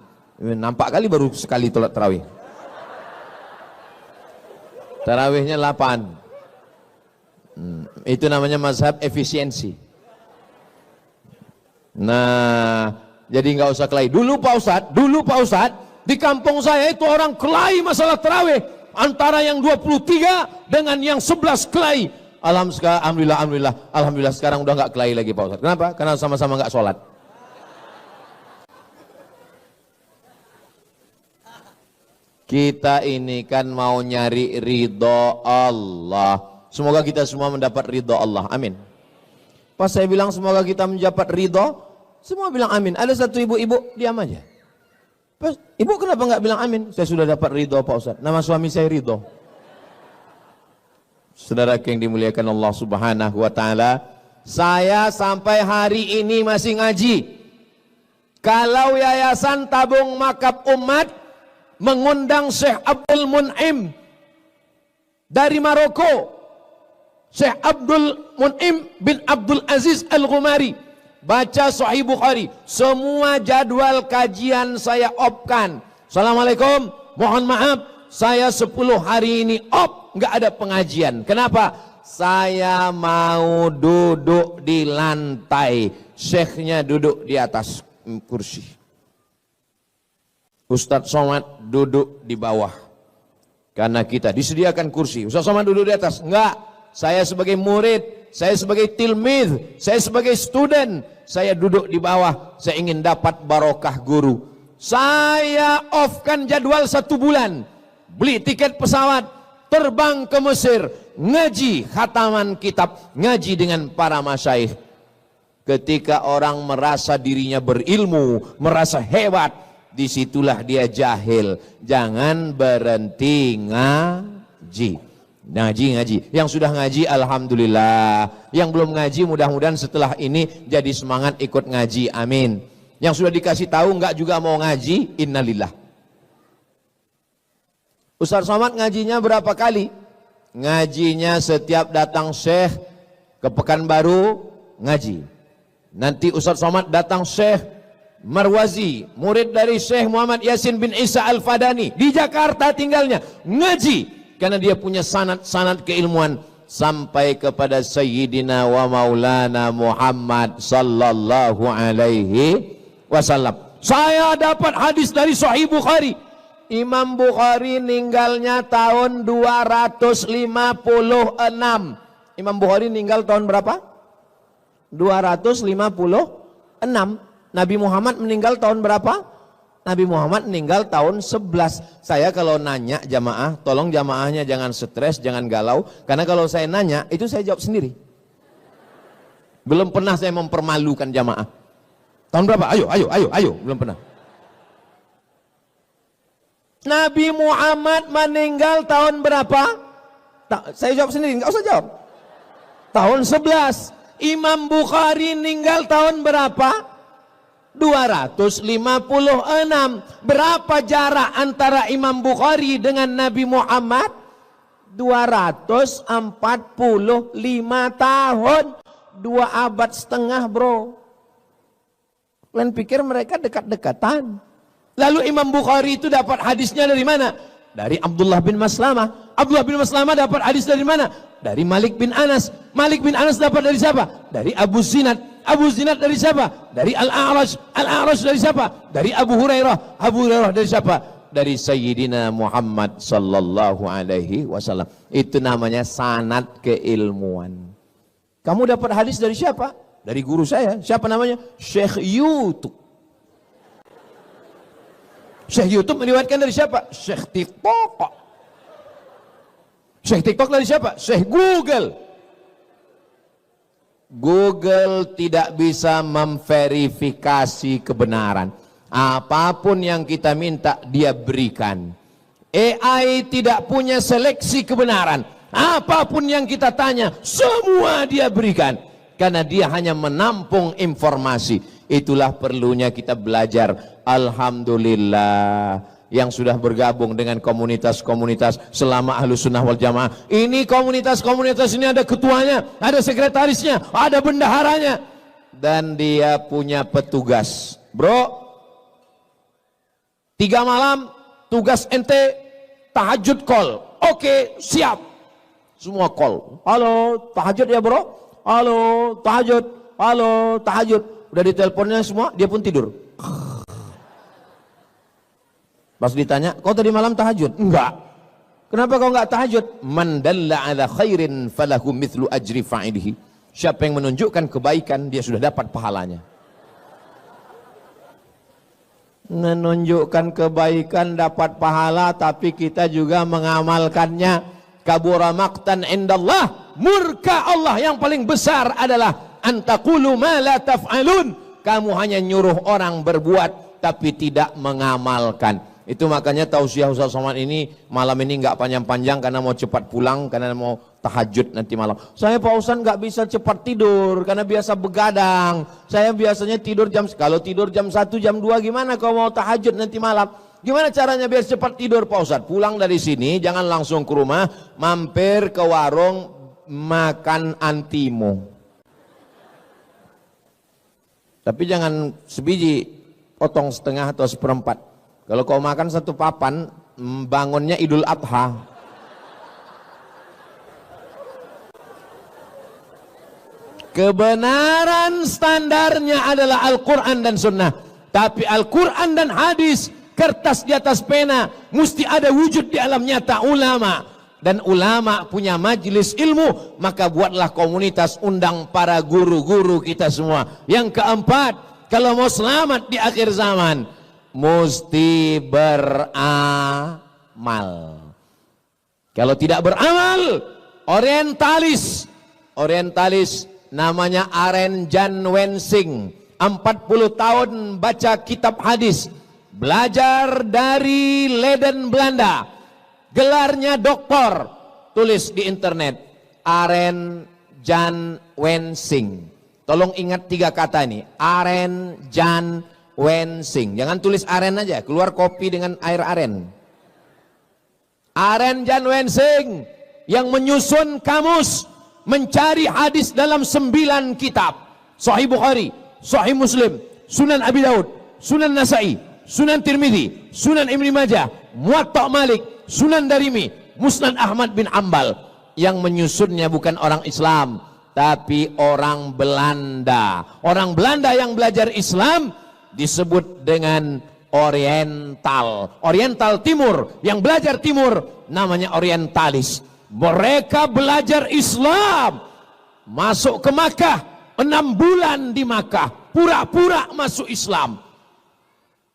Nampak kali baru sekali sholat tarawih. Tarawihnya 8. Itu namanya mazhab efisiensi. Nah, jadi nggak usah kelahi. Dulu Pak Ustadz, di kampung saya itu orang kelahi masalah tarawih. Antara yang 23 dengan yang 11 kelahi. Alhamdulillah sekarang udah nggak kelahi lagi Pak Ustadz. Kenapa? Karena sama-sama nggak sholat. Kita ini kan mau nyari ridho Allah. Semoga kita semua mendapat ridho Allah. Amin. Pas saya bilang semoga kita mendapat ridho, semua bilang amin. Ada satu ibu-ibu diam aja. Pas, ibu kenapa nggak bilang amin? Saya sudah dapat ridho Pak Ustadz. Nama suami saya Ridho. Saudara yang dimuliakan Allah Subhanahu wa taala, saya sampai hari ini masih ngaji. Kalau Yayasan Tabung Makab Umat mengundang Syekh Abdul Mun'im dari Maroko, Syekh Abdul Mun'im bin Abdul Aziz Al-Ghumari, baca Sahih Bukhari, semua jadwal kajian saya opkan. Assalamualaikum, mohon maaf, saya 10 hari ini nggak ada pengajian. Kenapa? Saya mau duduk di lantai, syekhnya duduk di atas kursi. Ustadz Somad duduk di bawah. Karena kita disediakan kursi. Ustadz Somad duduk di atas. Enggak. Saya sebagai murid, saya sebagai tilmid, saya sebagai student, saya duduk di bawah. Saya ingin dapat barokah guru. Saya offkan jadwal 1 bulan. Beli tiket pesawat, terbang ke Mesir, ngaji khataman kitab, ngaji dengan para masyaikh. Ketika orang merasa dirinya berilmu, merasa hebat, disitulah dia jahil. Jangan berhenti ngaji. Ngaji. Yang sudah ngaji alhamdulillah. Yang belum ngaji mudah-mudahan setelah ini jadi semangat ikut ngaji. Amin. Yang sudah dikasih tahu enggak juga mau ngaji, innalillah. Ustaz Somad ngajinya berapa kali? Ngajinya setiap datang Syekh ke Pekanbaru ngaji. Nanti Ustaz Somad datang Syekh Marwazi, murid dari Syekh Muhammad Yasin bin Isa Al-Fadani, di Jakarta tinggalnya, ngaji. Karena dia punya sanad keilmuan sampai kepada Sayyidina wa Maulana Muhammad sallallahu alaihi wasallam. Saya dapat hadis dari Sahih Bukhari. Imam Bukhari meninggalnya tahun 256. Imam Bukhari meninggal tahun berapa? 256. Nabi Muhammad meninggal tahun berapa? Nabi Muhammad meninggal tahun 11. Saya kalau nanya jamaah, tolong jamaahnya jangan stres, jangan galau. Karena kalau saya nanya, itu saya jawab sendiri. Belum pernah saya mempermalukan jamaah. Tahun berapa? Ayo. Belum pernah. Nabi Muhammad meninggal tahun berapa? Saya jawab sendiri, enggak usah jawab. Tahun 11. Imam Bukhari meninggal tahun berapa? 256. Berapa jarak antara Imam Bukhari dengan Nabi Muhammad? 245 tahun. 2 abad setengah, bro. Kalian pikir mereka dekat-dekatan? Lalu Imam Bukhari itu dapat hadisnya dari mana? Dari Abdullah bin Maslamah. Abdullah bin Maslamah dapat hadis dari mana? Dari Malik bin Anas. Malik bin Anas dapat dari siapa? Dari Abu Zinad. Abu Zinad dari siapa? Dari Al-A'raj. Al-A'raj dari siapa? Dari Abu Hurairah. Abu Hurairah dari siapa? Dari Sayyidina Muhammad sallallahu alaihi wasallam. Itu namanya sanad keilmuan. Kamu dapat hadis dari siapa? Dari guru saya. Siapa namanya? Syekh YouTube. Syekh YouTube meriwayatkan dari siapa? Syekh TikTok. Syekh TikTok dari siapa? Syekh Google. Google tidak bisa memverifikasi kebenaran. Apapun yang kita minta dia berikan. AI tidak punya seleksi kebenaran. Apapun yang kita tanya semua dia berikan. Karena dia hanya menampung informasi. Itulah perlunya kita belajar. Alhamdulillah yang sudah bergabung dengan komunitas-komunitas selama Ahlus Sunnah wal Jamaah. Ini komunitas-komunitas ini ada ketuanya, ada sekretarisnya, ada bendaharanya, dan dia punya petugas. Bro, 3 malam tugas ente tahajud call. Oke, siap. Semua call. Halo, tahajud ya bro? Halo, tahajud. Halo, tahajud. Udah diteleponnya semua, dia pun tidur. Pas ditanya, kau tadi malam tahajud? Enggak. Kenapa kau enggak tahajud? Man dalla ala khairin falahu mithlu ajri fa'ilihi. Siapa yang menunjukkan kebaikan, dia sudah dapat pahalanya. Menunjukkan kebaikan dapat pahala, tapi kita juga mengamalkannya. Kabura maqtan indallah. Murka Allah yang paling besar adalah antaqulu ma la taf'alun. Kamu hanya nyuruh orang berbuat tapi tidak mengamalkan. Itu makanya tausiah Ustaz Somad ini malam ini nggak panjang-panjang karena mau cepat pulang, karena mau tahajud nanti malam. Saya Pak Ustaz nggak bisa cepat tidur karena biasa begadang. Saya biasanya tidur kalau tidur jam 1 jam 2 gimana kalau mau tahajud nanti malam? Gimana caranya biar cepat tidur Pak Ustaz? Pulang dari sini jangan langsung ke rumah, mampir ke warung makan antimo. Tapi jangan sebiji, potong setengah atau seperempat. Kalau kau makan 1 papan, bangunnya Idul Adha. Kebenaran standarnya adalah Al-Quran dan Sunnah. Tapi Al-Quran dan hadis, kertas di atas pena, mesti ada wujud di alam nyata ulama. Dan ulama punya majelis ilmu, maka buatlah komunitas, undang para guru-guru kita semua. Yang keempat, kalau mau selamat di akhir zaman, mesti beramal. Kalau tidak beramal, orientalis namanya Aren Jan Wensing, 40 tahun baca kitab hadis, belajar dari Leiden Belanda, gelarnya doktor, tulis di internet Aren Jan Wensing. Tolong ingat 3 kata ini, Aren Jan Wensing. Jangan tulis aren aja, keluar kopi dengan air aren. Aren Jan Wensing yang menyusun kamus mencari hadis dalam 9 kitab. Sahih Bukhari, Sahih Muslim, Sunan Abi Daud, Sunan Nasai, Sunan Tirmidzi, Sunan Ibnu Majah, Muwatta Malik, Sunan Darimi, Musnad Ahmad bin Ambal. Yang menyusunnya bukan orang Islam, tapi orang Belanda. Orang Belanda yang belajar Islam disebut dengan Oriental. Oriental Timur, yang belajar Timur namanya Orientalis. Mereka belajar Islam, masuk ke Makkah, 6 bulan di Makkah, pura-pura masuk Islam.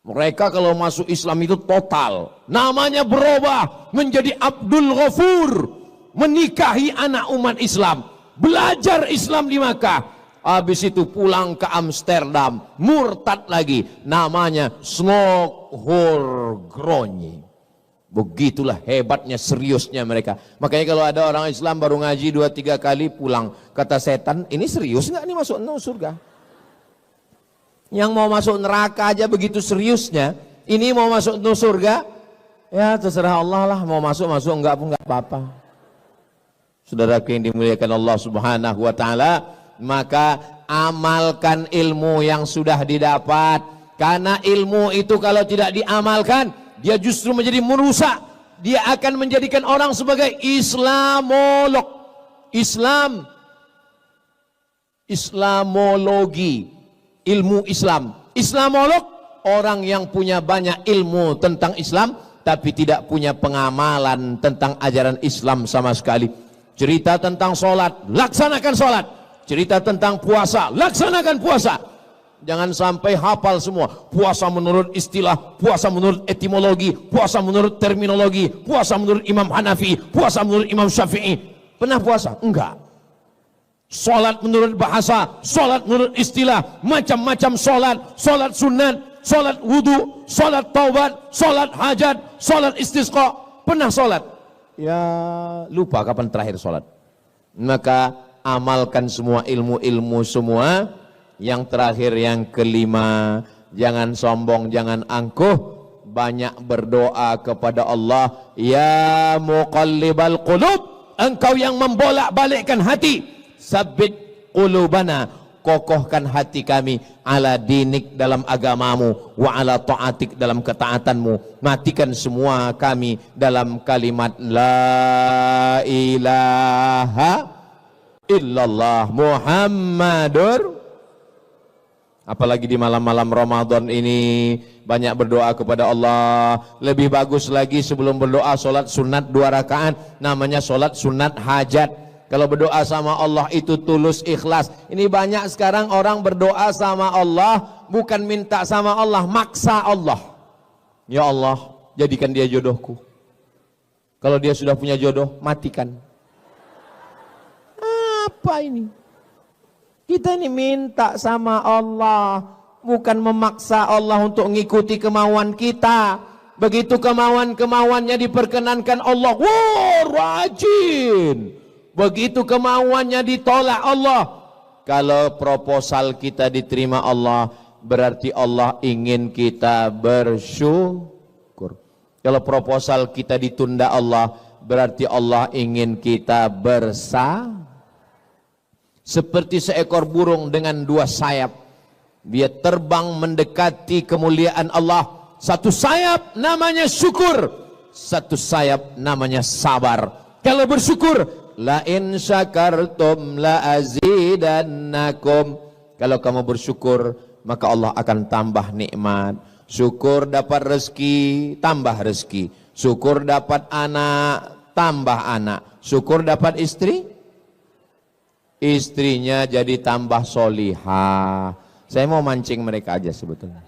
Mereka kalau masuk Islam itu total, namanya berubah menjadi Abdul Ghafur, menikahi anak umat Islam, belajar Islam di Makkah, habis itu pulang ke Amsterdam, murtad lagi, namanya Snokholgronje. Begitulah hebatnya, seriusnya mereka. Makanya kalau ada orang Islam baru ngaji 2-3 kali pulang, kata setan, ini serius nggak nih masuk surga? Yang mau masuk neraka aja begitu seriusnya, ini mau masuk surga, ya terserah Allah lah, mau masuk enggak pun enggak apa-apa. Saudaraku yang dimuliakan Allah Subhanahu wa taala, maka amalkan ilmu yang sudah didapat, karena ilmu itu kalau tidak diamalkan dia justru menjadi merusak. Dia akan menjadikan orang sebagai Islamolog. Islamologi, ilmu Islam. Islamolog, orang yang punya banyak ilmu tentang Islam tapi tidak punya pengamalan tentang ajaran Islam sama sekali. Cerita tentang sholat, laksanakan sholat. Cerita tentang puasa, laksanakan puasa. Jangan sampai hafal semua. Puasa menurut istilah, puasa menurut etimologi, puasa menurut terminologi, puasa menurut Imam Hanafi, puasa menurut Imam Syafi'i. Pernah puasa? Enggak. Sholat menurut bahasa, sholat menurut istilah, macam-macam sholat. Sholat sunat, sholat wudu, sholat taubat, sholat hajat, sholat istisqa. Pernah sholat? Ya lupa kapan terakhir sholat. Maka amalkan semua ilmu-ilmu semua. Yang terakhir, yang kelima, jangan sombong, jangan angkuh, banyak berdoa kepada Allah. Ya muqallibal qulub, engkau yang membolak-balikkan hati, sabbit qulubana, kokohkan hati kami, ala dinik dalam agamamu, wa ala ta'atik dalam ketaatanmu. Matikan semua kami dalam kalimat la ilaha illallah Muhammadur. Apalagi di malam-malam Ramadan ini banyak berdoa kepada Allah. Lebih bagus lagi sebelum berdoa sholat sunat 2 rakaat, namanya sholat sunat hajat. Kalau berdoa sama Allah itu tulus ikhlas. Ini banyak sekarang orang berdoa sama Allah bukan minta sama Allah, maksa Allah. Ya Allah, jadikan dia jodohku. Kalau dia sudah punya jodoh, matikan. Apa ini? Kita ini minta sama Allah, bukan memaksa Allah untuk mengikuti kemauan kita. Begitu kemauan-kemauannya diperkenankan Allah, wah rajin. Begitu kemauannya ditolak Allah. Kalau proposal kita diterima Allah, berarti Allah ingin kita bersyukur. Kalau proposal kita ditunda Allah, berarti Allah ingin kita bersabar. Seperti seekor burung dengan 2 sayap, dia terbang mendekati kemuliaan Allah. Satu sayap namanya syukur, satu sayap namanya sabar. Kalau bersyukur, la in syakartum la azidannakum. Kalau kamu bersyukur, maka Allah akan tambah nikmat. Syukur dapat rezeki, tambah rezeki. Syukur dapat anak, tambah anak. Syukur dapat istri, istrinya jadi tambah solihah. Saya mau mancing mereka aja sebetulnya.